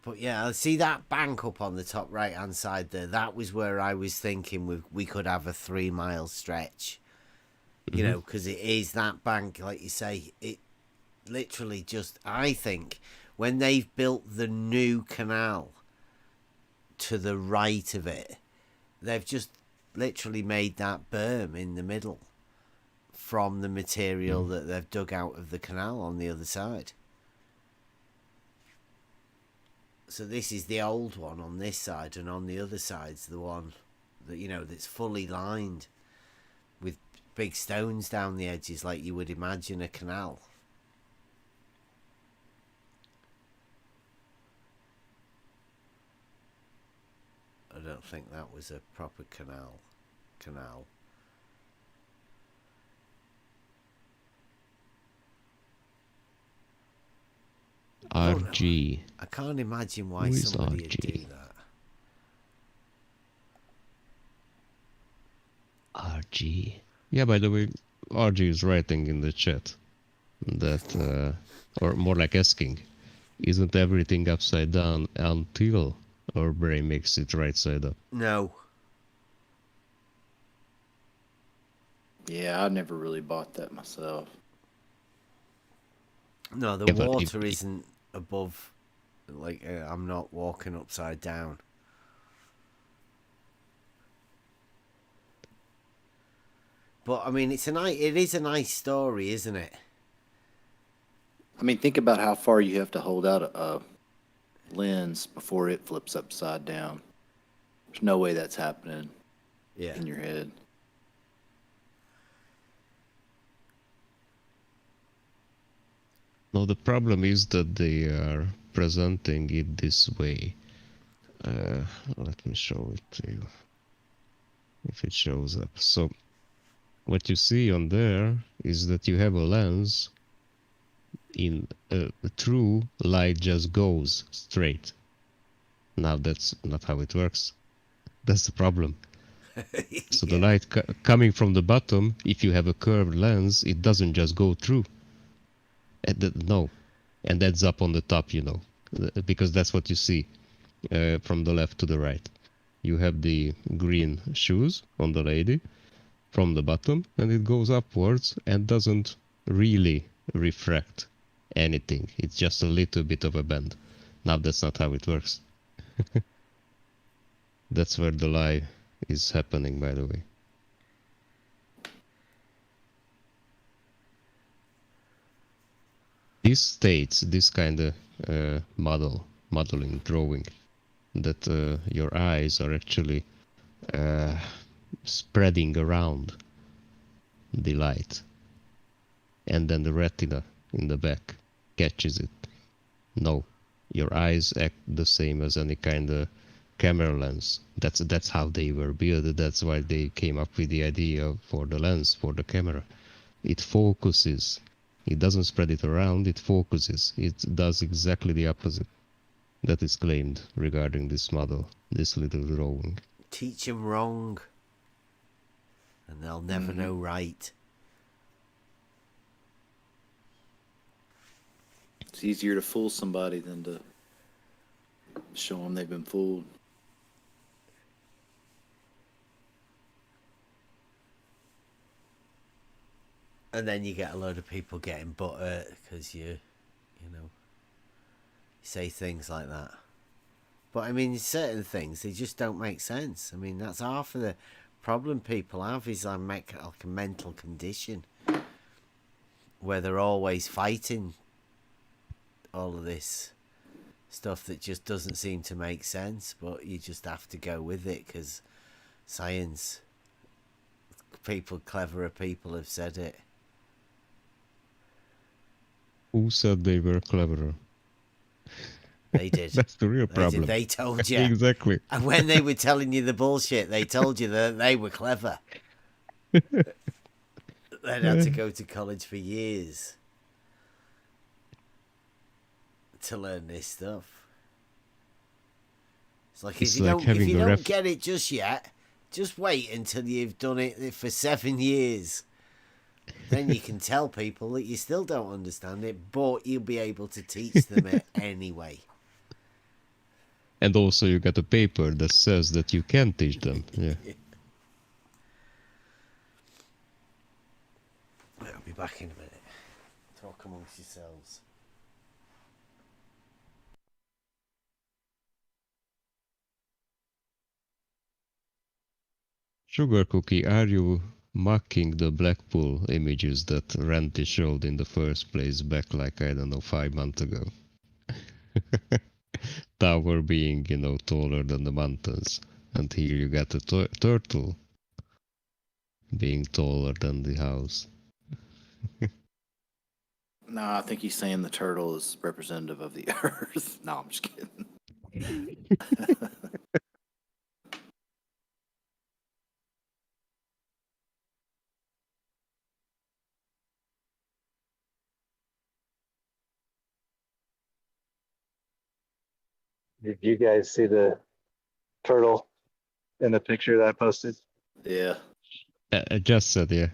But yeah, see that bank up on the top right hand side there. That was where I was thinking we could have a 3 mile stretch. You know, because it is that bank, like you say. It literally just, I think, when they've built the new canal to the right of it, they've just literally made that berm in the middle from the material that they've dug out of the canal on the other side. So this is the old one on this side, and on the other side's the one that, you know, that's fully lined with big stones down the edges like you would imagine a canal. I don't think that was a proper canal. RG. I can't imagine why Who is somebody would RG? do that. RG. Yeah, by the way, RG is writing in the chat that, or more like asking, isn't everything upside down until our brain makes it right side up? No. Yeah, I never really bought that myself. No, the Yeah, but water isn't above. Like, I'm not walking upside down. But I mean, it is a nice story, isn't it? I mean, think about how far you have to hold out a lens before it flips upside down. There's no way that's happening in your head. No, the problem is that they are presenting it this way. Let me show it to you. If it shows up. So, what you see on there is that you have a lens in true light just goes straight. Now that's not how it works. That's the problem. So the light coming from the bottom, if you have a curved lens, it doesn't just go through. No, and ends up on the top, you know, because that's what you see from the left to the right. You have the green shoes on the lady from the bottom, and it goes upwards and doesn't really refract anything. It's just a little bit of a bend. Now that's not how it works. That's where the lie is happening, by the way. This states, this kind of modeling, drawing, that your eyes are actually spreading around the light, and then the retina in the back catches it. No, your eyes act the same as any kind of camera lens. That's how they were built. That's why they came up with the idea for the lens, for the camera. It focuses. It doesn't spread it around, it focuses. It does exactly the opposite that is claimed regarding this model, this little drawing. Teach them wrong, and they'll never know right. It's easier to fool somebody than to show them they've been fooled. And then you get a load of people getting butthurt because you say things like that. But I mean, certain things, they just don't make sense. I mean, that's half of the problem people have is like a mental condition where they're always fighting all of this stuff that just doesn't seem to make sense, but you just have to go with it because science, cleverer people have said it. Who said they were cleverer? They did. That's the real problem. They told you. Exactly. And when they were telling you the bullshit, they told you that they were clever. They'd had to go to college for years to learn this stuff. It's like if you don't get it just yet, just wait until you've done it for 7 years. Then you can tell people that you still don't understand it, but you'll be able to teach them it anyway. And also you get a paper that says that you can teach them. Yeah. I'll be back in a minute. Talk amongst yourselves. Sugar Cookie, are you mocking the Blackpool images that Ranty showed in the first place back like, I don't know, 5 months ago? Tower being, taller than the mountains. And here you got a turtle being taller than the house. No, I think he's saying the turtle is representative of the Earth. No, I'm just kidding. Did you guys see the turtle in the picture that I posted? Yeah. I just said, yeah.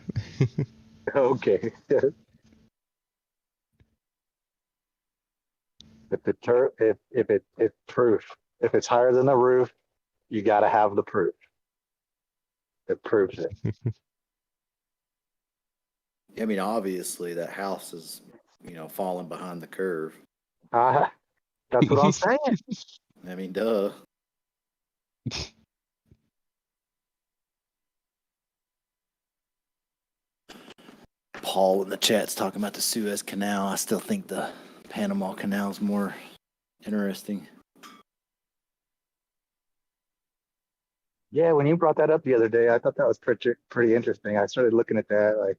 Okay. If proof. If it's higher than the roof, you got to have the proof. It proves it. I mean, obviously that house is, falling behind the curve. That's what I'm saying. I mean, duh. Paul in the chat's talking about the Suez Canal. I still think the Panama Canal is more interesting. Yeah, when you brought that up the other day, I thought that was pretty interesting. I started looking at that, like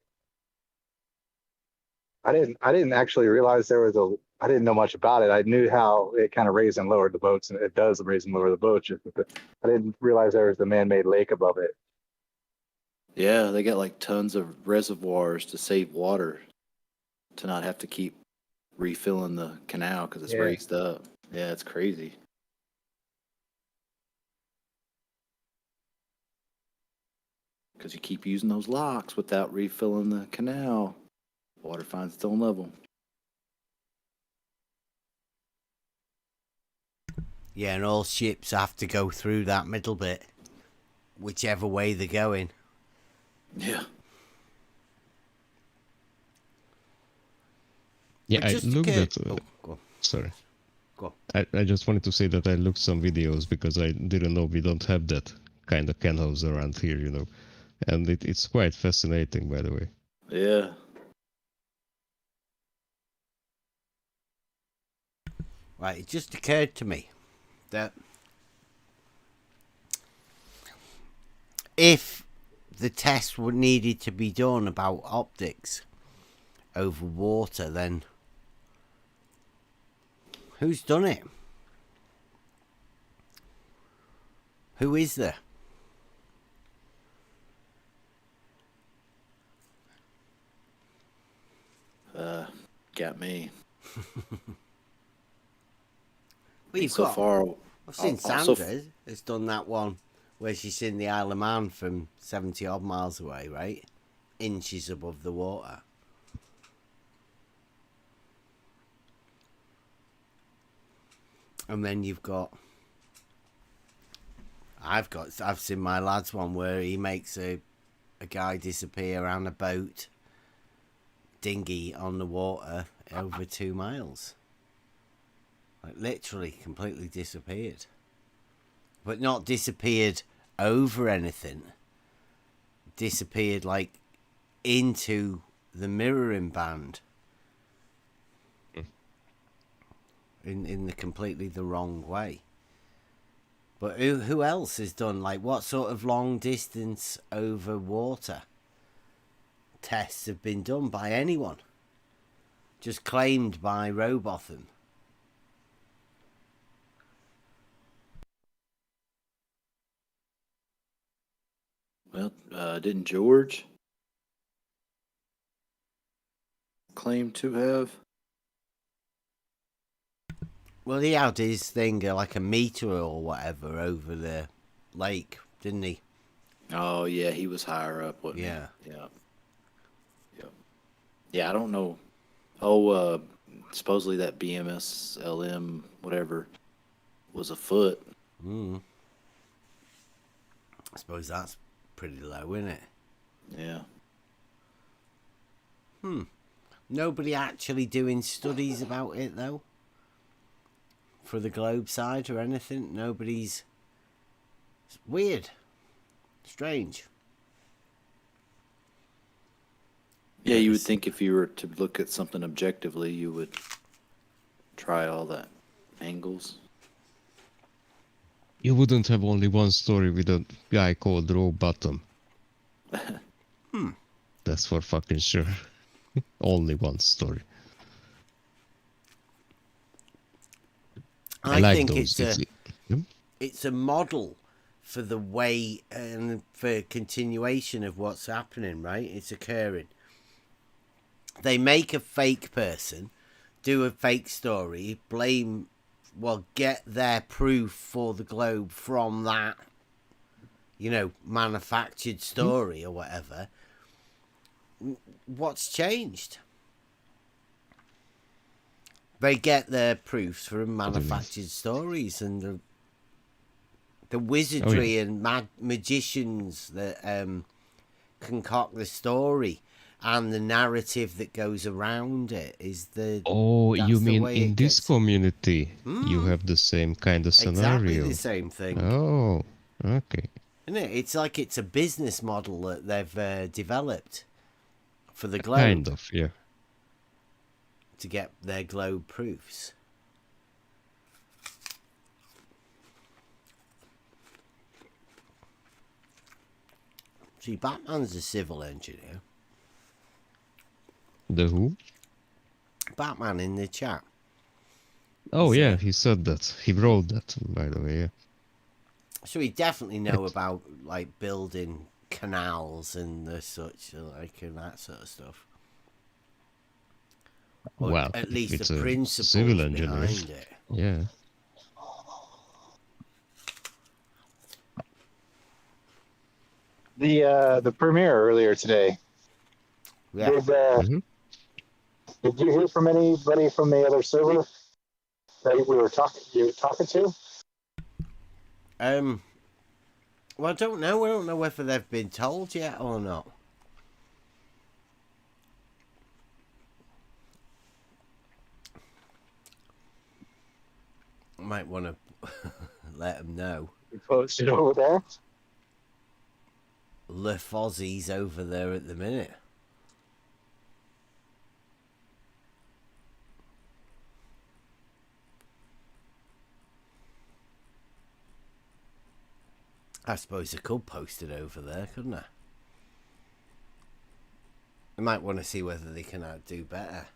I didn't actually realize I didn't know much about it. I knew how it kind of raised and lowered the boats, and it does raise and lower the boats. I didn't realize there was a man-made lake above it. Yeah, they got like tons of reservoirs to save water, to not have to keep refilling the canal because it's raised up. Yeah, it's crazy. Because you keep using those locks without refilling the canal, water finds its own level. Yeah, and all ships have to go through that middle bit, whichever way they're going. Yeah. Yeah, I looked at... go on. Sorry. Go on. I just wanted to say that I looked some videos because I didn't know we don't have that kind of canals around here, And it's quite fascinating, by the way. Yeah. Right, it just occurred to me that if the test needed to be done about optics over water, then who's done it? Who is there? Got me. Well, so far, I've seen Sandra has done that one where she's seen the Isle of Man from 70 odd miles away, right? Inches above the water. And then you've got... I've seen my lad's one where he makes a guy disappear on a boat dinghy on the water over 2 miles. Like literally completely disappeared. But not disappeared over anything. Disappeared like into the mirroring band. In the completely the wrong way. But who else has done, like, what sort of long distance over water tests have been done by anyone? Just claimed by Robotham. Well, didn't George claim to have? Well, he had his thing like a meter or whatever over the lake, didn't he? Oh, yeah, he was higher up, wasn't Yeah. he? Yeah. Yeah, I don't know. Oh, supposedly that BMS LM, whatever, was a foot. I suppose that's pretty low, isn't it? Yeah. Nobody actually doing studies about it, though? For the globe side or anything? Nobody's... It's weird. Strange. Yeah, you would think if you were to look at something objectively, you would try all the angles. You wouldn't have only one story with a guy called Row Bottom. That's for fucking sure. Only one story. I like think those. it's a model for the way and for continuation of what's happening, right? It's occurring. They make a fake person, do a fake story, get their proof for the globe from that, manufactured story or whatever. What's changed? They get their proofs from manufactured stories and the wizardry and magicians that concoct the story and the narrative that goes around it is the... Oh, you mean in this community you have the same kind of scenario? Exactly the same thing. Oh, okay. Isn't it? It's like it's a business model that they've developed for the globe. Kind of, yeah. To get their globe proofs. See, Batman's a civil engineer. The who? Batman in the chat. Oh, yeah, he said that. He wrote that, by the way, yeah. So he definitely know about, like, building canals and the such, like, and that sort of stuff. Or well, at least it's the a principles civil engineer. behind it. Yeah. The premiere earlier today. Yeah. Did you hear from anybody from the other server that you were talking to? Well, I don't know. I don't know whether they've been told yet or not. I might want to let them know. You posted over there? Le Fozzie's over there at the minute. I suppose I could post it over there, couldn't I? I might want to see whether they can do better.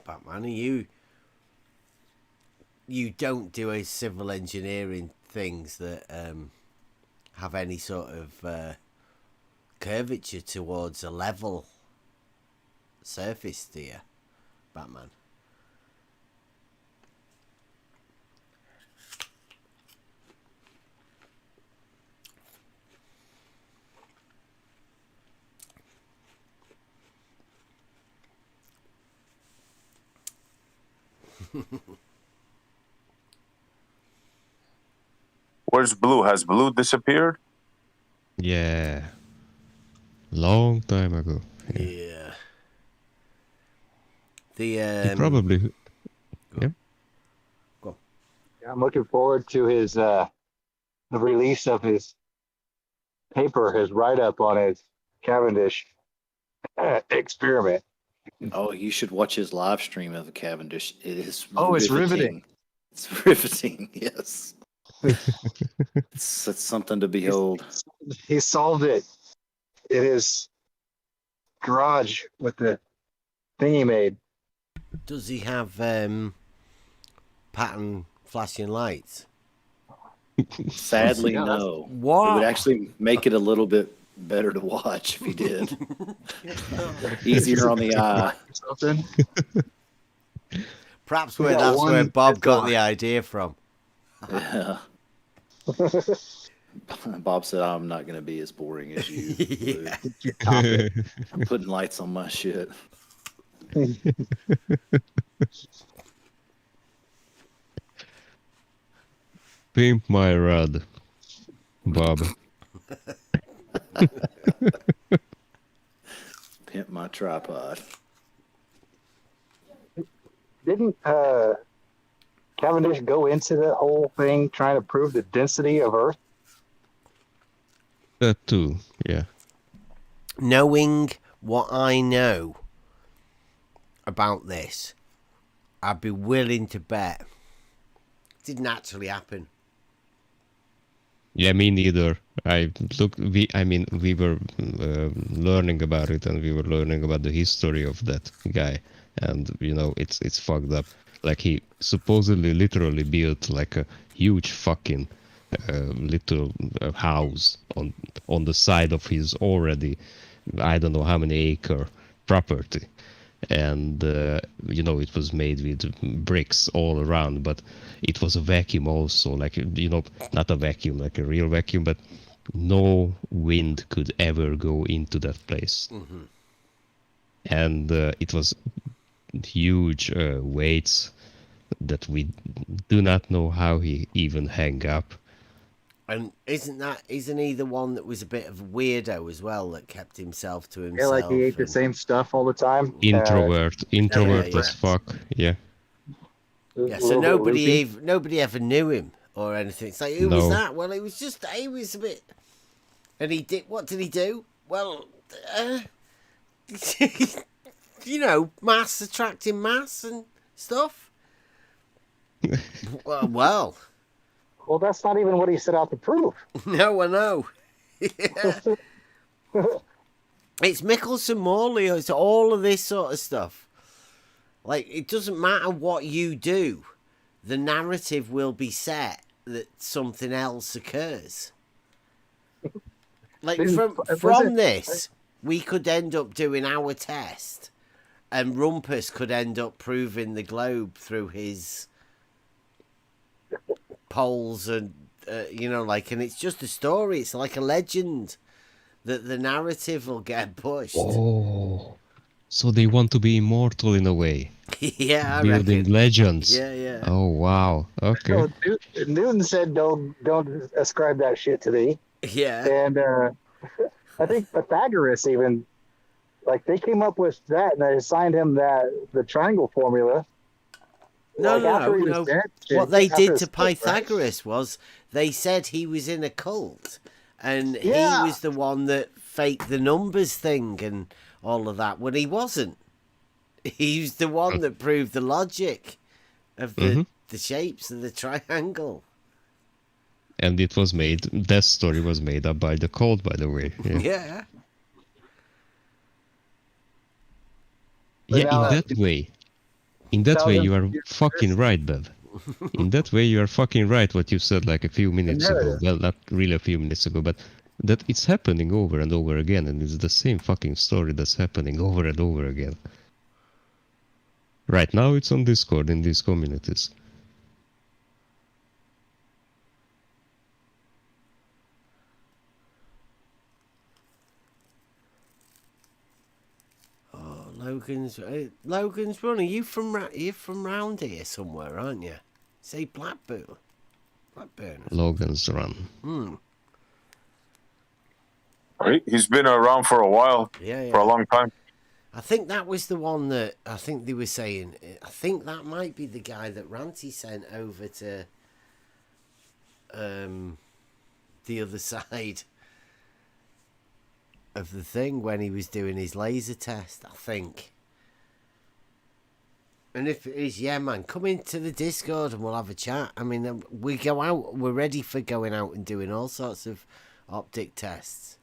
Batman, you don't do a civil engineering things that have any sort of curvature towards a level surface, do you, Batman? Where's Blue? Has Blue disappeared? Yeah. Long time ago. Yeah. The He probably. Yeah. Go on. Yeah, I'm looking forward to his the release of his paper, his write-up on his Cavendish experiment. Oh, you should watch his live stream of the Cavendish. It is It's riveting. It's riveting, yes. it's something to behold. He solved it in his garage with the thing he made. Does he have pattern flashing lights? Sadly, no. Wow. It would actually make it a little bit better to watch if he did. Easier on the eye. Something. Perhaps that's where Bob got the idea from. Yeah. Bob said, I'm not going to be as boring as you. Yeah. I'm putting lights on my shit. Pimp my rod, Bob. Pimp my tripod. Didn't Cavendish go into the whole thing trying to prove the density of Earth? That too, yeah. Knowing what I know about this, I'd be willing to bet it didn't actually happen. Yeah, me neither. We were learning about it, and we were learning about the history of that guy, and it's fucked up. Like, he supposedly literally built like a huge fucking little house on the side of his already, I don't know how many acre property, and it was made with bricks all around, but it was a vacuum also, like, not a vacuum like a real vacuum, but no wind could ever go into that place. Mm-hmm. And it was huge weights that we do not know how he even hang up. And isn't he the one that was a bit of a weirdo as well, that kept himself to himself? Yeah, like he ate the same stuff all the time. Introvert yeah. as fuck. Yeah. Yeah, so nobody ever knew him or anything. It's like, who was that? Well, he was a bit. And what did he do? Well, mass attracting mass and stuff. Well, that's not even what he set out to prove. No, I know. Yeah. It's Mickelson, Morley, it's all of this sort of stuff. Like, it doesn't matter what you do, the narrative will be set that something else occurs. Like, from this, we could end up doing our test, and Rumpus could end up proving the globe through his poles and, and it's just a story. It's like a legend that the narrative will get pushed. Oh, so they want to be immortal in a way. Yeah, I building reckon. Legends. Yeah. Oh, wow. Okay. So Newton said, "Don't ascribe that shit to me." Yeah. And I think Pythagoras even, like, they came up with that, and they assigned him the triangle formula. No. Dead, what they did to Pythagoras was they said he was in a cult, and he was the one that faked the numbers thing and all of that, when he wasn't. He was the one that proved the logic of the shapes of the triangle. And it was that story was made up by the cult, by the way. Yeah. In that way, you are fucking right, Bev. In that way, you are fucking right what you said like a few minutes ago. Well, not really a few minutes ago, but that it's happening over and over again, and it's the same fucking story that's happening over and over again. Right now it's on Discord in these communities. Oh, Logan's running. You from round here somewhere, aren't you? Say Blackburn. Logan's Run. Right? He's been around for a while. Yeah. For a long time. I think that was the one that I think they were saying. I think that might be the guy that Ranty sent over to the other side of the thing when he was doing his laser test, I think. And if it is, yeah, man, come into the Discord and we'll have a chat. I mean, we go out, we're ready for going out and doing all sorts of optic tests.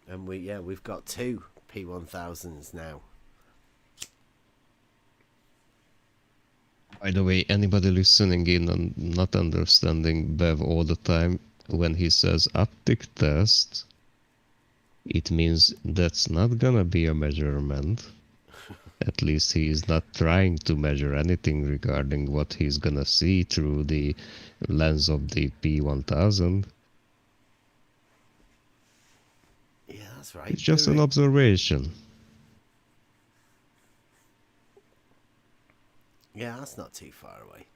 And we've got 2 P1000s now. By the way, anybody listening in and not understanding Bev all the time, when he says optic test, it means that's not gonna be a measurement. At least he is not trying to measure anything regarding what he's gonna see through the lens of the P1000. Yeah, that's right. It's just an observation. Yeah, that's not too far away.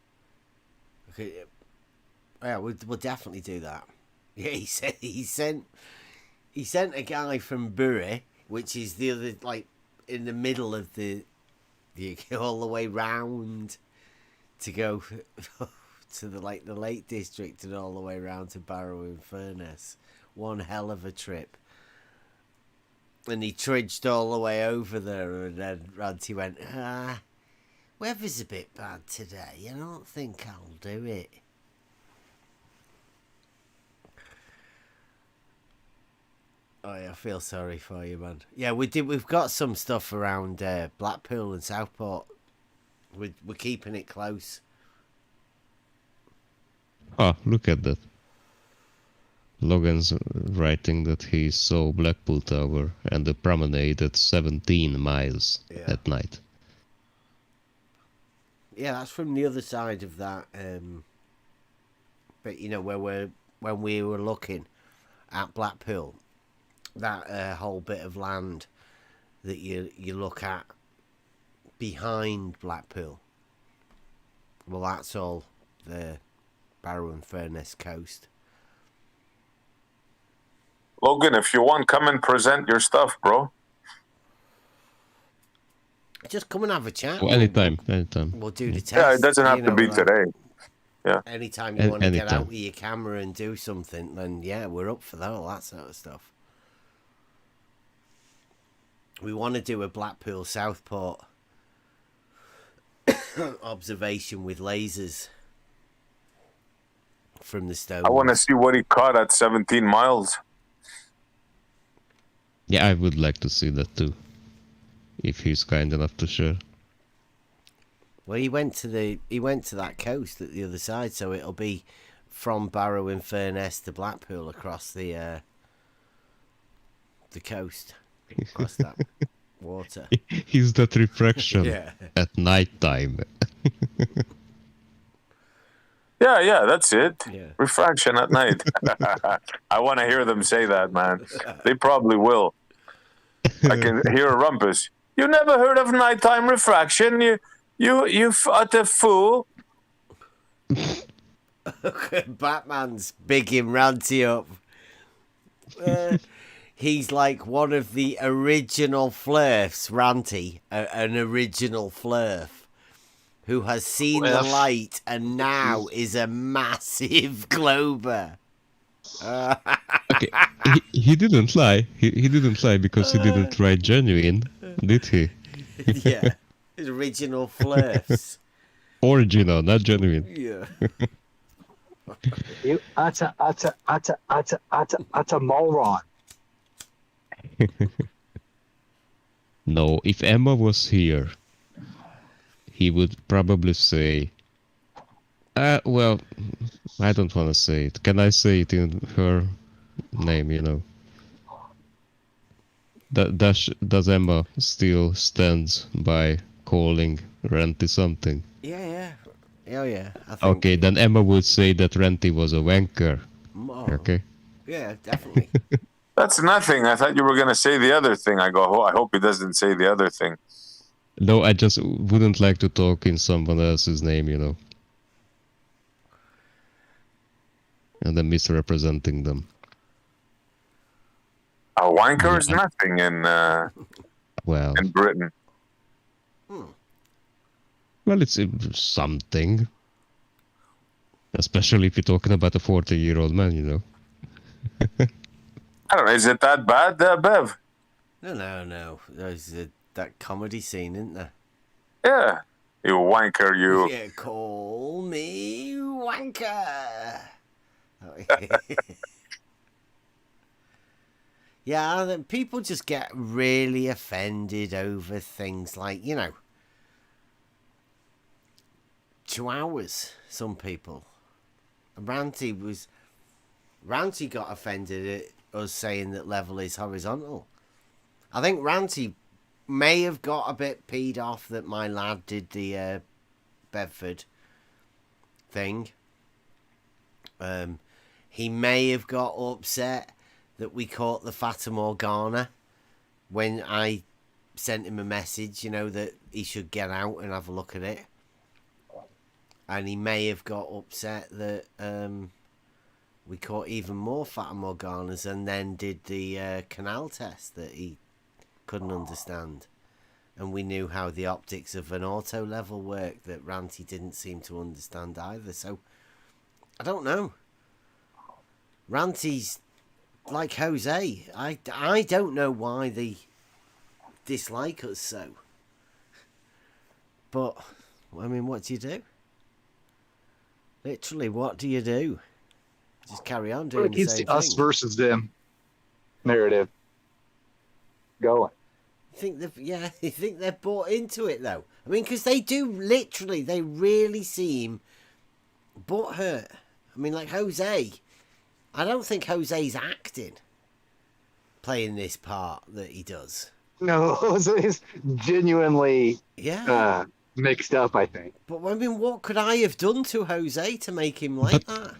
Okay, yeah, we'll definitely do that. Yeah, he sent a guy from Bury, which is the other, like, in the middle of the all the way round to go to the Lake District and all the way round to Barrow in Furness. One hell of a trip. And he trudged all the way over there, and then Ranty went, weather's a bit bad today. I don't think I'll do it. Oh yeah, I feel sorry for you, man. Yeah, we've got some stuff around Blackpool and Southport. We're keeping it close. Ah, look at that. Logan's writing that he saw Blackpool Tower and the promenade at 17 miles at night. Yeah, that's from the other side of that. But you know when we were looking at Blackpool, that whole bit of land that you look at behind Blackpool. Well, that's all the Barrow and Furness coast. Logan, if you want, come and present your stuff, bro. Just come and have a chat. Well, anytime. We'll do the test. Yeah, it doesn't have to be today. Yeah. Anytime you want to get out with your camera and do something, then yeah, we're up for all that sort of stuff. We want to do a Blackpool Southport observation with lasers from the stone. I want to see what he caught at 17 miles. Yeah, I would like to see that too, if he's kind enough to share. Well, he went to that coast at the other side, so it'll be from Barrow in Furness to Blackpool across the coast, across that water. He's that refraction at night time. Yeah, that's it. Yeah. Refraction at night. I want to hear them say that, man. They probably will. I can hear a rumpus. You never heard of nighttime refraction? You utter fool. Batman's big him Ranty up. He's like one of the original flirfs, Ranty, an original flirf, who has seen the light and now is a massive glober. Okay, he didn't lie. He didn't lie because he didn't write genuine, did he? Yeah, his original flirfs. Original, not genuine. Yeah. You utter moron. No, if Emma was here, he would probably say, well, I don't want to say it. Can I say it in her name, you know. Does Emma still stands by calling Renty something? Yeah. Oh yeah. I think. Okay, then Emma would say that Renty was a wanker. Oh. Okay. Yeah, definitely. That's nothing. I thought you were gonna say the other thing. I go, oh, I hope he doesn't say the other thing. No, I just wouldn't like to talk in someone else's name, you know. And then misrepresenting them. A wanker is nothing in well, in Britain. Well, it's something. Especially if you're talking about a 40-year-old man, you know. I don't know. Is it that bad, Bev? No. There's that comedy scene, isn't there? Yeah. You wanker, you. Yeah, call me wanker. Yeah, people just get really offended over things like, you know, Chihuahuas, some people. Ranty got offended at us saying that level is horizontal. I think Ranty may have got a bit peed off that my lad did the Bedford thing. He may have got upset that we caught the Fata Morgana when I sent him a message, you know, that he should get out and have a look at it. And he may have got upset that we caught even more Fata Morganas and then did the Canal test that he couldn't understand. And we knew how the optics of an auto level worked that Ranty didn't seem to understand either. So, I don't know. Ranty's like Jose. I don't know why they dislike us so. But, I mean, what do you do? Literally, what do you do? Just carry on doing the same thing. Us versus them narrative going. You think they're bought into it, though? I mean, because they do, literally, they really seem butthurt. I mean, like Jose. I don't think Jose's acting, playing this part that he does. No, Jose's genuinely Yeah. Mixed up, I think. But, I mean, what could I have done to Jose to make him like that?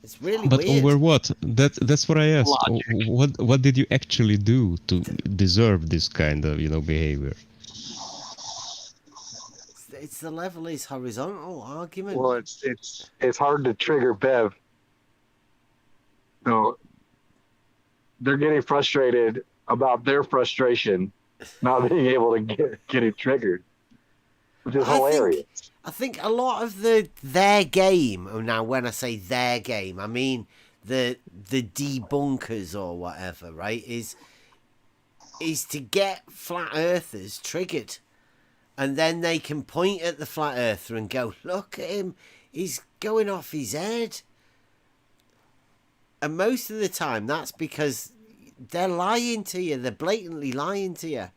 It's really but weird. over what? That's what I asked. What did you actually do to deserve this kind of, you know, behavior? It's the level is horizontal argument. Well, it's hard to trigger Bev. So they're getting frustrated about their frustration, not being able to get it triggered, which is hilarious. I think a lot of their game. Oh, now when I say their game, I mean the debunkers or whatever, right? Is to get flat earthers triggered, and then they can point at the flat earther and go, "Look at him, he's going off his head." And most of the time, that's because they're lying to you. They're blatantly lying to you.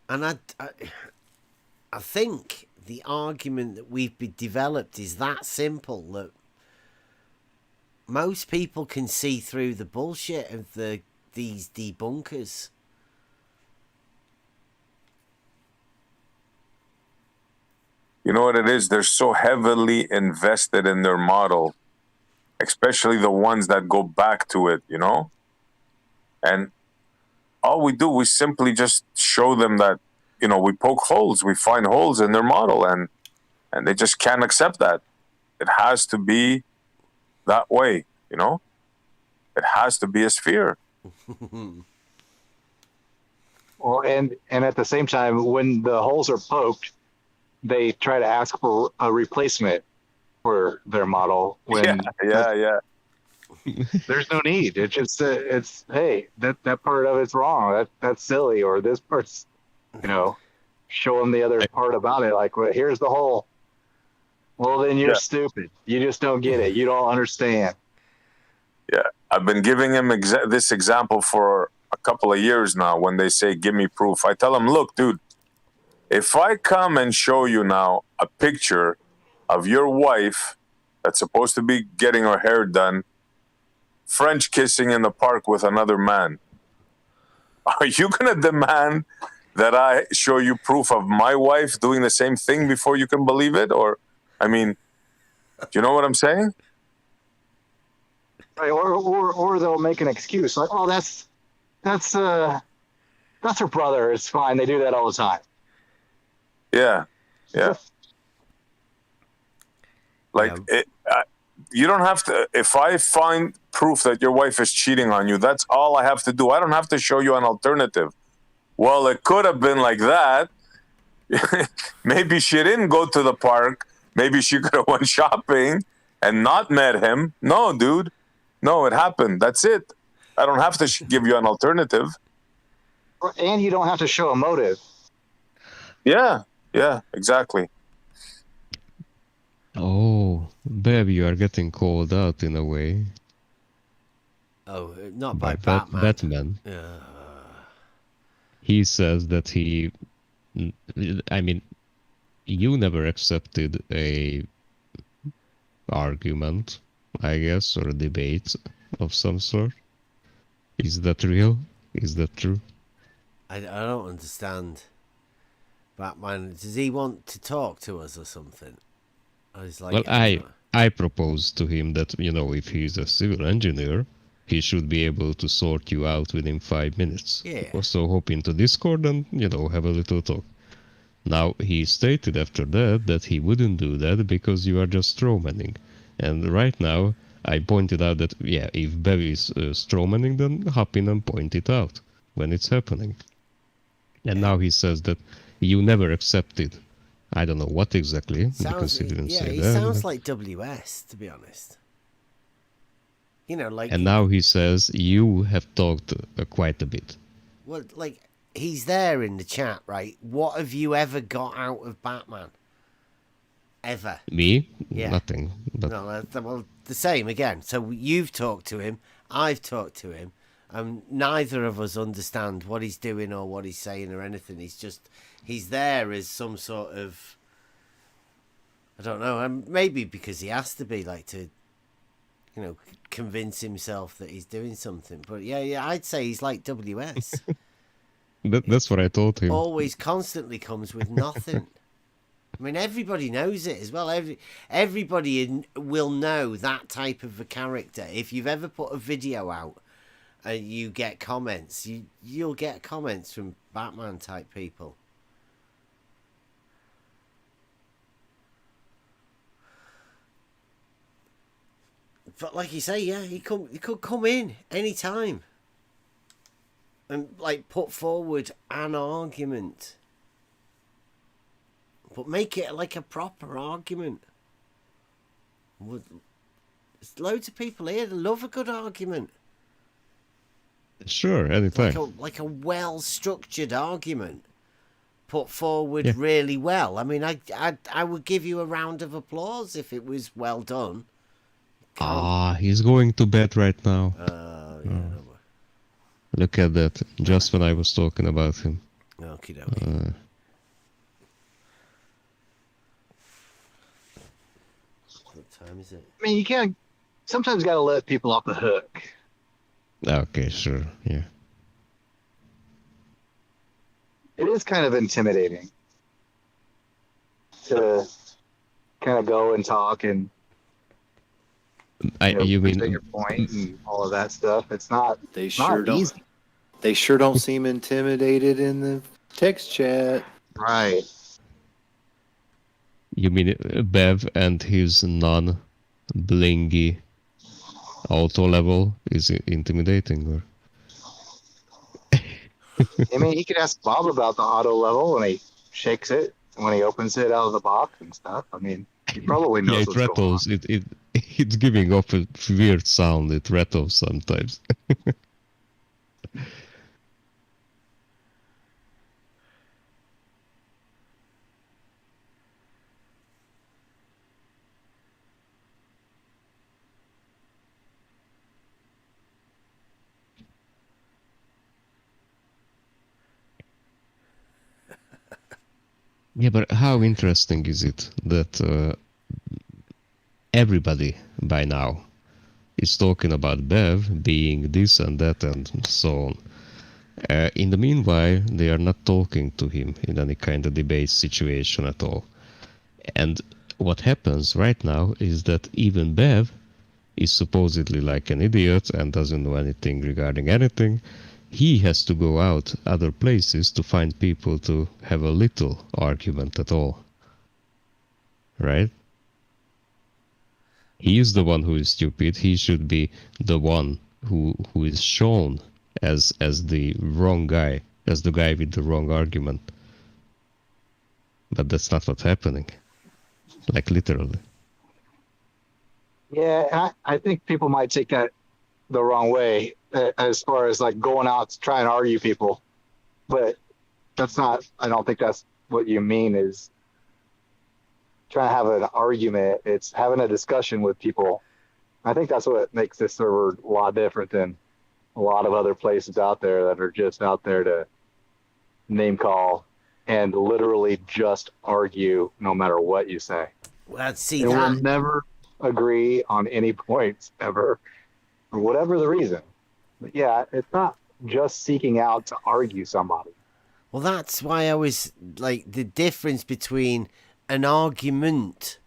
And I think the argument that we've developed is that simple, that most people can see through the bullshit of these debunkers. You know what it is? They're so heavily invested in their model, especially the ones that go back to it, you know? And all we do, we simply just show them that, you know, we poke holes, we find holes in their model, and they just can't accept that. It has to be that way, you know? It has to be a sphere. Well, and at the same time, when the holes are poked, they try to ask for a replacement for their model. When yeah. There's no need. It's just it's hey, that part of it's wrong. That's silly, or this part's, you know, show them the other part about it. Like, well, here's the hole. Well, then you're stupid. You just don't get it. You don't understand. Yeah, I've been giving him this example for a couple of years now. When they say, "Give me proof," I tell him, "Look, dude, if I come and show you now a picture of your wife that's supposed to be getting her hair done, French kissing in the park with another man. Are you going to demand that I show you proof of my wife doing the same thing before you can believe it? Or, I mean, do you know what I'm saying? Right, or they'll make an excuse like, oh, that's her brother. It's fine. They do that all the time. Yeah, yeah. Like, you don't have to. If I find proof that your wife is cheating on you, that's all I have to do. I don't have to show you an alternative. Well, it could have been like that. Maybe she didn't go to the park. Maybe she could have went shopping and not met him. No, dude. No, it happened. That's it. I don't have to give you an alternative. And you don't have to show a motive. Yeah, exactly. Oh, Bev, you are getting called out in a way. Oh, not by Batman. Batman. He says that I mean, you never accepted a argument, I guess, or a debate of some sort. Is that real? Is that true? I don't understand. Batman, does he want to talk to us or something? Or he's like, well, I proposed to him that, if he's a civil engineer, he should be able to sort you out within 5 minutes. Yeah. Also hop into Discord and, have a little talk. Now, he stated after that he wouldn't do that because you are just strawmanning. And right now, I pointed out that, if Bev is strawmanning, then hop in and point it out when it's happening. And now he says that you never accepted. I don't know what exactly, because he didn't say that. He sounds like WS, to be honest. Like... And now he says you have talked quite a bit. Well, like, he's there in the chat, right? What have you ever got out of Batman? Ever? Me? Yeah. Nothing. But... No, well, the same again. So you've talked to him, I've talked to him, and neither of us understand what he's doing or what he's saying or anything. He's there as some sort of, I don't know, maybe because he has to be, like, to, convince himself that he's doing something. But yeah, I'd say he's like WS. That's what I told him. Always constantly comes with nothing. I mean, everybody knows it as well. Everybody will know that type of a character. If you've ever put a video out and you get comments, you'll get comments from Batman type people. But like you say, he could come in any time and, like, put forward an argument. But make it like a proper argument. There's loads of people here that love a good argument. Sure, anytime. Like a well-structured argument put forward really well. I mean, I would give you a round of applause if it was well done. He's going to bed right now. Look at that. Just when I was talking about him. Okie dokie. What time is it? I mean, you can't. Sometimes got to let people off the hook. Okay, sure. Yeah. It is kind of intimidating to kind of go and talk and you mean your point and all of that stuff. It's not. They sure don't. Easy. They sure don't seem intimidated in the text chat. Right. You mean Bev and his non-blingy auto level is intimidating, or? I mean, he could ask Bob about the auto level when he shakes it, when he opens it out of the box and stuff. I mean, he probably knows it rattles. It's giving off a weird sound. It rattles sometimes. Yeah, but how interesting is it that everybody by now is talking about Bev being this and that and so on. In the meanwhile, they are not talking to him in any kind of debate situation at all. And what happens right now is that even Bev is supposedly like an idiot and doesn't know anything regarding anything. He has to go out other places to find people to have a little argument at all. Right? He is the one who is stupid. He should be the one who is shown as the wrong guy, as the guy with the wrong argument. But that's not what's happening. Like literally. Yeah, I think people might take that the wrong way as far as like going out to try and argue people. But that's not, I don't think that's what you mean is trying to have an argument. It's having a discussion with people. I think that's what makes this server a lot different than a lot of other places out there that are just out there to name call and literally just argue no matter what you say. Well, see, they will that never agree on any points ever, for whatever the reason. But yeah, it's not just seeking out to argue somebody. Well, that's why I was like the difference between an argument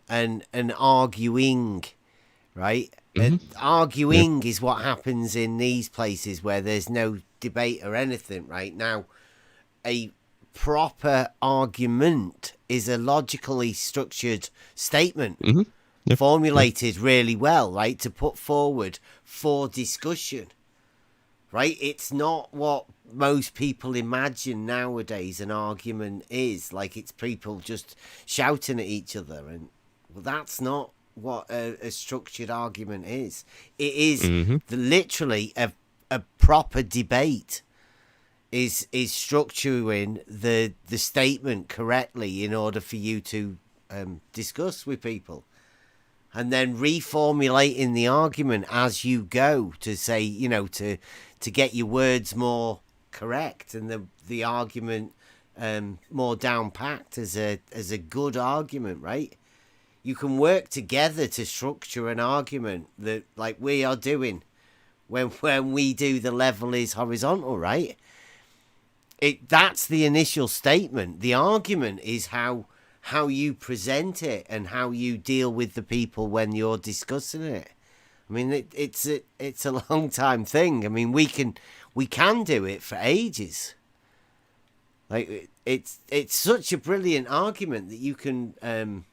and an arguing, right? And arguing is what happens in these places where there's no debate or anything, right? Now, a proper argument is a logically structured statement formulated really well, right? To put forward for discussion, right? It's not what most people imagine nowadays an argument is. Like it's people just shouting at each other, and well, that's not what a structured argument is. It is literally a proper debate is structuring the statement correctly in order for you to discuss with people, and then reformulating the argument as you go to say, you know, to get your words more correct and the argument more down packed as a good argument, right? You can work together to structure an argument that, like we are doing when we do the level is horizontal, right? That's the initial statement. The argument is how you present it and how you deal with the people when you're discussing it. I mean, it's a long time thing. I mean, we can do it for ages. Like it's such a brilliant argument that you can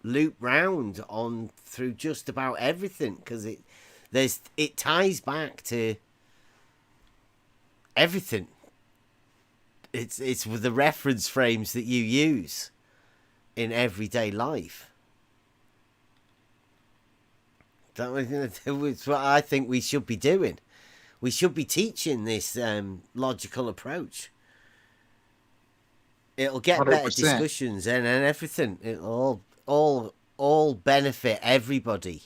loop round on through just about everything because it ties back to everything. It's with the reference frames that you use in everyday life. That's what I think we should be doing. We should be teaching this logical approach. It'll get 100%. better discussions and everything. It'll all benefit everybody.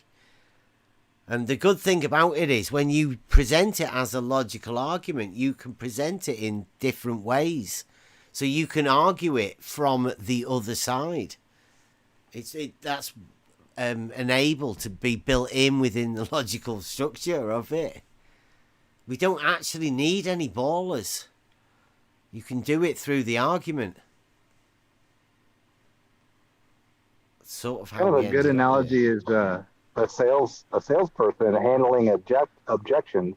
And the good thing about it is when you present it as a logical argument, you can present it in different ways. So you can argue it from the other side. That's enabled to be built in within the logical structure of it. We don't actually need any ballers. You can do it through the argument. Sort of how Kind of we a good ended up analogy is a salesperson handling objections.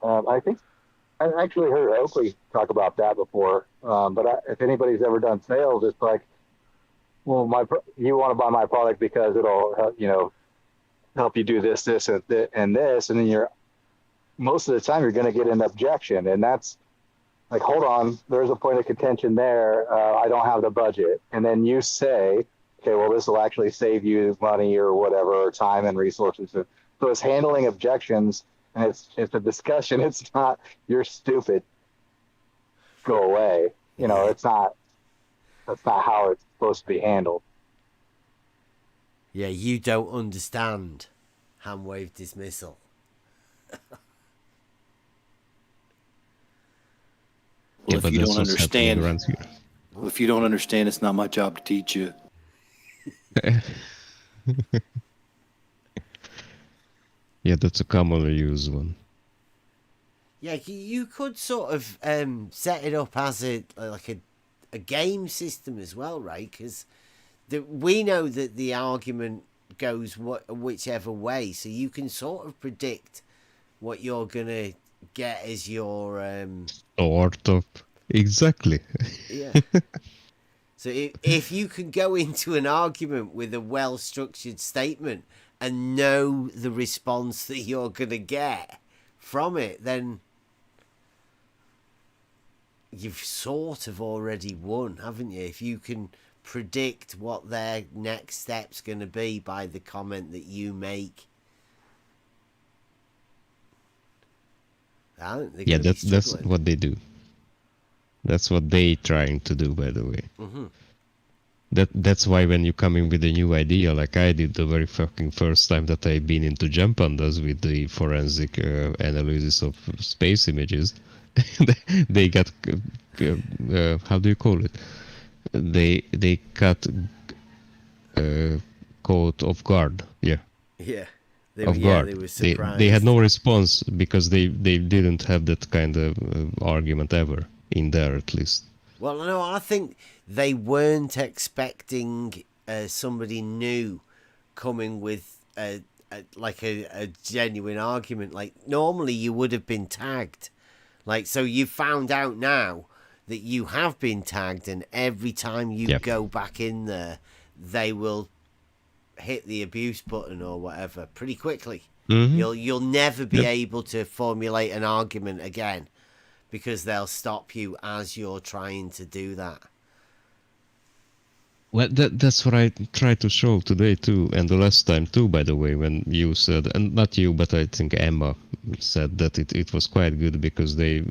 I think I actually heard Oakley talk about that before. But if anybody's ever done sales, it's like, well, you want to buy my product because it'll help you do this, and this, and then most of the time you're going to get an objection, and that's like, hold on, there's a point of contention there. I don't have the budget, and then you say, okay, well, this will actually save you money or whatever, or time and resources. So it's handling objections, and it's a discussion. It's not you're stupid, go away. That's not how it's supposed to be handled. Yeah, you don't understand hand wave dismissal. Well, if you don't understand, it's not my job to teach you. Yeah, that's a commonly used one. Yeah, you could sort of set it up as a game system as well, right? Because we know that the argument goes whichever way, so you can sort of predict what you're gonna get as your Sort of. Exactly. yeah. So if you can go into an argument with a well-structured statement and know the response that you're gonna get from it, then you've sort of already won, haven't you? If you can predict what their next step's going to be by the comment that you make. I don't think Yeah, that's what they do. That's what they trying to do, by the way. Mm-hmm. That's why when you come in with a new idea, like I did the very fucking first time that I've been into Jump Pandas with the forensic analysis of space images, they got how do you call it? They cut caught off guard. Yeah. Yeah. They were surprised. They had no response because they didn't have that kind of argument ever in there, at least. Well, no, I think they weren't expecting somebody new coming with a genuine argument. Like normally you would have been tagged. Like, so you found out now that you have been tagged, and every time you go back in there, they will hit the abuse button or whatever pretty quickly. Mm-hmm. You'll never be able to formulate an argument again because they'll stop you as you're trying to do that. Well, that's what I tried to show today too, and the last time too, by the way, when you said, and not you, but I think Emma said that it was quite good because they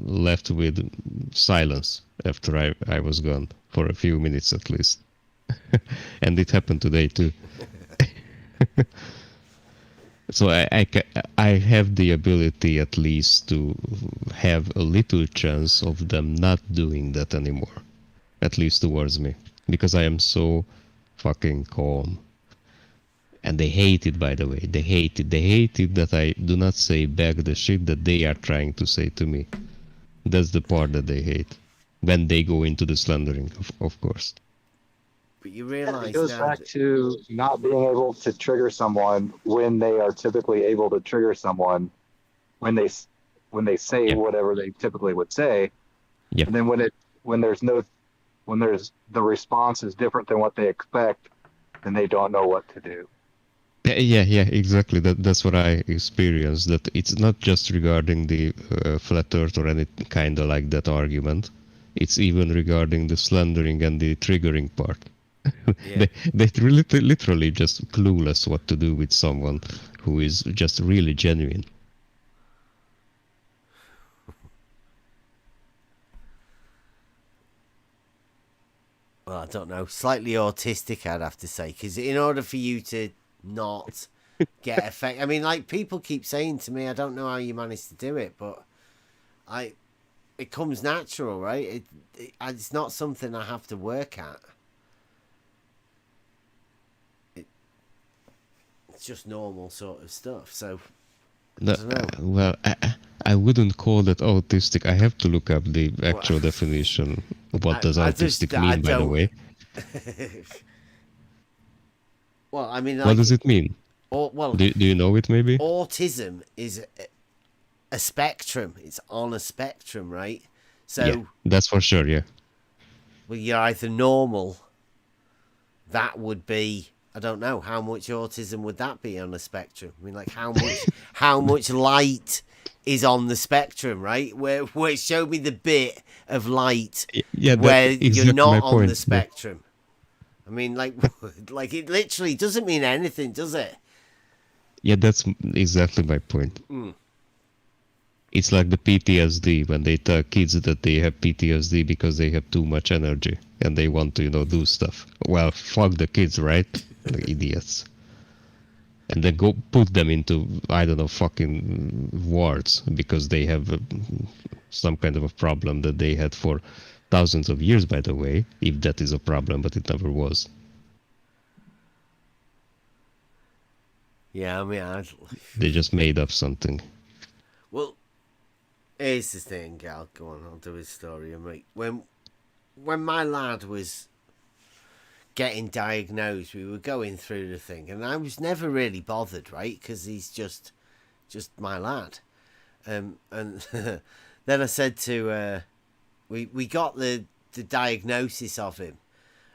left with silence after I was gone for a few minutes at least. And it happened today too. So I have the ability at least to have a little chance of them not doing that anymore, at least towards me, because I am so fucking calm. And they hate it, by the way. They hate it that I do not say back the shit that they are trying to say to me. That's the part that they hate. When they go into the slandering, of course. But you realize it goes back to not being able to trigger someone when they are typically able to trigger someone when they say whatever they typically would say. Yeah. And then when the response is different than what they expect, then they don't know what to do. Yeah, exactly. That's what I experienced. That it's not just regarding the flat earth or any kind of like that argument. It's even regarding the slandering and the triggering part. Yeah. they literally just clueless what to do with someone who is just really genuine. Well, I don't know. Slightly autistic, I'd have to say, because in order for you to not get effect, I mean, like people keep saying to me, I don't know how you managed to do it, but it comes natural, right? It's not something I have to work at. It's just normal sort of stuff. So, I don't know. Well, I wouldn't call that autistic. I have to look up the actual definition. What does autistic mean, by the way? Well, I mean, like, what does it mean? Do you know it, maybe? Autism is a spectrum. It's on a spectrum, right? So yeah, that's for sure, yeah. Well, you're either normal. That would be, I don't know, how much autism would that be on a spectrum? I mean, like how much light is on the spectrum, right? Where show me the bit of light where you're not on the spectrum. I mean, like it literally doesn't mean anything, does it? Yeah, that's exactly my point. It's like the PTSD, when they tell kids that they have PTSD because they have too much energy and they want to, do stuff. Well, fuck the kids, right? The idiots. And then go put them into, I don't know, fucking wards because they have some kind of a problem that they had for thousands of years, by the way, if that is a problem, but it never was. Yeah, I mean, They just made up something. well, here's the thing. I'll go on. I'll do his story. I mean, when my lad was getting diagnosed, we were going through the thing, and I was never really bothered, right? Because he's just my lad. And then I said to we got the diagnosis of him,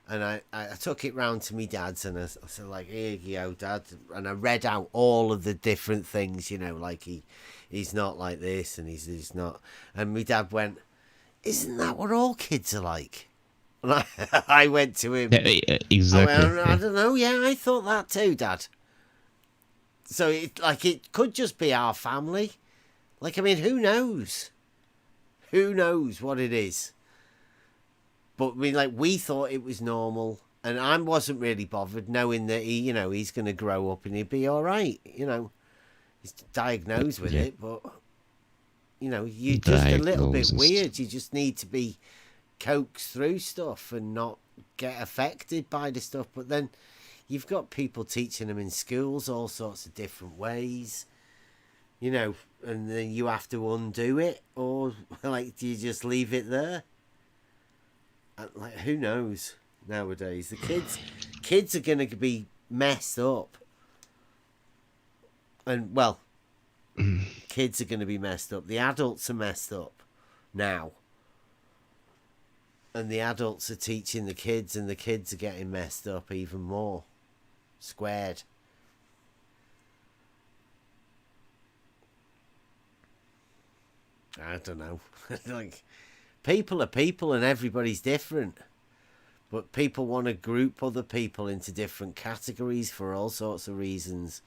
and I took it round to me dad's, and I said, like, here you go, Dad, and I read out all of the different things, you know, like he's not like this, and he's not, and my dad went, isn't that what all kids are like? And I went to him, exactly. I don't know, yeah, I thought that too, Dad. So it could just be our family. Like, I mean, who knows? Who knows what it is? But I mean, like, we thought it was normal, and I wasn't really bothered, knowing that he's going to grow up and he'll be all right. You know, he's diagnosed with it, but you're just a little bit weird. You just need to be coaxed through stuff and not get affected by the stuff. But then you've got people teaching them in schools all sorts of different ways, and then you have to undo it, or like, do you just leave it there? Like, who knows nowadays? The kids are going to be messed up, and well, kids are going to be messed up. The adults are messed up now, and the adults are teaching the kids, and the kids are getting messed up even more, squared. I don't know. Like, people are people, and everybody's different. But people want to group other people into different categories for all sorts of reasons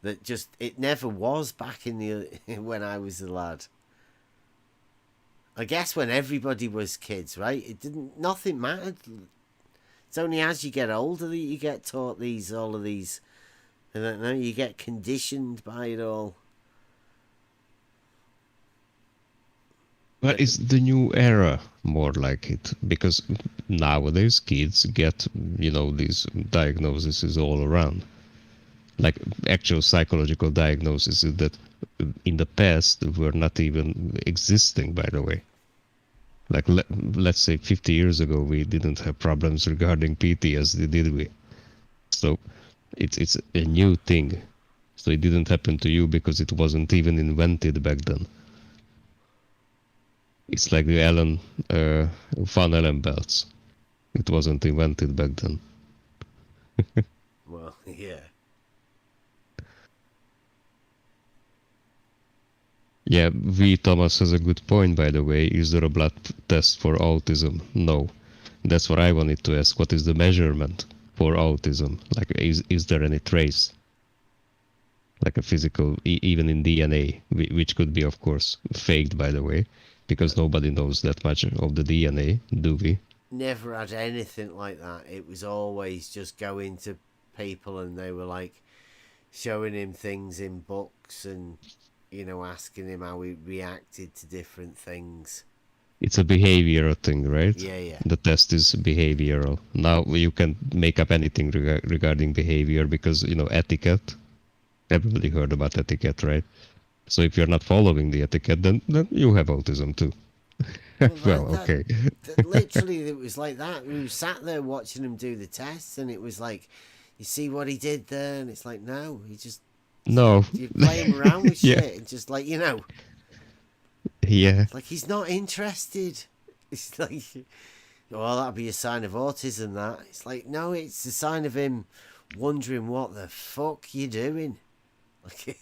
that just, it never was back in when I was a lad. I guess when everybody was kids, right? Nothing mattered. It's only as you get older that you get taught all of these. I don't know, you get conditioned by it all. But it's the new era more like it, because nowadays kids get, these diagnoses all around. Like actual psychological diagnoses that in the past were not even existing, by the way. Like, let's say 50 years ago, we didn't have problems regarding PTSD, did we? So it's a new thing. So it didn't happen to you because it wasn't even invented back then. It's like the Van Allen belts. It wasn't invented back then. Well, yeah. Yeah, Thomas has a good point, by the way. Is there a blood test for autism? No. That's what I wanted to ask. What is the measurement for autism? Like, is there any trace? Like a physical, even in DNA, which could be, of course, faked, by the way, because nobody knows that much of the DNA, do we? Never had anything like that. It was always just going to people, and they were like showing him things in books and, asking him how he reacted to different things. It's a behavioral thing, right? Yeah. The test is behavioral. Now you can make up anything regarding behavior because, etiquette. Everybody heard about etiquette, right? So if you're not following the etiquette, then you have autism too. Well, okay. Literally, it was like that. We sat there watching him do the tests, and it was like, you see what he did there? And it's like, no, he just... No. You play him around with shit, and just like, Yeah. It's like, he's not interested. It's like, well, that'd be a sign of autism, that. It's like, no, it's a sign of him wondering what the fuck you doing. Like,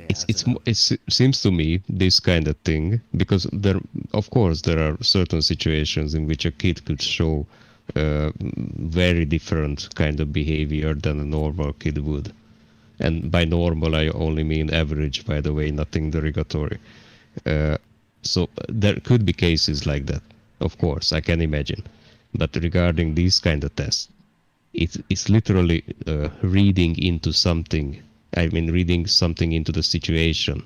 it seems to me this kind of thing, because of course there are certain situations in which a kid could show very different kind of behavior than a normal kid would. And by normal I only mean average, by the way, nothing derogatory. So there could be cases like that, of course, I can imagine. But regarding these kind of tests, it's literally reading into something. Reading something into the situation.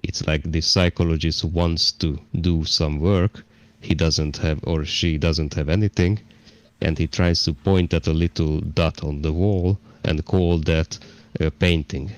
It's like the psychologist wants to do some work. He doesn't have, or she doesn't have anything. and he tries to point at a little dot on the wall and call that painting.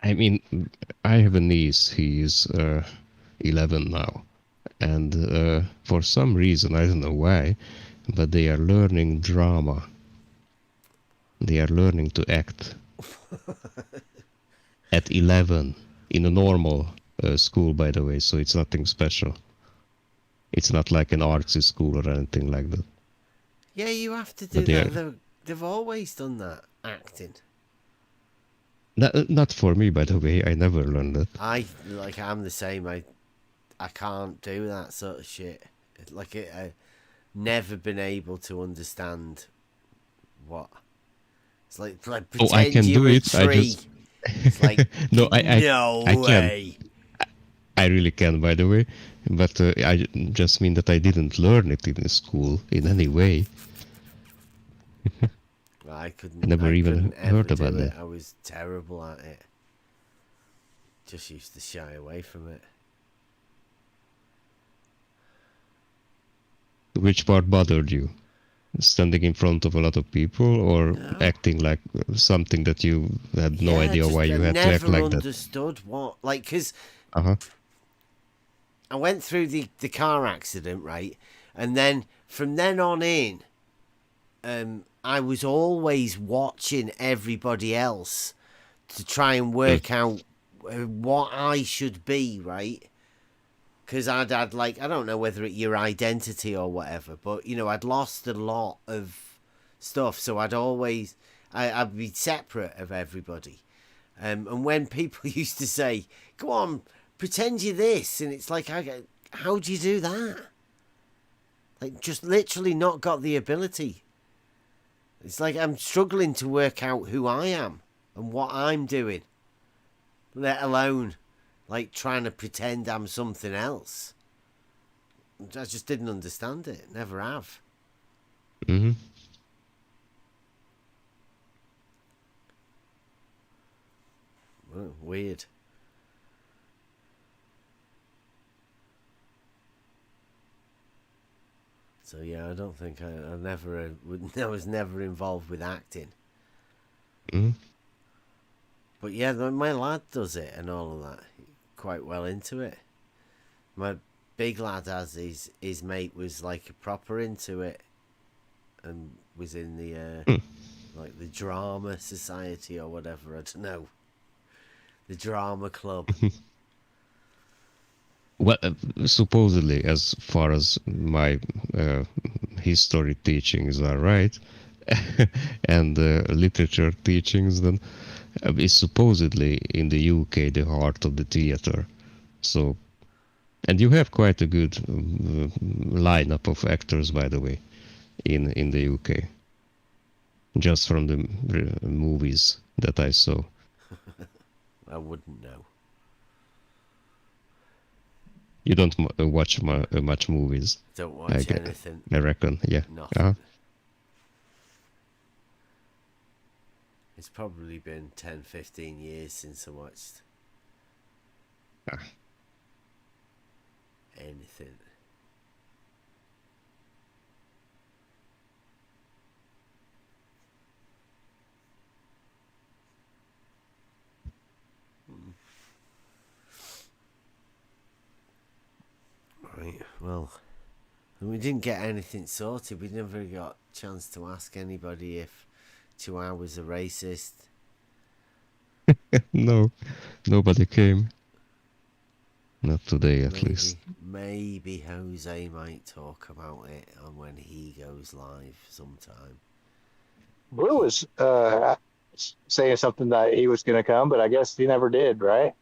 I mean, I have a niece. He is 11 now, and for some reason, I don't know why, but they are learning drama. They are learning to act at 11 in a normal school, by the way, so it's nothing special. It's not like an artsy school or anything like that. Yeah, you have to do that. They've always done that, acting. Not for me, by the way. I never learned that. I'm the same. I can't do that sort of shit. I've never been able to understand what. It's like pretend I can you're do a it. tree. It's like no, no way. I really can, by the way, but I just mean that I didn't learn it in school in any way. I couldn't. Never even heard about it. that. I was terrible at it. Just used to shy away from it. Which part bothered you? Standing in front of a lot of people, or acting like something that you had no idea why you had to act like that? I never understood what, because I went through the car accident, right, and then from then on in, I was always watching everybody else to try and work out what I should be, right? Because I'd had, I don't know whether it's your identity or whatever, but, I'd lost a lot of stuff, so I'd be separate of everybody. And when people used to say, go on, pretend you're this, and it's like, how do you do that? Just literally not got the ability. It's like I'm struggling to work out who I am and what I'm doing, let alone trying to pretend I'm something else. I just didn't understand it. Never have. Mm-hmm. Well, weird. So yeah, I don't think I was never involved with acting. Mm. But yeah, my lad does it and all of that. Quite well into it. My big lad, as his mate, was proper into it, and was in the the drama society or whatever. I don't know. The drama club. Well, supposedly, as far as my history teachings are right, and literature teachings, then is supposedly in the UK the heart of the theater. So, and you have quite a good lineup of actors, by the way, in the UK. Just from the movies that I saw. I wouldn't know. You don't watch much movies. Don't watch anything. I reckon, yeah. Nothing. It's probably been 10, 15 years since I watched anything. Right, well, we didn't get anything sorted. We never got a chance to ask anybody if Chihuahuas are racist. No, nobody came. Not today, at least. Maybe Jose might talk about it on when he goes live sometime. Blue was saying something that he was going to come, but I guess he never did, right?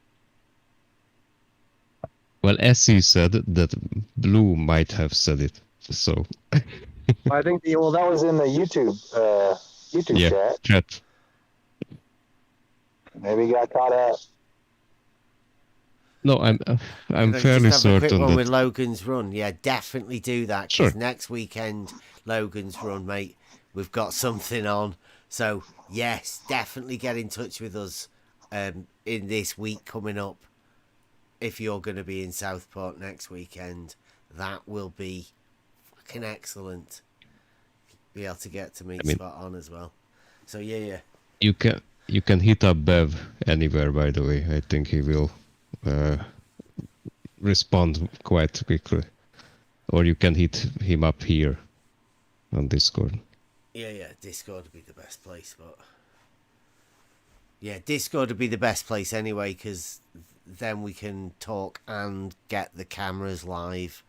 Well, Essie said that Blue might have said it, so... I think, that was in the YouTube chat. Maybe he got caught up. No, I'm Can I fairly just have a quick certain one that with Logan's Run? Yeah, definitely do that. Sure. Because next weekend, Logan's Run, mate, we've got something on. So, yes, definitely get in touch with us in this week coming up. If you're going to be in Southport next weekend, that will be fucking excellent. Be able to get to meet Spot on as well. So, yeah. you can hit up Bev anywhere. By the way, I think he will respond quite quickly, or you can hit him up here on Discord. Yeah, Discord would be the best place, but... Yeah, Discord would be the best place anyway, because then we can talk and get the cameras live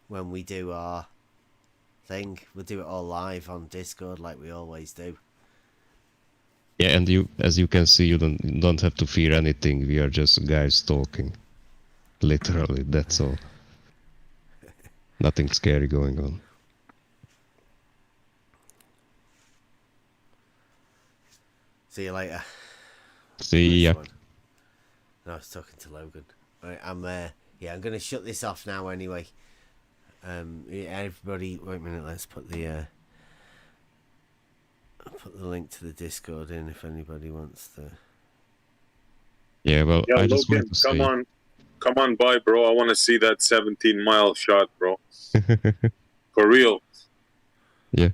when we do our thing. We'll do it all live on Discord like we always do. Yeah, and you, as you can see, you don't have to fear anything. We are just guys talking. Literally, that's all. Nothing scary going on. See you later. See ya. No, I was talking to Logan. Right, I'm going to shut this off now anyway. Everybody, wait a minute. Let's put the link to the Discord in if anybody wants to. Yeah, well, Yeah, I just Logan, want to say. come on by, bro. I want to see that 17-mile shot, bro. For real. Yeah.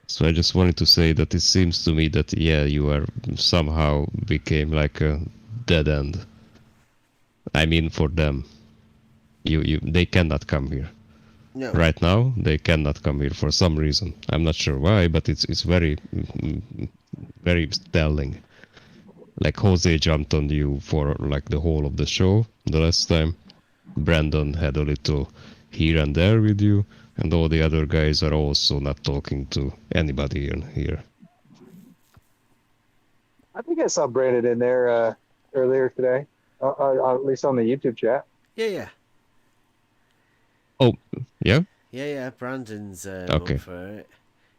So I just wanted to say that it seems to me that you are somehow became like a dead end. I mean, for them, they cannot come here. No. Right now, they cannot come here for some reason. I'm not sure why, but it's very, very telling. Like Jose jumped on you for like the whole of the show the last time. Brandon had a little here and there with you, and all the other guys are also not talking to anybody in here. I think I saw Brandon in there earlier today, at least on the YouTube chat. Yeah. Oh, yeah? Yeah, Brandon's Okay. up for it.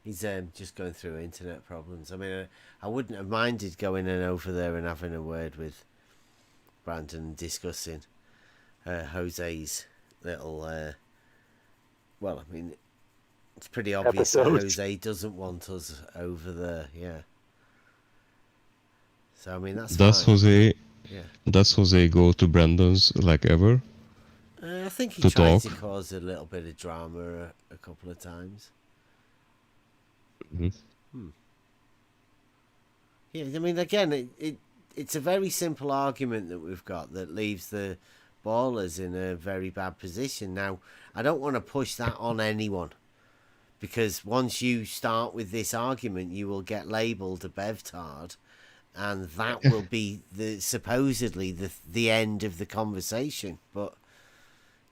He's just going through internet problems. I mean, I wouldn't have minded going in over there and having a word with Brandon, discussing Jose's little... well, I mean, it's pretty obvious that Jose doesn't want us over there, yeah. So, I mean, that's Does fine. Does Jose go to Brandon's like ever? I think he to tried to talk? cause a little bit of drama a couple of times. Mm-hmm. Yeah, I mean, again, it's a very simple argument that we've got that leaves the ballers in a very bad position. Now, I don't want to push that on anyone, because once you start with this argument, you will get labelled a bevtard, and that will be supposedly the end of the conversation. But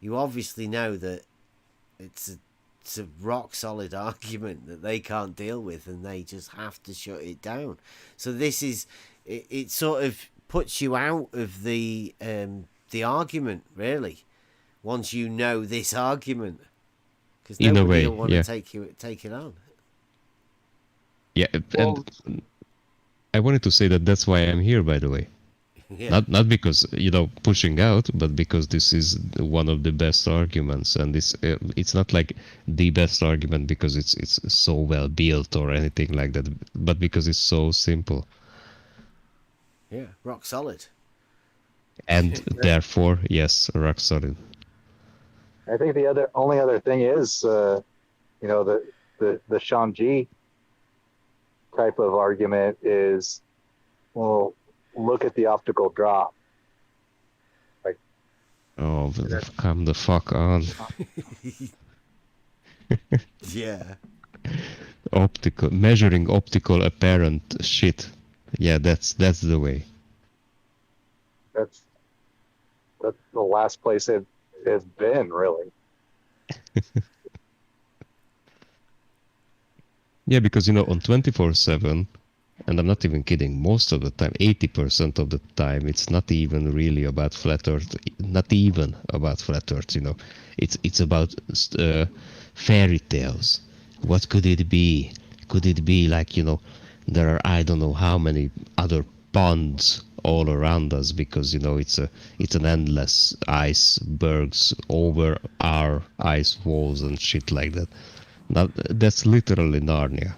you obviously know that it's a rock solid argument that they can't deal with, and they just have to shut it down. So this is it sort of puts you out of the argument, really, once you know this argument, because In a nobody way, will want yeah. to take it on. Yeah, and I wanted to say that that's why I'm here, by the way. Yeah. Not because pushing out, but because this is one of the best arguments, and it's not like the best argument because it's so well built or anything like that, but because it's so simple. Yeah, rock solid. And therefore, yes, rock solid. I think the only other thing is, the Sean G type of argument is, well, look at the optical drop. Like, oh, come the fuck on. Yeah. Measuring optical apparent shit. Yeah, that's the way. That's the last place it has been, really. Yeah, because on 24/7, and I'm not even kidding, most of the time, 80% of the time, it's not even really about flat Earth. Not even about flat Earth. It's about fairy tales. What could it be? Could it be like there are I don't know how many other ponds all around us because it's an endless icebergs over our ice walls and shit like that. Now, that's literally Narnia.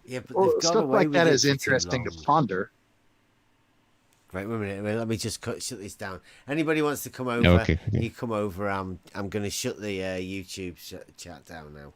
Yeah, but Well, they've got stuff away like with that it is for too interesting to long. ponder. Right, wait a minute. Let me just shut this down. Anybody wants to come over? Okay. You come over. I'm going to shut the YouTube chat down now.